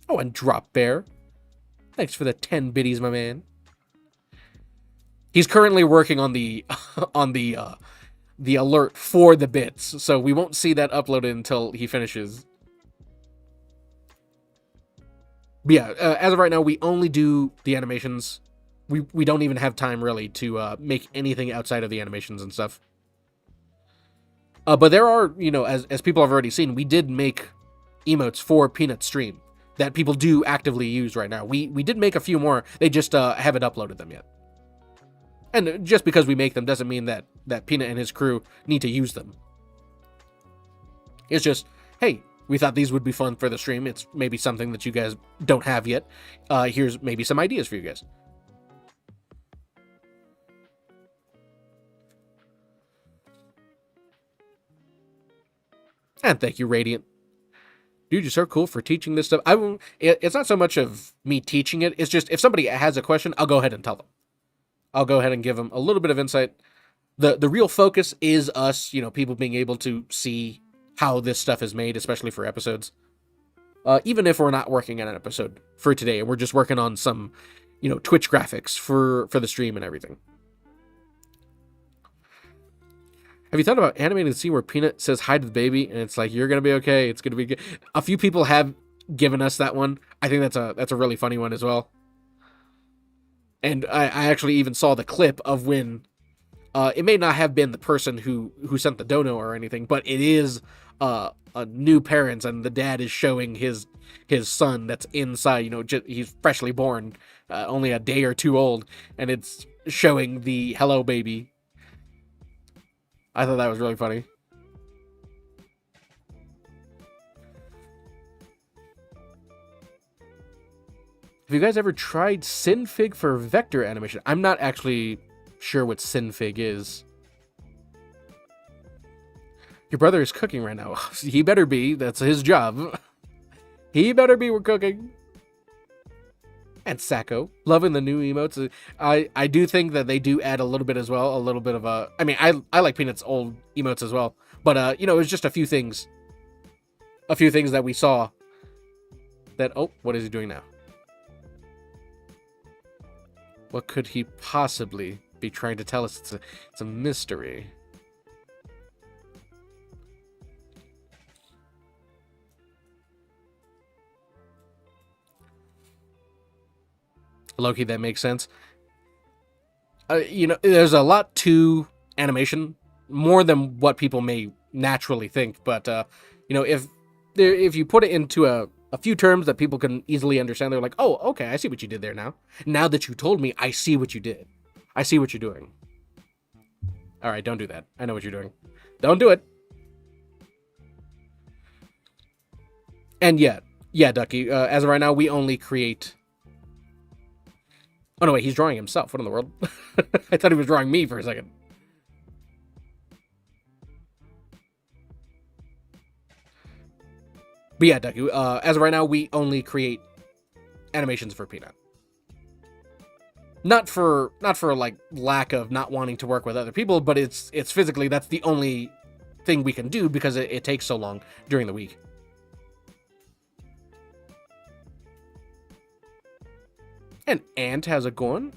Oh, and Drop Bear. Thanks for the 10 biddies, my man. He's currently working on the the alert for the bits, so we won't see that uploaded until he finishes. But yeah, as of right now, we only do the animations. We don't even have time really to make anything outside of the animations and stuff. But there are, as people have already seen, we did make emotes for Peanut Stream that people do actively use right now. We did make a few more. They just haven't uploaded them yet. And just because we make them doesn't mean that Peanut and his crew need to use them. It's just, hey, we thought these would be fun for the stream. It's maybe something that you guys don't have yet. Here's maybe some ideas for you guys. And thank you, Radiant. Dude, you're so cool for teaching this stuff. It's not so much of me teaching it. It's just if somebody has a question, I'll go ahead and tell them. I'll go ahead and give them a little bit of insight. The real focus is us, people being able to see how this stuff is made, especially for episodes. Even if we're not working on an episode for today, and we're just working on some, Twitch graphics for the stream and everything. Have you thought about animating the scene where Peanut says hi to the baby, and it's like, you're gonna be okay, it's gonna be good? A few people have given us that one. I think that's a really funny one as well. And I actually even saw the clip of when it may not have been the person who sent the dono or anything, but it is a new parents, and the dad is showing his son that's inside. He's freshly born, only a day or two old, and it's showing the hello baby. I thought that was really funny. Have you guys ever tried Synfig for vector animation? I'm not actually sure what Synfig is. Your brother is cooking right now. He better be. That's his job. He better be cooking. And Sacco, loving the new emotes. I do think that they do add a little bit as well. A little bit of a... I mean, I like Peanut's old emotes as well. But, it was just a few things. A few things that we saw. That... Oh, what is he doing now? What could he possibly be trying to tell us? It's a mystery. Loki, that makes sense. There's a lot to animation, more than what people may naturally think. But if you put it into a few terms that people can easily understand, they're like, oh, okay, I see what you did there now. Now that you told me, I see what you did. I see what you're doing. All right, don't do that. I know what you're doing. Don't do it. And yeah, Ducky. As of right now, we only create. Oh, no, wait, he's drawing himself. What in the world? I thought he was drawing me for a second. But yeah, Ducky, as of right now, we only create animations for Peanut. Not for like lack of not wanting to work with other people, but it's physically, that's the only thing we can do because it takes so long during the week. And Ant, how's it going?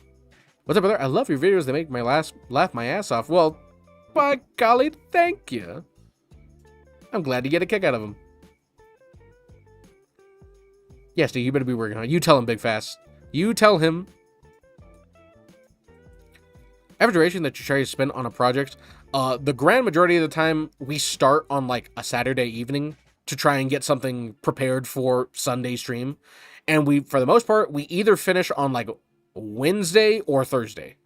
What's up, brother? I love your videos. They make my laugh my ass off. Well, by golly, thank you. I'm glad to get a kick out of them. Yes, dude, you better be working on it. You tell him, Big Fast. You tell him. Average duration that you try to spend on a project. The grand majority of the time, we start on like a Saturday evening to try and get something prepared for Sunday stream. And we, for the most part, we either finish on like Wednesday or Thursday.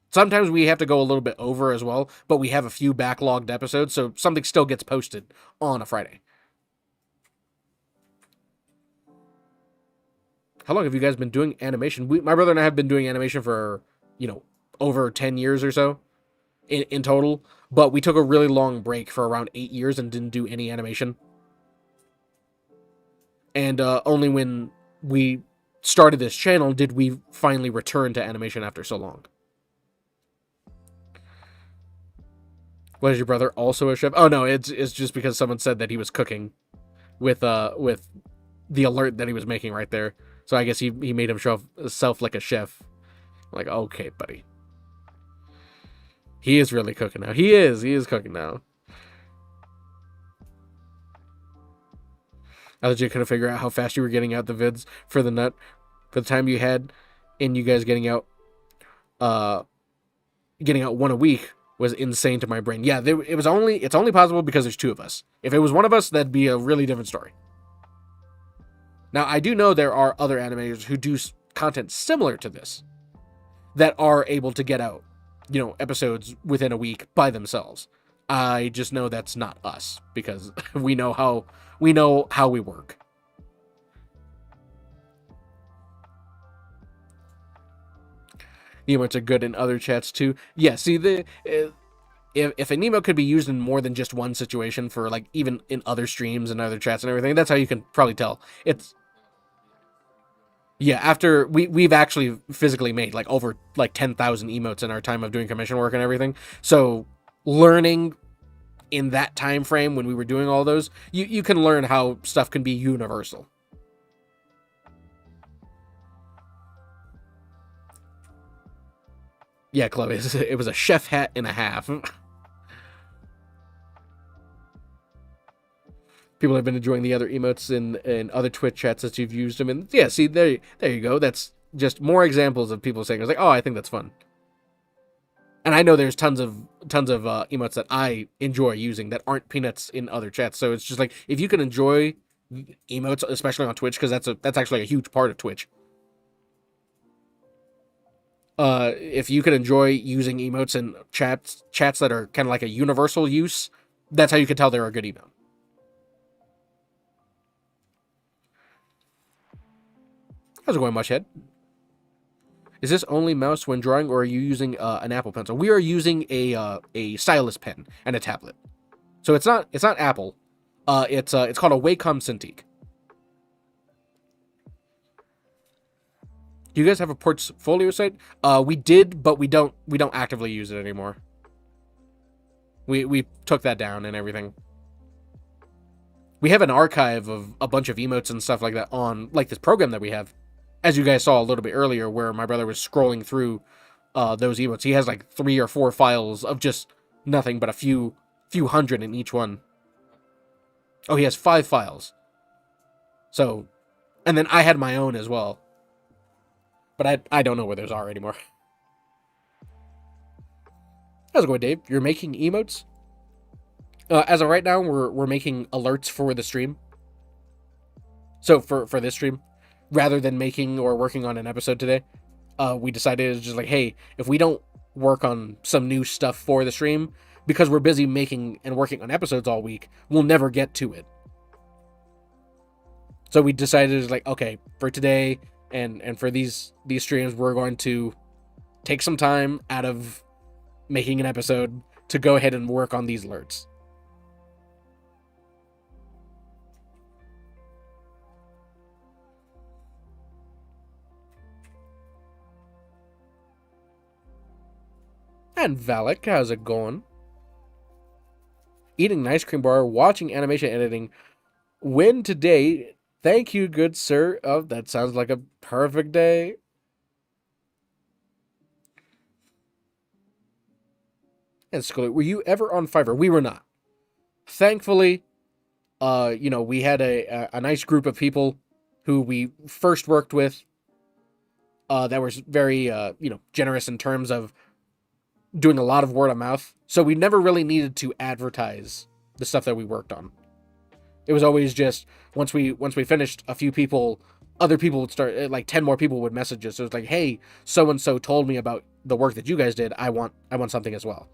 Sometimes we have to go a little bit over as well, but we have a few backlogged episodes, so something still gets posted on a Friday. How long have you guys been doing animation? My brother and I have been doing animation for, over 10 years or so in total, but we took a really long break for around 8 years and didn't do any animation. And only when we started this channel did we finally return to animation after so long. What, is your brother also a chef? Oh no, it's just because someone said that he was cooking with the alert that he was making right there. So I guess he made himself like a chef. I'm like, okay, buddy. He is really cooking now. He is cooking now. I legit couldn't figure out how fast you were getting out the vids for the nut for the time you had, and you guys getting out one a week. was insane to my brain. Yeah, it's only possible because there's two of us. If it was one of us, that'd be a really different story. Now, I do know there are other animators who do content similar to this that are able to get out, episodes within a week by themselves. I just know that's not us because we know how we work. Emotes are good in other chats too. Yeah, see, if an emote could be used in more than just one situation, for like even in other streams and other chats and everything, that's how you can probably tell. After we've actually physically made like over like 10,000 emotes in our time of doing commission work and everything. So learning in that time frame when we were doing all those, you can learn how stuff can be universal. Yeah, Chloe, it was a chef hat and a half. People have been enjoying the other emotes in other Twitch chats that you've used them in. Yeah, see, there you go. That's just more examples of people saying, I was like, oh, I think that's fun. And I know there's tons of emotes that I enjoy using that aren't peanuts in other chats. So it's just like, if you can enjoy emotes, especially on Twitch, because that's actually a huge part of Twitch. If you can enjoy using emotes in chats that are kind of like a universal use, that's how you can tell they're a good emote. How's it going, Mushhead? Is this only mouse when drawing, or are you using an Apple Pencil? We are using a stylus pen and a tablet. So it's not Apple. It's called a Wacom Cintiq. Do you guys have a portfolio site? We did, but we don't actively use it anymore. We took that down and everything. We have an archive of a bunch of emotes and stuff like that on like this program that we have, as you guys saw a little bit earlier, where my brother was scrolling through those emotes. He has like 3 or 4 files of just nothing but a few hundred in each one. Oh, he has 5 files. So, and then I had my own as well. But I don't know where those are anymore. How's it going, Dave? You're making emotes? As of right now, we're making alerts for the stream. So for this stream, rather than making or working on an episode today, we decided it's just like, hey, if we don't work on some new stuff for the stream, because we're busy making and working on episodes all week, we'll never get to it. So we decided it's like, okay, for today and for these streams, we're going to take some time out of making an episode to go ahead and work on these alerts. And Valak, how's it going? Eating an ice cream bar, watching animation editing. Win today. Thank you, good sir. Oh, that sounds like a perfect day. And Scully, were you ever on Fiverr? We were not. Thankfully, we had a nice group of people who we first worked with that was very, generous in terms of doing a lot of word of mouth. So we never really needed to advertise the stuff that we worked on. It was always just once we finished, a few people, other people would start, like 10 more people would message us. So it's like, hey, so and so told me about the work that you guys did. I want something as well.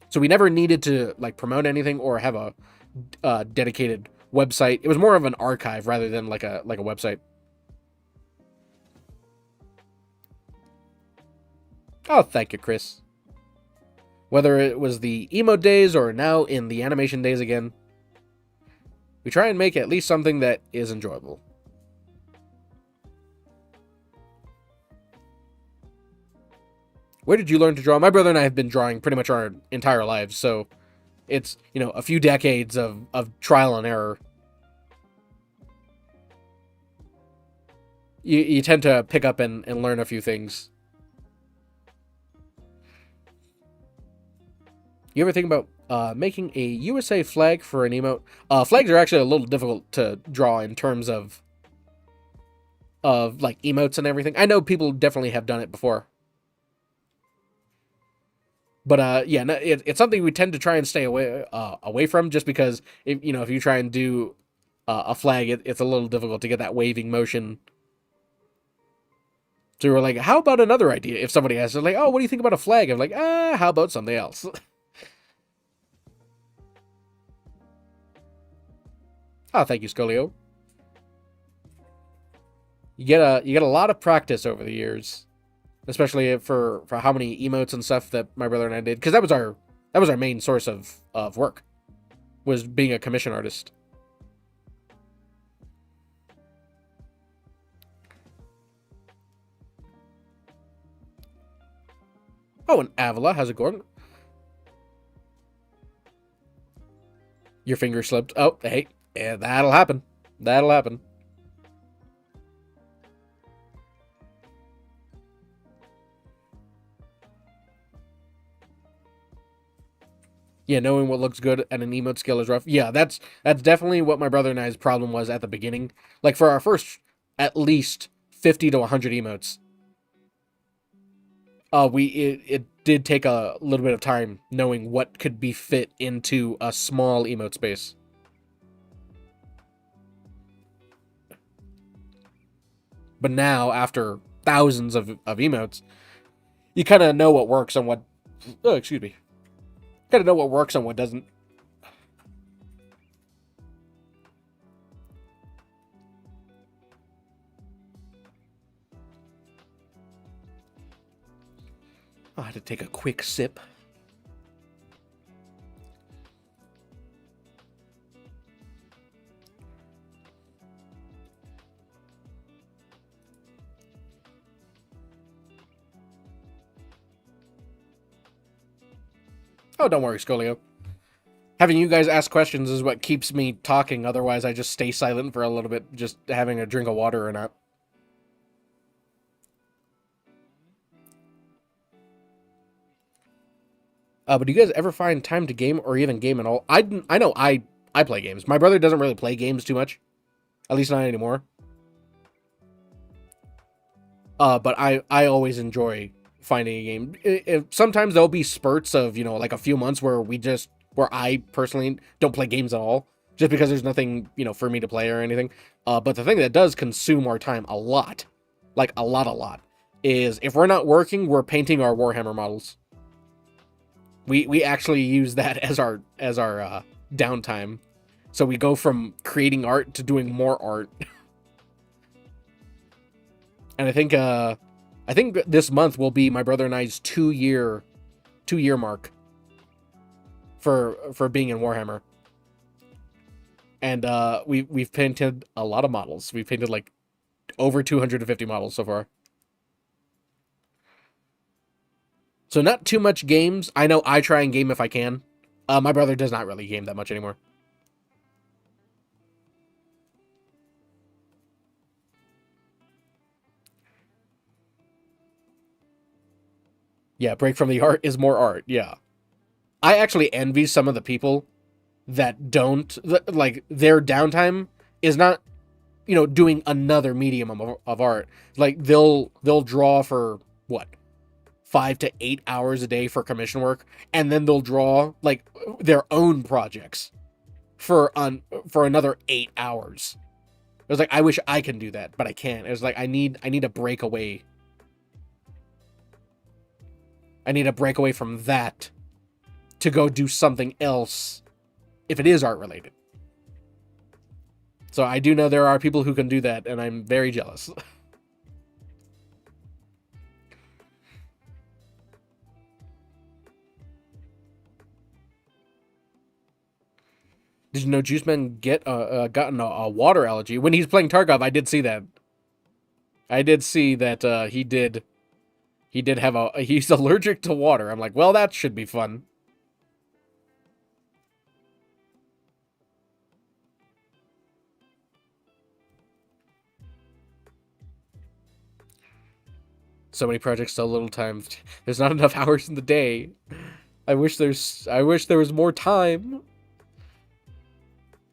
So we never needed to like promote anything or have a dedicated website. It was more of an archive rather than like a website. Oh, thank you, Chris. Whether it was the emo days or now in the animation days again, we try and make at least something that is enjoyable. Where did you learn to draw? My brother and I have been drawing pretty much our entire lives, so it's, a few decades of trial and error. You tend to pick up and learn a few things. You ever think about making a USA flag for an emote? Flags are actually a little difficult to draw in terms of like emotes and everything. I know people definitely have done it before. But yeah, no, it's something we tend to try and stay away from, just because if you try and do a flag, it's a little difficult to get that waving motion. So we're like, how about another idea? If somebody asks, like, oh, what do you think about a flag? I'm like, how about something else? Oh, thank you, Scolio. You get a lot of practice over the years, especially for how many emotes and stuff that my brother and I did, because that was our main source of work, was being a commission artist. Oh, and Avila, how's it going? Your finger slipped. Oh, hey, yeah, that'll happen. That'll happen. Yeah, knowing what looks good at an emote skill is rough. Yeah, that's definitely what my brother and I's problem was at the beginning. Like, for our first at least 50 to 100 emotes, it did take a little bit of time knowing what could be fit into a small emote space. But now, after thousands of emotes, you kind of know what works and what... Oh, excuse me. Kind of know what works and what doesn't. I had to take a quick sip. Oh, don't worry, Scolio. Having you guys ask questions is what keeps me talking. Otherwise, I just stay silent for a little bit, just having a drink of water or not. But do you guys ever find time to game or even game at all? I know I play games. My brother doesn't really play games too much. At least not anymore. But I always enjoy finding a game. Sometimes there'll be spurts of, like a few months where I personally don't play games at all, just because there's nothing, for me to play or anything. But the thing that does consume our time a lot, like a lot, is if we're not working, we're painting our Warhammer models. We actually use that as our downtime. So we go from creating art to doing more art. And I think this month will be my brother and I's 2-year mark for being in Warhammer. And we've painted a lot of models. We've painted like over 250 models so far. So not too much games. I know I try and game if I can. My brother does not really game that much anymore. Yeah, break from the art is more art. Yeah. I actually envy some of the people that don't, like, their downtime is not, doing another medium of art. Like, they'll draw for, what, 5 to 8 hours a day for commission work, and then they'll draw, like, their own projects for another 8 hours. It was like, I wish I can do that, but I can't. It was like, I need a breakaway. I need a breakaway from that to go do something else if it is art related. So I do know there are people who can do that, and I'm very jealous. Did you know Juiceman gotten a water allergy? When he's playing Tarkov, I did see that. I did see that he did have he's allergic to water. I'm like, well, that should be fun. So many projects, so little time. There's not enough hours in the day. I wish there was more time.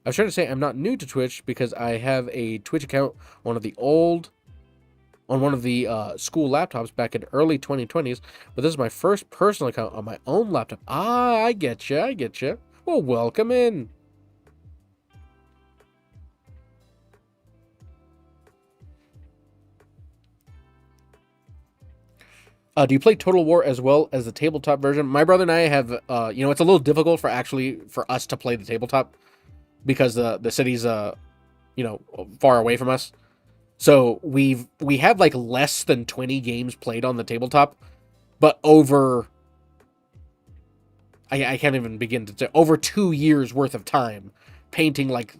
I was trying to say I'm not new to Twitch because I have a Twitch account, one of the old on one of the school laptops back in early 2020s, but this is my first personal account on my own laptop. Ah, I get you, I get you. Well, welcome in. Do you play Total War as well as the tabletop version? My brother and I have, it's a little difficult for us to play the tabletop because the city's, far away from us. So we have like less than 20 games played on the tabletop, but over, I can't even begin to say, over 2 years worth of time painting like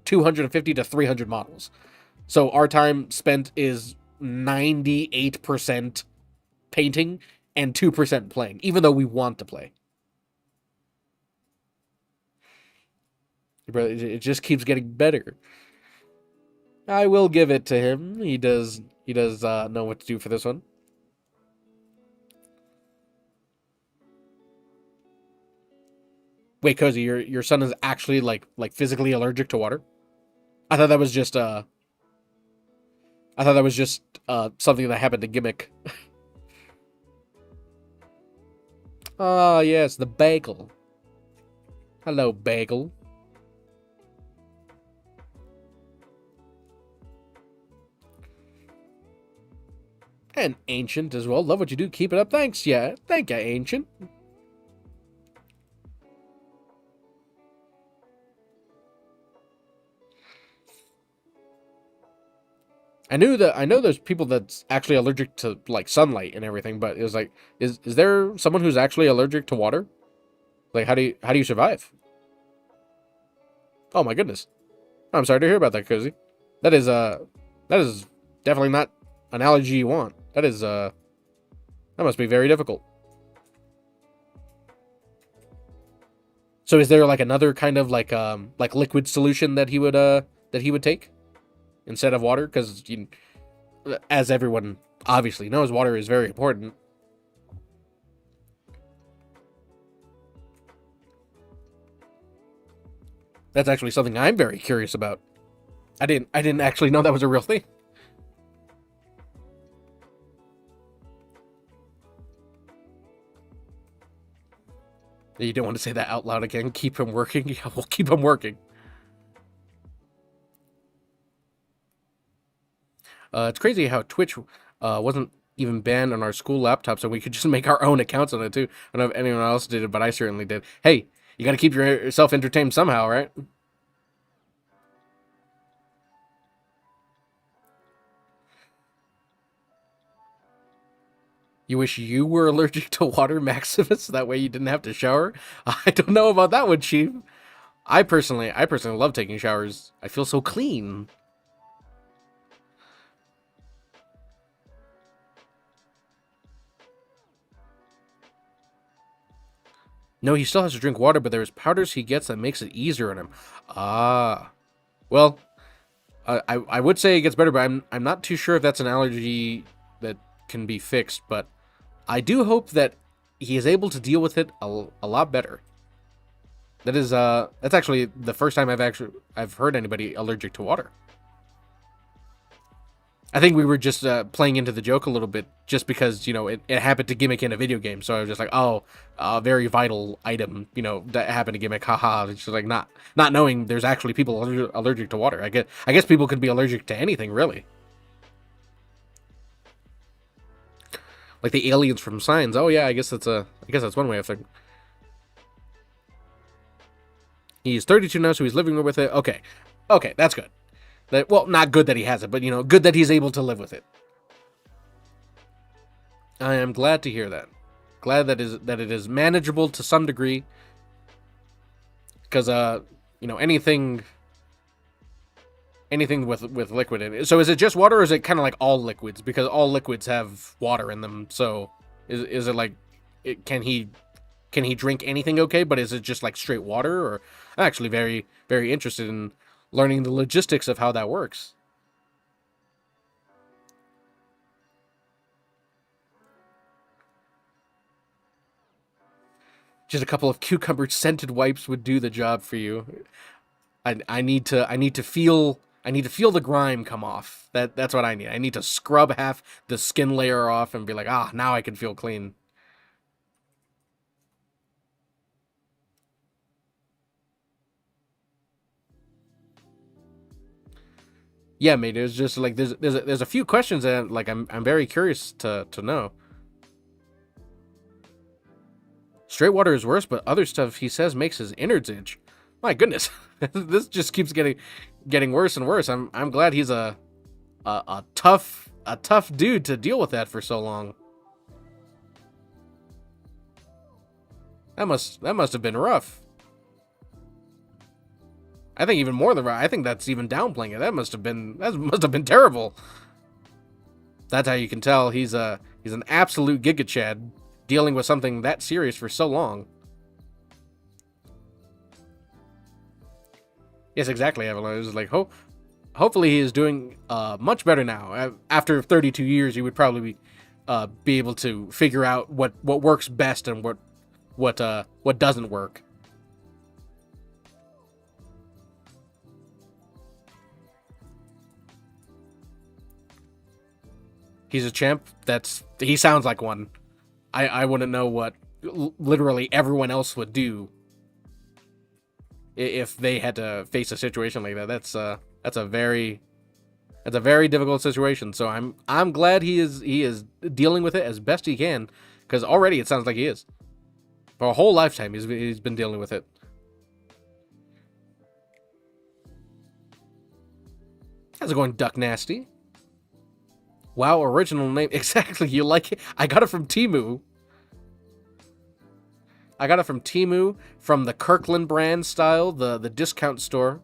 250 to 300 models. So our time spent is 98% painting and 2% playing, even though we want to play. It just keeps getting better. I will give it to him. He does know what to do for this one. Wait, Cozy, your son is actually like physically allergic to water? I thought that was just something that happened to Gimmick. Ah, yes, the bagel. Hello, bagel. And Ancient as well. Love what you do. Keep it up. Thanks, yeah. Thank you, Ancient. I know there's people that's actually allergic to like sunlight and everything, but it was like, is there someone who's actually allergic to water? Like, how do you survive? Oh my goodness. I'm sorry to hear about that, Cozy. That is definitely not an allergy you want. That must be very difficult. So is there like another kind of like liquid solution that he would take instead of water? Because as everyone obviously knows, water is very important. That's actually something I'm very curious about. I didn't actually know that was a real thing. You don't want to say that out loud again. Keep him working. Yeah, we'll keep him working. It's crazy how Twitch wasn't even banned on our school laptop, so we could just make our own accounts on it too. I don't know if anyone else did it, but I certainly did. Hey, you got to keep yourself entertained somehow, right? You wish you were allergic to water, Maximus? That way you didn't have to shower? I don't know about that one, Chief. I personally love taking showers. I feel so clean. No, he still has to drink water, but there's powders he gets that makes it easier on him. Ah. Well, I would say it gets better, but I'm not too sure if that's an allergy that can be fixed, but I do hope that he is able to deal with it a lot better. That's actually the first time I've heard anybody allergic to water. I think we were just playing into the joke a little bit, just because it happened to Gimmick in a video game. So I was just like, oh, a very vital item, that happened to Gimmick. Haha. It's just like not knowing there's actually people allergic to water. I guess people could be allergic to anything, really. Like the aliens from Signs. Oh yeah, I guess that's one way of thinking. He's 32 now, so he's living with it. Okay, that's good. Well, not good that he has it, but good that he's able to live with it. I am glad to hear that. Glad that it is manageable to some degree. Because anything with liquid in it. So is it just water, or is it kind of like all liquids? Because all liquids have water in them. So is it like can he drink anything okay? But is it just like straight water? Or I'm actually very, very interested in learning the logistics of how that works. Just a couple of cucumber scented wipes would do the job for you. I need to feel I need to feel the grime come off. That's what I need. I need to scrub half the skin layer off and be like, ah, now I can feel clean. Yeah, mate. It's just like there's a few questions that like I'm very curious to know. Straight water is worse, but other stuff he says makes his innards itch. My goodness, this just keeps getting worse and worse. I'm glad he's a tough dude to deal with that for so long. That must have been rough. I think even more than rough. I think that's even downplaying it. That must have been terrible. That's how you can tell he's an absolute Giga Chad dealing with something that serious for so long. Yes, exactly, Evelyn. It was like, hopefully he is doing much better now. After 32 years, he would probably be able to figure out what works best and what doesn't work. He's a champ. He sounds like one. I wouldn't know what literally everyone else would do if they had to face a situation like that. That's a very difficult situation. So I'm glad he is dealing with it as best he can, because already it sounds like he is. For a whole lifetime he's been dealing with it. How's it going, Duck Nasty? Wow, original name. Exactly, you like it? I got it from Temu. From the Kirkland brand style, the discount store.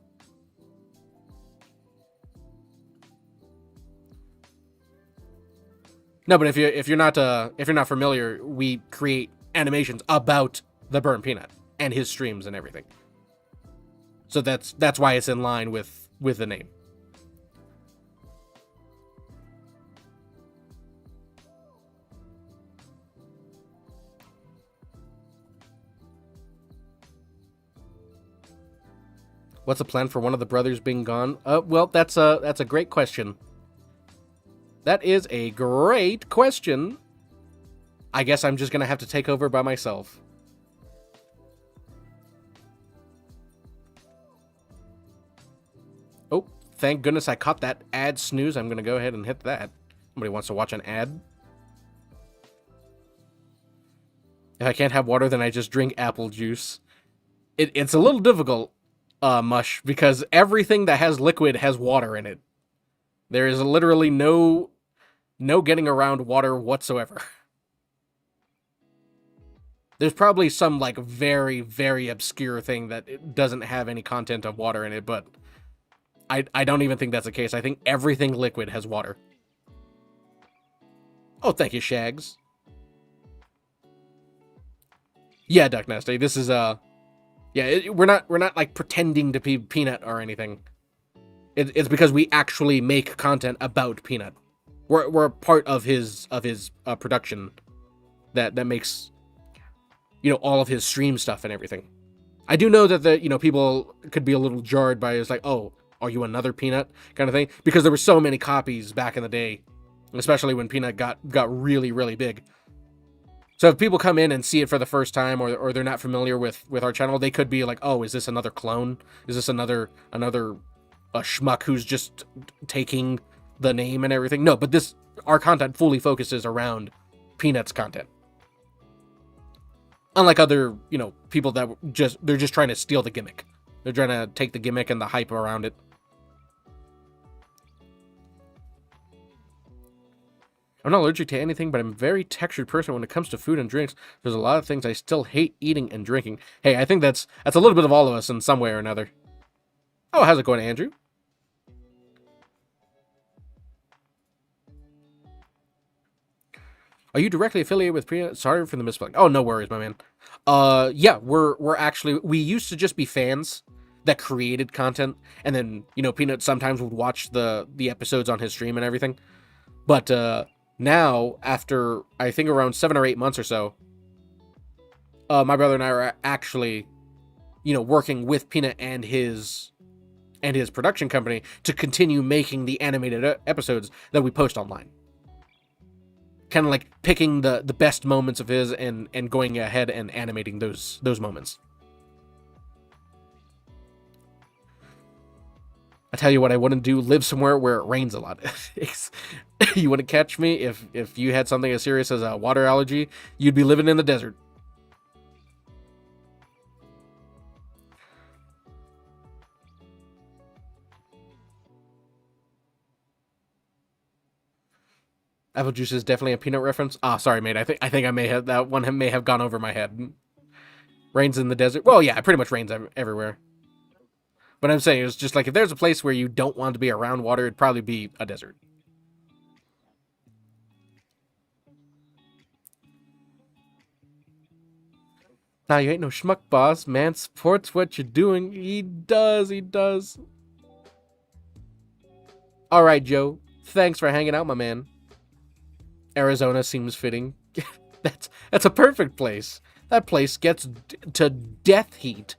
No, but if you're not familiar, we create animations about the Burnt Peanut and his streams and everything. So that's why it's in line with the name. What's the plan for one of the brothers being gone? Well, that's a great question. That is a great question. I guess I'm just gonna have to take over by myself. Oh, thank goodness I caught that ad snooze. I'm gonna go ahead and hit that. Somebody wants to watch an ad. If I can't have water, then I just drink apple juice. It's a little difficult. Mush, because everything that has liquid has water in it. There is literally no getting around water whatsoever. There's probably some like very, very obscure thing that it doesn't have any content of water in it, but I don't even think that's the case. I think everything liquid has water. Oh, thank you, Shags. Yeah, Duck Nasty, this is yeah, we're not like pretending to be Peanut or anything. It's because we actually make content about Peanut. We're part of his production that makes, you know, all of his stream stuff and everything. I do know that people could be a little jarred by it's like, oh, are you another Peanut kind of thing, because there were so many copies back in the day, especially when Peanut got really, really big. So if people come in and see it for the first time, or they're not familiar with our channel, they could be like, oh, is this another clone? Is this another schmuck who's just taking the name and everything? No, but our content fully focuses around Peanut's content. Unlike other, people that they're just trying to steal the gimmick. They're trying to take the gimmick and the hype around it. I'm not allergic to anything, but I'm a very textured person when it comes to food and drinks. There's a lot of things I still hate eating and drinking. Hey, I think that's a little bit of all of us in some way or another. Oh, how's it going, Andrew? Are you directly affiliated with Peanut? Sorry for the misspelling. Oh, no worries, my man. Yeah, we used to just be fans that created content, and then, Peanut sometimes would watch the episodes on his stream and everything. But, now, after, I think around 7 or 8 months or so, my brother and I are actually, working with Peanut and his and his production company to continue making the animated episodes that we post online. Kind of like picking the best moments of his and going ahead and animating those moments. I tell you what I wouldn't do, live somewhere where it rains a lot. You wouldn't catch me if you had something as serious as a water allergy, you'd be living in the desert. Apple juice is definitely a peanut reference. Ah, sorry, mate. I think I may have that one may have gone over my head. Rains in the desert. Well, yeah, it pretty much rains everywhere. But I'm saying it's just like if there's a place where you don't want to be around water, it'd probably be a desert. Nah, you ain't no schmuck, boss. Man supports what you're doing. He does. He does. All right, Joe. Thanks for hanging out, my man. Arizona seems fitting. That's a perfect place. That place gets to death heat.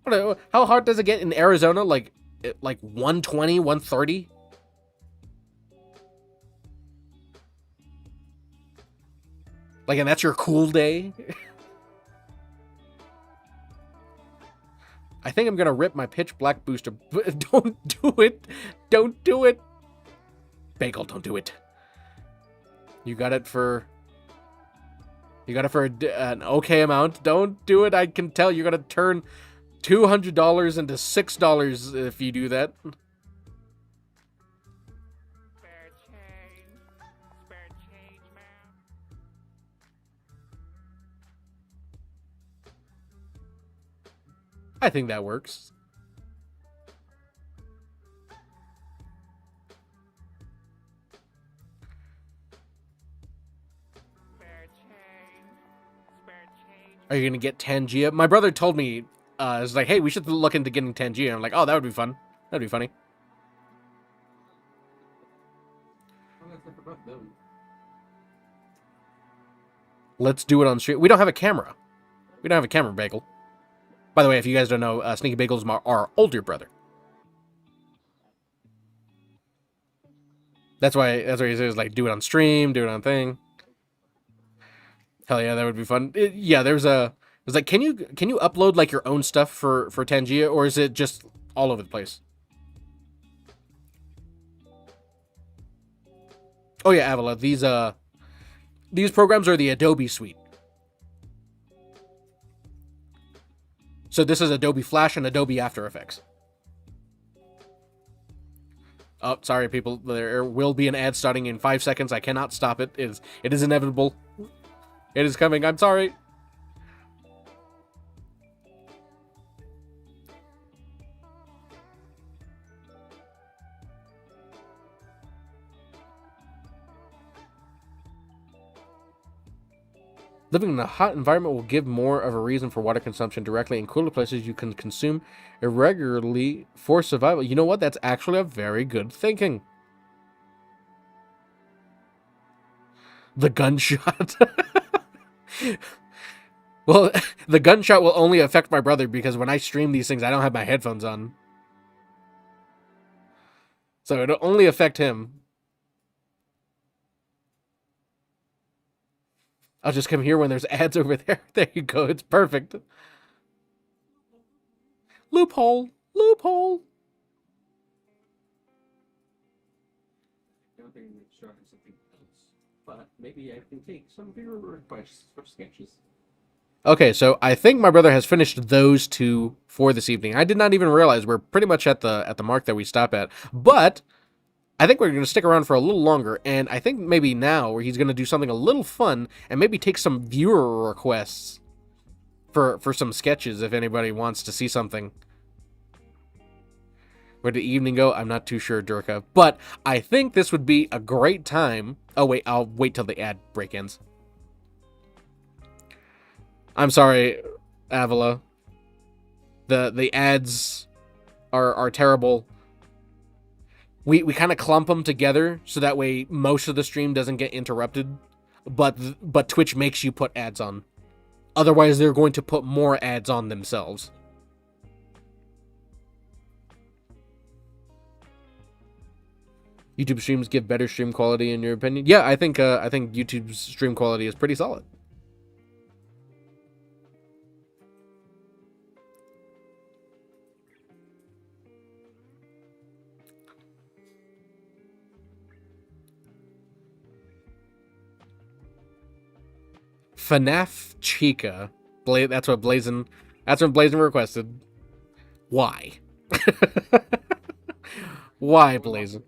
How hot does it get in Arizona? Like 120, 130? Like, and that's your cool day? I think I'm gonna rip my pitch black booster. Don't do it. Don't do it. Bagel, don't do it. You got it for an okay amount. Don't do it. I can tell you're gonna turn $200 into $6 if you do that. Spare change, man. I think that works. Are you gonna get Tangia? My brother told me, it's like, hey, we should look into getting Tangia. I'm like, oh, that would be fun. That'd be funny. Let's do it on stream. We don't have a camera. We don't have a camera, Bagel. By the way, if you guys don't know, Sneaky Bagel's our older brother. That's why he says, like, do it on stream, do it on thing. Hell yeah, that would be fun. Yeah, there's a... It's like, can you upload, like, your own stuff for Tangia, or is it just all over the place? Oh yeah, Avila, these programs are the Adobe suite. So this is Adobe Flash and Adobe After Effects. Oh, sorry, people. There will be an ad starting in 5 seconds. I cannot stop it. It is inevitable. It is coming. I'm sorry. Living in a hot environment will give more of a reason for water consumption directly. In cooler places, you can consume irregularly for survival. You know what? That's actually a very good thinking. The gunshot. Well, the gunshot will only affect my brother because when I stream these things, I don't have my headphones on. So it'll only affect him. I'll just come here when there's ads over there. There you go. It's perfect. Loophole. Loophole. I don't think I'm starting something else, but maybe I can take some of your requests for sketches. Okay, so I think my brother has finished those two for this evening. I did not even realize we're pretty much at the mark that we stop at. But I think we're going to stick around for a little longer, and I think maybe now where he's going to do something a little fun and maybe take some viewer requests for some sketches if anybody wants to see something. Where did the evening go? I'm not too sure, Durka. But I think this would be a great time. Oh, wait, I'll wait till the ad break ends. I'm sorry, Avila. The ads are terrible. We kind of clump them together so that way most of the stream doesn't get interrupted, but Twitch makes you put ads on. Otherwise, they're going to put more ads on themselves. YouTube streams give better stream quality in your opinion? Yeah, I think YouTube's stream quality is pretty solid. FNAF Chica. That's what Blazin requested. Why? Why, Blazin?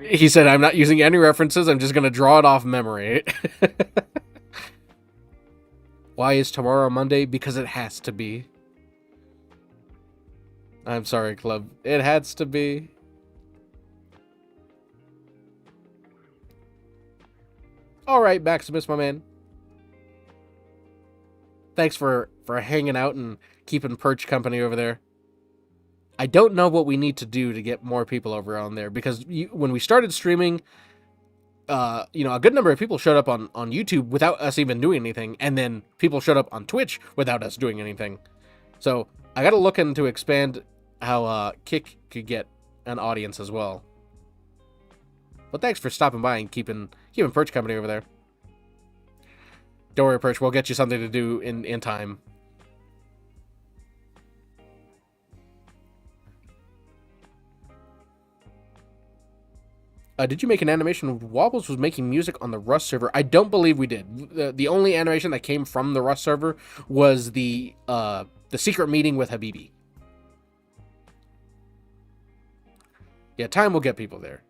He said, I'm not using any references, I'm just going to draw it off memory. Why is tomorrow Monday? Because it has to be. I'm sorry, Club. It has to be. Alright, Maximus, my man. Thanks for hanging out and keeping Perch company over there. I don't know what we need to do to get more people over on there, because when we started streaming, a good number of people showed up on YouTube without us even doing anything, and then people showed up on Twitch without us doing anything. So I gotta look into expand how Kick could get an audience as well. But thanks for stopping by and keeping Perch company over there. Don't worry, Perch, we'll get you something to do in time. Did you make an animation? Wobbles was making music on the Rust server. I don't believe we did. The only animation that came from the Rust server was the secret meeting with Habibi. Yeah, time will get people there.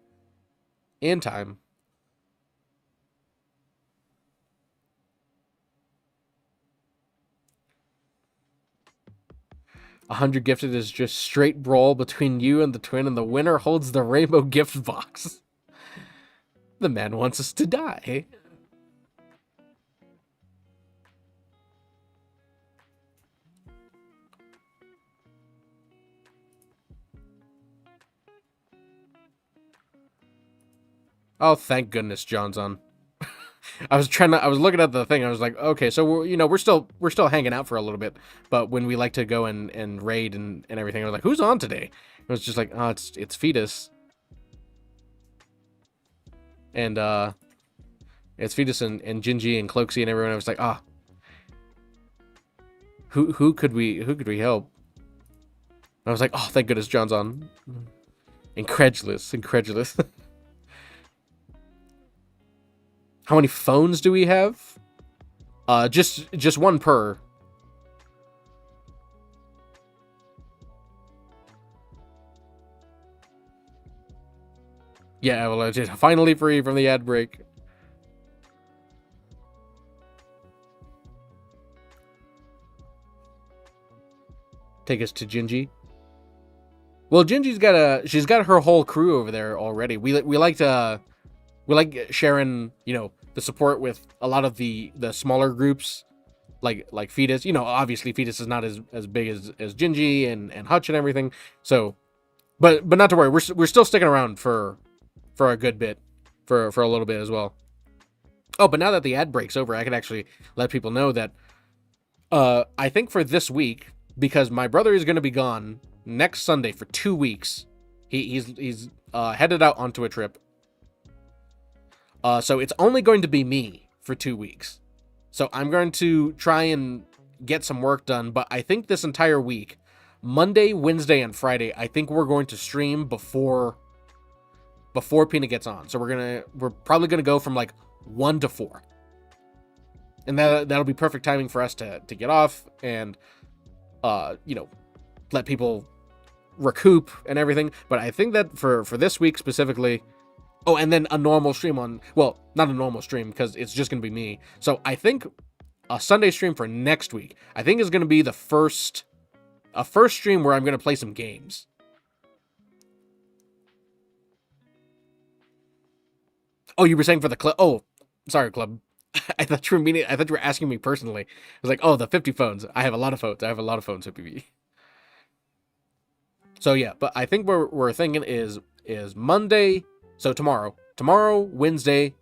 In time. $100 gifted is just straight brawl between you and the twin, and the winner holds the rainbow gift box. The man wants us to die. Oh, thank goodness John's on. I was looking at the thing. I was like, okay, so we're still hanging out for a little bit, but when we like to go and raid and everything, I was like, who's on today? It was just like, oh, it's Fetus. And it's Fetus and Gingy and Cloaksy and everyone. I was like, ah, who could we help? And I was like, oh, thank goodness John's on. Incredulous. How many phones do we have? Just one per. Yeah, well, it's finally free from the ad break. Take us to Gingy. Well, Gingy's she's got her whole crew over there already. We like sharing, the support with a lot of the smaller groups, like Fetus. Obviously Fetus is not as big as Gingy and Hutch and everything. So, but not to worry, we're still sticking around for a good bit, for a little bit as well. Oh, but now that the ad break's over, I can actually let people know that I think for this week, because my brother is going to be gone next Sunday for 2 weeks. He's headed out onto a trip. So it's only going to be me for 2 weeks. So I'm going to try and get some work done, but I think this entire week, Monday, Wednesday, and Friday, I think we're going to stream before Peanut gets on. So we're probably gonna go from like 1 to 4. And that'll be perfect timing for us to get off and let people recoup and everything. But I think that for this week specifically, oh, and then a normal stream well, not a normal stream because it's just gonna be me. So I think a Sunday stream for next week, I think is gonna be a first stream where I'm gonna play some games. Oh, you were saying for the club? Oh, sorry, club. I thought you were asking me personally. I was like, oh, the 50 phones. I have a lot of phones. OPV. So yeah, but I think what we're thinking is Monday. So tomorrow, Wednesday,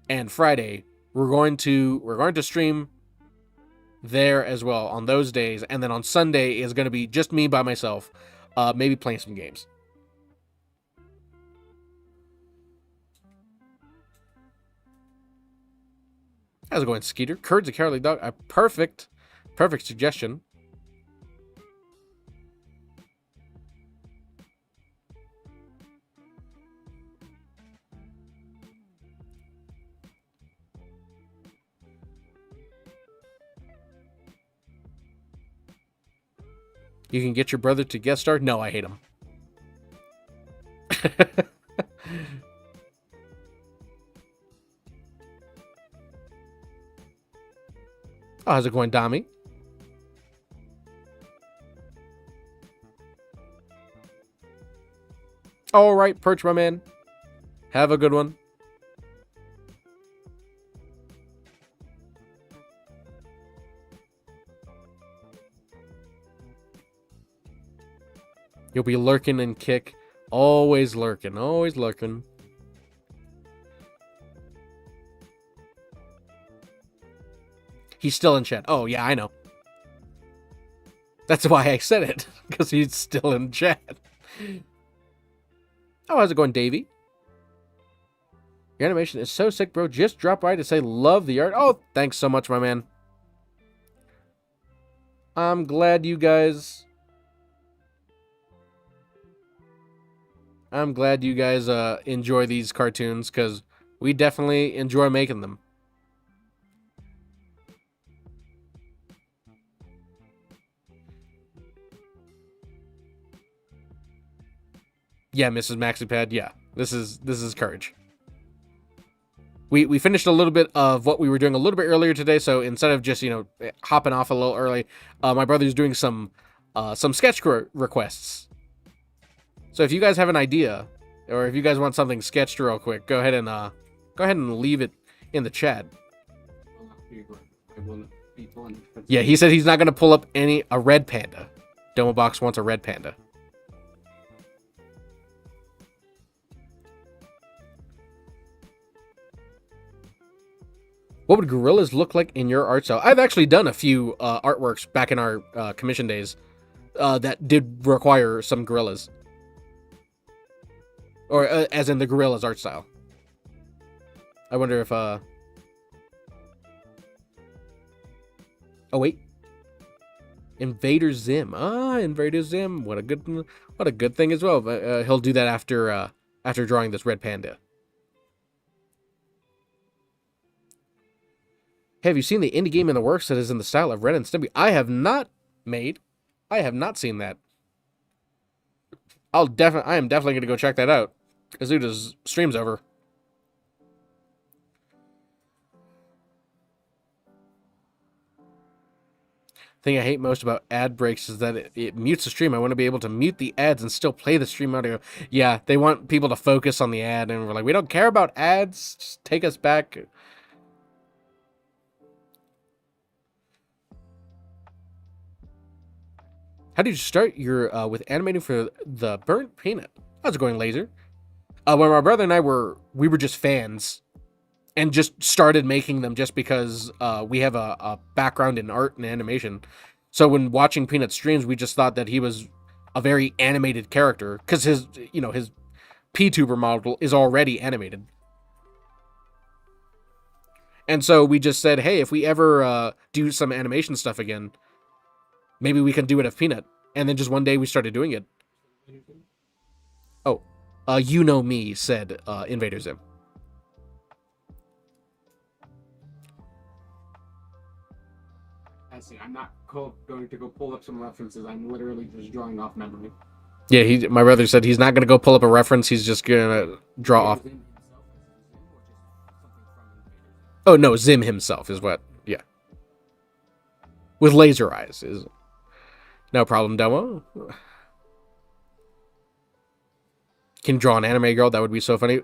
and Friday, we're going to stream there as well on those days, and then on Sunday is going to be just me by myself, maybe playing some games. How's it going, Skeeter? Curd's a cowardly dog. A perfect suggestion. You can get your brother to guest star? No, I hate him. Oh, how's it going, Dami? All right, Perch, my man. Have a good one. You'll be lurking and kick. Always lurking, always lurking. He's still in chat. Oh, yeah, I know. That's why I said it, because he's still in chat. Oh, how's it going, Davey? Your animation is so sick, bro. Just drop by to say love the art. Oh, thanks so much, my man. I'm glad you guys... enjoy these cartoons, because we definitely enjoy making them. Yeah, Mrs. MaxiPad, yeah. This is Courage. We finished a little bit of what we were doing a little bit earlier today, so instead of just, hopping off a little early, my brother's doing some sketch requests. So if you guys have an idea, or if you guys want something sketched real quick, go ahead and leave it in the chat. Yeah, he said he's not gonna pull up a red panda. Domobox wants a red panda. What would gorillas look like in your art style? I've actually done a few artworks back in our commission days that did require some gorillas. Or as in the gorillas art style. I wonder if... Oh, wait. Invader Zim. Ah, Invader Zim. What a good thing as well. He'll do that after drawing this red panda. Have you seen the indie game in the works that is in the style of Ren and Stimpy? I have not, made. I have not seen that. I am definitely going to go check that out. As soon as stream's over. Thing I hate most about ad breaks is that it mutes the stream. I want to be able to mute the ads and still play the stream audio. Yeah, they want people to focus on the ad, and we're like, we don't care about ads. Just take us back. How did you start your with animating for the Burnt Peanut? How's it going, Laser? When my brother and I were just fans and just started making them just because we have a background in art and animation. So when watching Peanut streams, we just thought that he was a very animated character because his PTuber model is already animated. And so we just said, hey, if we ever do some animation stuff again, maybe we can do it of Peanut. And then just one day we started doing it. Oh, you know me, said Invader Zim. I see. I'm not going to go pull up some references. I'm literally just drawing off memory. Yeah, my brother said he's not going to go pull up a reference. He's just going to draw off. Oh, no, Zim himself is what, yeah. With laser eyes is... No problem, Demo. Can you draw an anime girl? That would be so funny.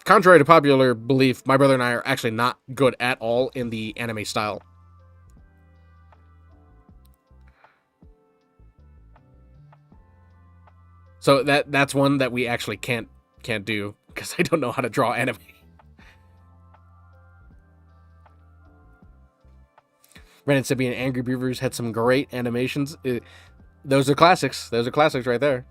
Contrary to popular belief, my brother and I are actually not good at all in the anime style. So that's one that we actually can't do because I don't know how to draw anime. Ren and Stimpy and Angry Beavers had some great animations. Those are classics. Those are classics right there.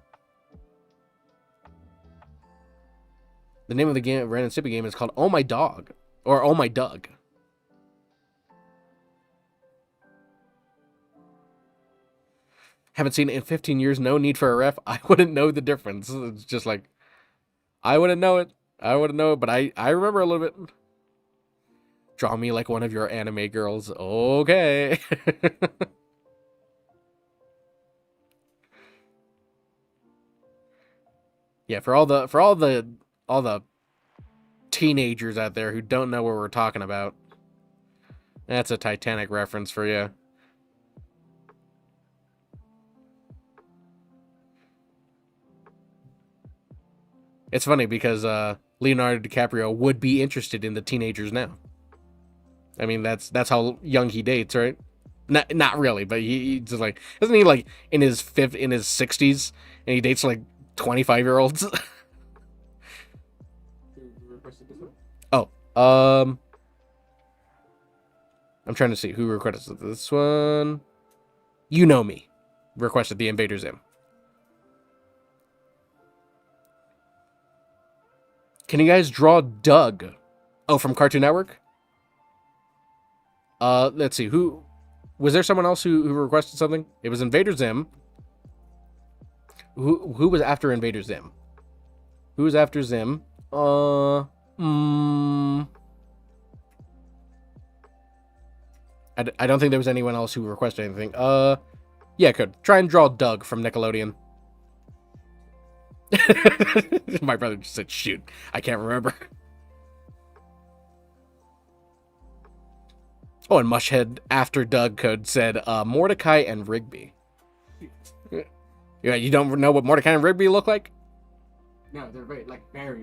The name of the game, Ren and Stimpy game, is called Oh My Dog, or Oh My Doug. Haven't seen it in 15 years. No need for a ref. I wouldn't know the difference. It's just like, I wouldn't know it. I wouldn't know it, but I remember a little bit. Draw me like one of your anime girls. Okay. Yeah, for all the teenagers out there who don't know what we're talking about, that's a Titanic reference for you. It's funny because Leonardo DiCaprio would be interested in the teenagers now. I mean, that's how young he dates, right? Not really, but he's just like, isn't he like in his 60s and he dates like 25-year-olds? Oh, I'm trying to see who requested this one. You know me. Requested the Invader Zim. Can you guys draw Doug? Oh, from Cartoon Network? Let's see. Who was there? Someone else who requested something? It was Invader Zim. Who was after Invader Zim? Who was after Zim? I don't think there was anyone else who requested anything. Yeah, could try and draw Doug from Nickelodeon. My brother just said, shoot, I can't remember. Oh, and Mushhead after Doug Code said Mordecai and Rigby. Yeah, you don't know what Mordecai and Rigby look like? No, they're very,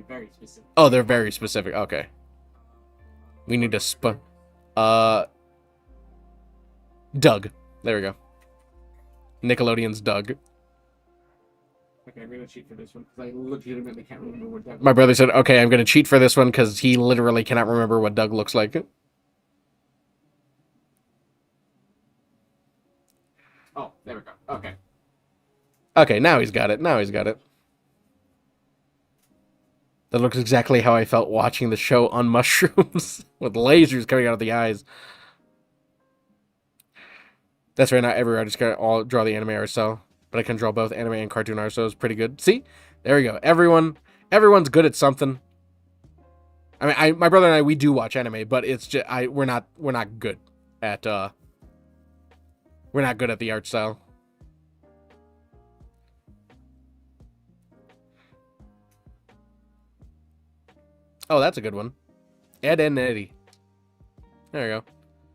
very specific. Oh, they're very specific. Okay. We need to Doug. There we go. Nickelodeon's Doug. Okay, I'm gonna cheat for this one because I legitimately can't remember what Doug. My brother said, okay, I'm gonna cheat for this one because he literally cannot remember what Doug looks like. Oh, there we go. Okay. Okay, now he's got it. Now he's got it. That looks exactly how I felt watching the show on mushrooms with lasers coming out of the eyes. That's right, not every artist can all draw the anime art style, but I can draw both anime and cartoon art, so it's pretty good. See? There we go. Everyone's good at something. I mean, my brother and I, we do watch anime, but it's just we're not good at the art style. Oh, that's a good one. Ed and Eddie. There you go.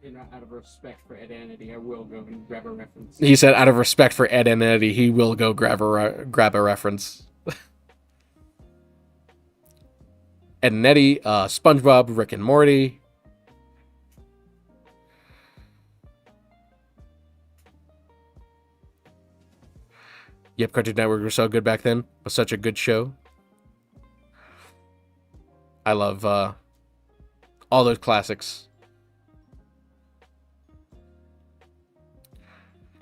And out of respect for Ed and Eddie, I will go and grab a reference. He said, out of respect for Ed and Eddie, he will go grab a reference. Ed and Eddie, SpongeBob, Rick and Morty. Yep, Cartoon Network was so good back then. It was such a good show. I love all those classics.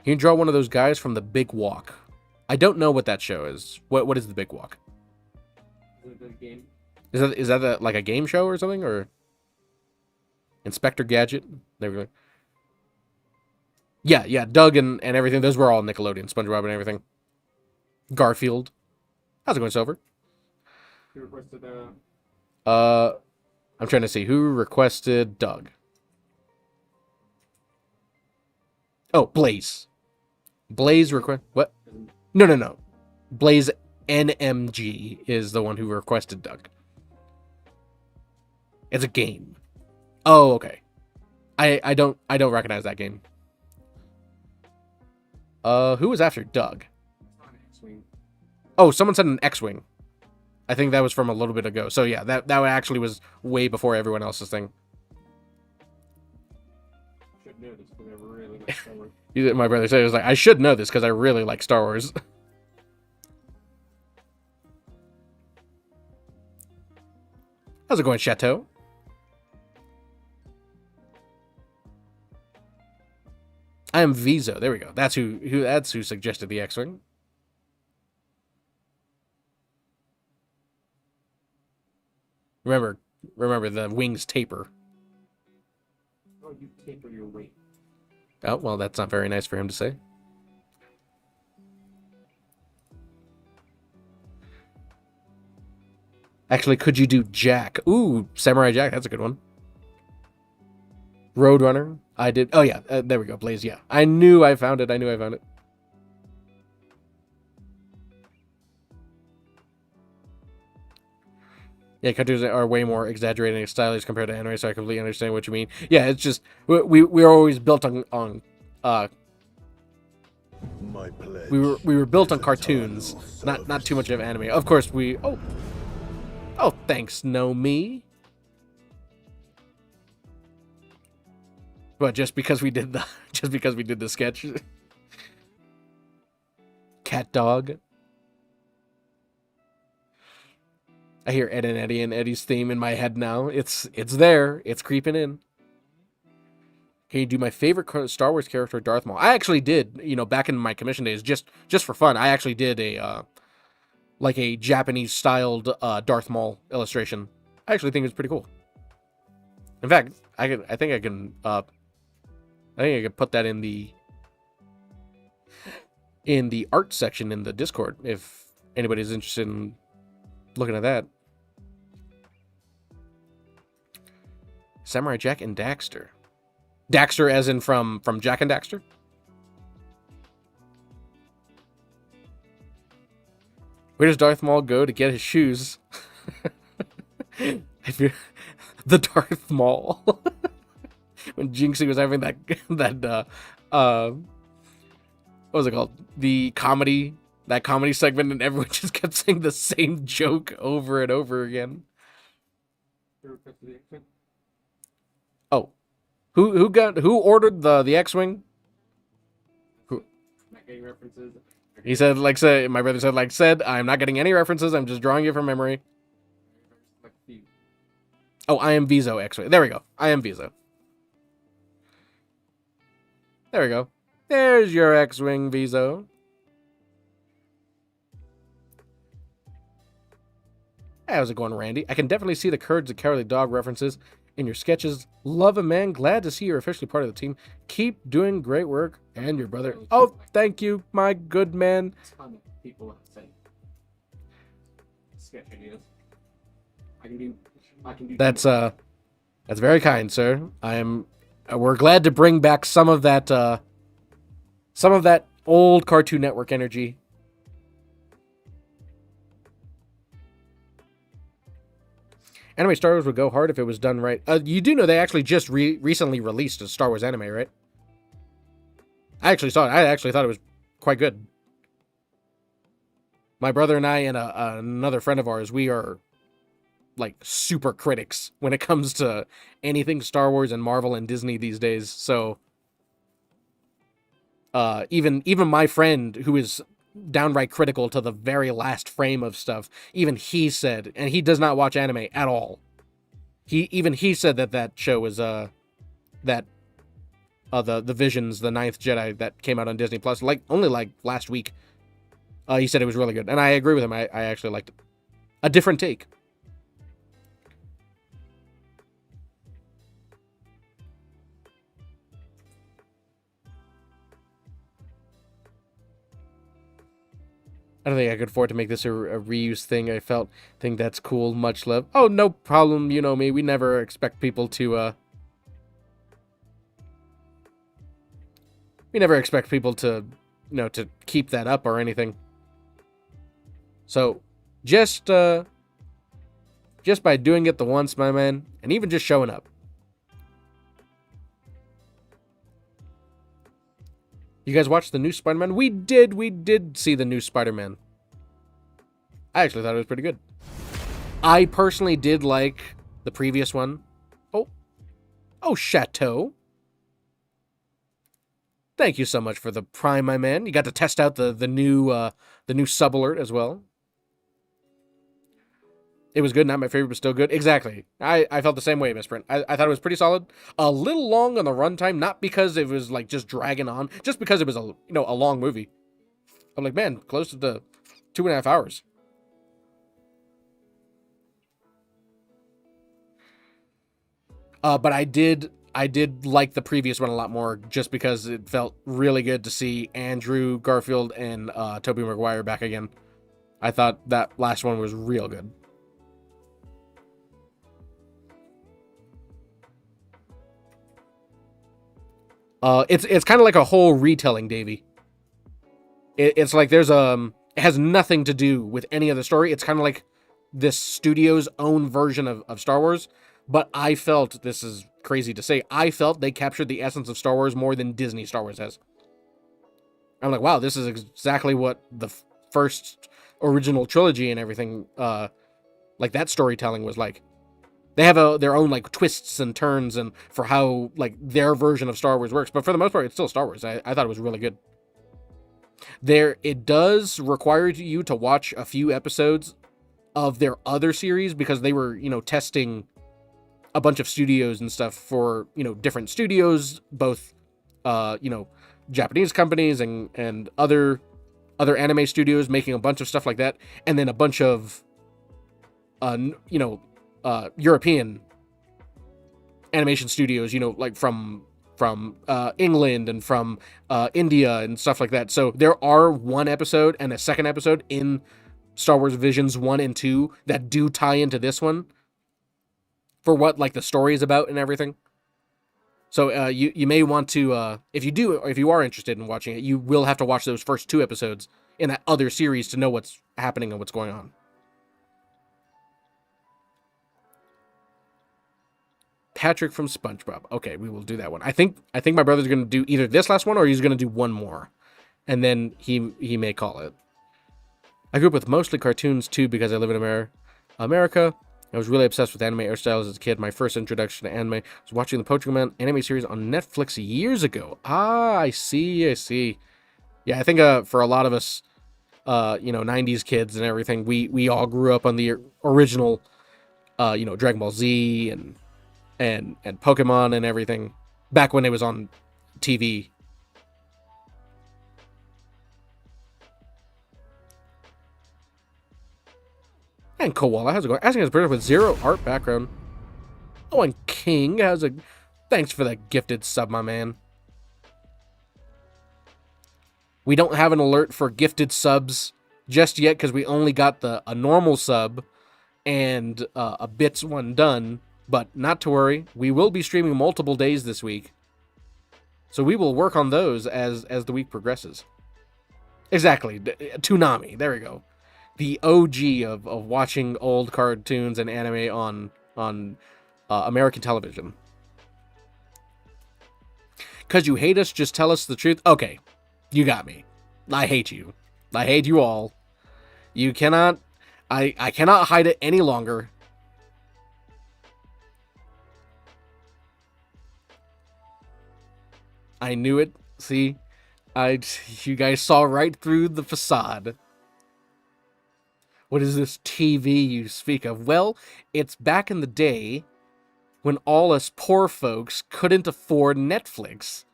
You can draw one of those guys from The Big Walk. I don't know what that show is. What is The Big Walk? Is it a game? Is that like a game show or something, or Inspector Gadget? There we go. Yeah, Doug and everything. Those were all Nickelodeon, SpongeBob and everything. Garfield. How's it going, Silver? You requested I'm trying to see who requested Doug. Oh, Blaze. Blaze request what? No. Blaze NMG is the one who requested Doug. It's a game. Oh, okay. I don't recognize that game. Who was after Doug? X-Wing. Oh, someone said an X-Wing. I think that was from a little bit ago. So yeah, that actually was way before everyone else's thing. Should know this because I really like Star Wars. My brother said, it was like, I should know this because I really like Star Wars. How's it going, Chateau? I am Vizo. There we go. That's who suggested the X-Wing. Remember the wings taper. Oh, you taper your weight. Oh, well, that's not very nice for him to say. Actually, could you do Jack? Ooh, Samurai Jack. That's a good one. Roadrunner. I did. Oh, yeah. There we go. Blaze. Yeah. I knew I found it. I knew I found it. Yeah, cartoons are way more exaggerated and stylish compared to anime, so I completely understand what you mean. Yeah, it's just we are always built on we were built on cartoons, not too much of anime. Of course, we oh thanks, no me. But just because we did the sketch, cat dog. I hear Ed and Eddie and Eddie's theme in my head now. It's there. It's creeping in. Can you do my favorite Star Wars character, Darth Maul? I actually did, back in my commission days, just for fun. I actually did a Japanese styled Darth Maul illustration. I actually think it's pretty cool. In fact, I think I can put that in the art section in the Discord if anybody's interested in looking at that. Samurai Jack and Daxter. Daxter as in from Jack and Daxter? Where does Darth Maul go to get his shoes? The Darth Maul. When Jinxie was having that what was it called? That comedy segment, and everyone just kept saying the same joke over and over again. Oh, who ordered the X-wing? Who? Not getting references. He said, my brother said, I'm not getting any references. I'm just drawing you from memory. Oh, I am Vizo X-wing. There we go. I am Vizo. There we go. There's your X-wing, Vizo. How's it going, Randy? I can definitely see the Courage the Cowardly Dog references in your sketches. Love a man. Glad to see you're officially part of the team. Keep doing great work. And your brother. Oh, thank you, my good man. It's fun that people say sketch ideas. I can do. That's very kind, sir. We're glad to bring back some of that old Cartoon Network energy. Anime Star Wars would go hard if it was done right. You do know they actually just recently released a Star Wars anime, right? I actually saw it. I actually thought it was quite good. My brother and I and another friend of ours, we are like super critics when it comes to anything Star Wars and Marvel and Disney these days. So even my friend who is downright critical to the very last frame of stuff, even he said, and he does not watch anime at all. He said that show was the Visions, the Ninth Jedi that came out on Disney Plus, only last week. He said it was really good, and I agree with him. I actually liked it. A different take. I don't think I could afford to make this a reuse thing. Think that's cool. Much love. Oh, no problem. You know me. We never expect people to, to keep that up or anything. So, just by doing it the once, my man, and even just showing up. You guys watched the new Spider-Man? We did see the new Spider-Man. I actually thought it was pretty good. I personally did like the previous one. Oh, Chateau. Thank you so much for the Prime, my man. You got to test out the new sub alert as well. It was good, not my favorite, but still good. Exactly. I felt the same way, Misprint. I thought it was pretty solid. A little long on the runtime, not because it was just dragging on, just because it was a long movie. I'm like, man, close to the 2.5 hours. But I did like the previous one a lot more, just because it felt really good to see Andrew Garfield and Tobey Maguire back again. I thought that last one was real good. It's kind of like a whole retelling, Davey. It's like there's it has nothing to do with any other story. It's kind of like this studio's own version of Star Wars. But I felt, this is crazy to say, I felt they captured the essence of Star Wars more than Disney Star Wars has. I'm like, wow, this is exactly what the first original trilogy and everything, like that storytelling was like. They have their own like twists and turns and for how like their version of Star Wars works. But for the most part, it's still Star Wars. I thought it was really good. It does require you to watch a few episodes of their other series because they were, testing a bunch of studios and stuff for, different studios, both, Japanese companies and other anime studios making a bunch of stuff like that. And then a bunch of, European animation studios, like from England and from India and stuff like that. So there are one episode and a second episode in Star Wars Visions 1 and 2 that do tie into this one for what like the story is about and everything. So you may want to, if you are interested in watching it, you will have to watch those first 2 episodes in that other series to know what's happening and what's going on. Patrick from SpongeBob. Okay, we will do that one. I think my brother's going to do either this last one or he's going to do one more, and then he may call it. I grew up with mostly cartoons too because I live in America. I was really obsessed with anime art styles as a kid. My first introduction to anime was watching the Pokemon anime series on Netflix years ago. Ah, I see. Yeah, I think for a lot of us, 90s kids and everything, we all grew up on the original, Dragon Ball Z and Pokemon and everything back when it was on TV. And Koala, how's it going? Asking his brother with 0 art background. Oh, and King, thanks for that gifted sub, my man. We don't have an alert for gifted subs just yet because we only got a normal sub and a bits one done. But not to worry, we will be streaming multiple days this week. So we will work on those as the week progresses. Exactly, Toonami, there we go. The OG of watching old cartoons and anime on American television. Cause you hate us, just tell us the truth. Okay, you got me. I hate you. I hate you all. You cannot... I cannot hide it any longer. I knew it. See? You guys saw right through the facade. What is this TV you speak of? Well, it's back in the day when all us poor folks couldn't afford Netflix.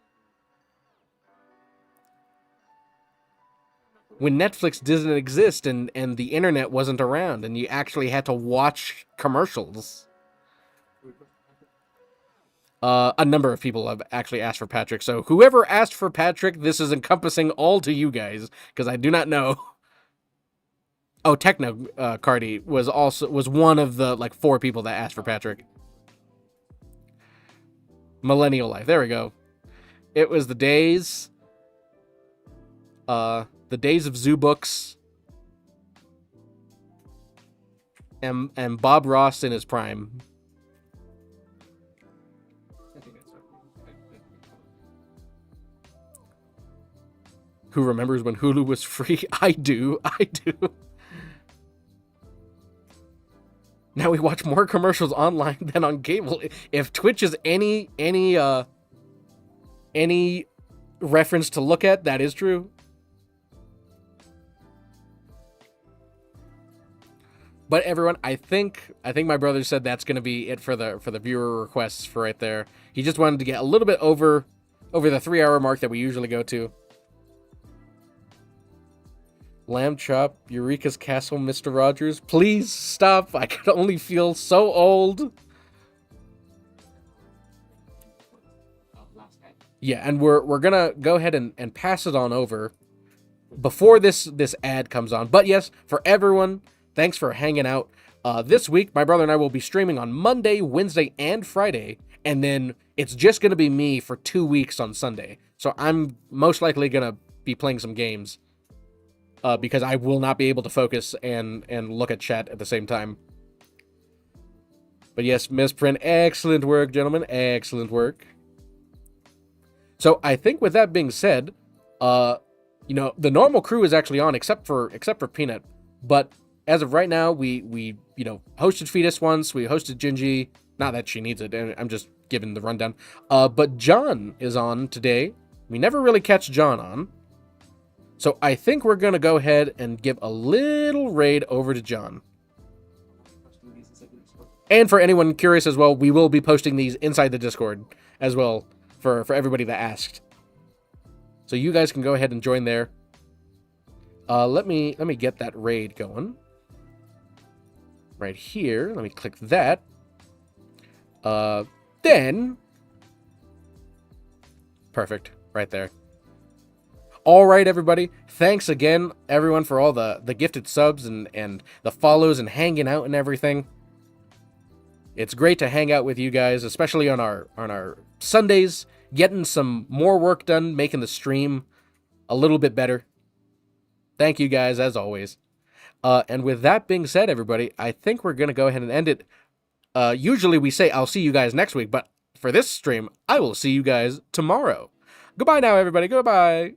When Netflix didn't exist and the internet wasn't around and you actually had to watch commercials. A number of people have actually asked for Patrick, so whoever asked for Patrick, this is encompassing all to you guys, because I do not know. Oh, Techno Cardi was one of the 4 people that asked for Patrick. Millennial Life, there we go. It was the days of Zoo Books and Bob Ross in his prime. Who remembers when Hulu was free? I do. Now we watch more commercials online than on cable. If Twitch is any reference to look at, that is true. But everyone, I think my brother said that's going to be it for the viewer requests for right there. He just wanted to get a little bit over the 3-hour mark that we usually go to. Lamb Chop, Eureka's Castle, Mr. Rogers. Please stop. I could only feel so old. Yeah, and we're gonna go ahead and pass it on over before this ad comes on. But yes, for everyone, thanks for hanging out. This week, my brother and I will be streaming on Monday, Wednesday, and Friday. And then it's just going to be me for 2 weeks on Sunday. So I'm most likely going to be playing some games because I will not be able to focus and look at chat at the same time. But yes, Misprint, excellent work, gentlemen. Excellent work. So I think with that being said, you know, the normal crew is actually on except for Peanut. But as of right now, we you know, hosted Fetus once, we hosted Gingy. Not that she needs it, I'm just giving the rundown. But John is on today. We never really catch John on. So I think we're going to go ahead and give a little raid over to John. And for anyone curious as well, we will be posting these inside the Discord as well for everybody that asked. So you guys can go ahead and join there. Let me get that raid going. Right here. Let me click that. Then perfect. Right there. All right, everybody. Thanks again, everyone, for all the gifted subs and the follows and hanging out and everything. It's great to hang out with you guys, especially on our Sundays, getting some more work done, making the stream a little bit better. Thank you guys, as always. And with that being said, everybody, I think we're going to go ahead and end it. Usually we say, I'll see you guys next week, but for this stream, I will see you guys tomorrow. Goodbye now, everybody. Goodbye.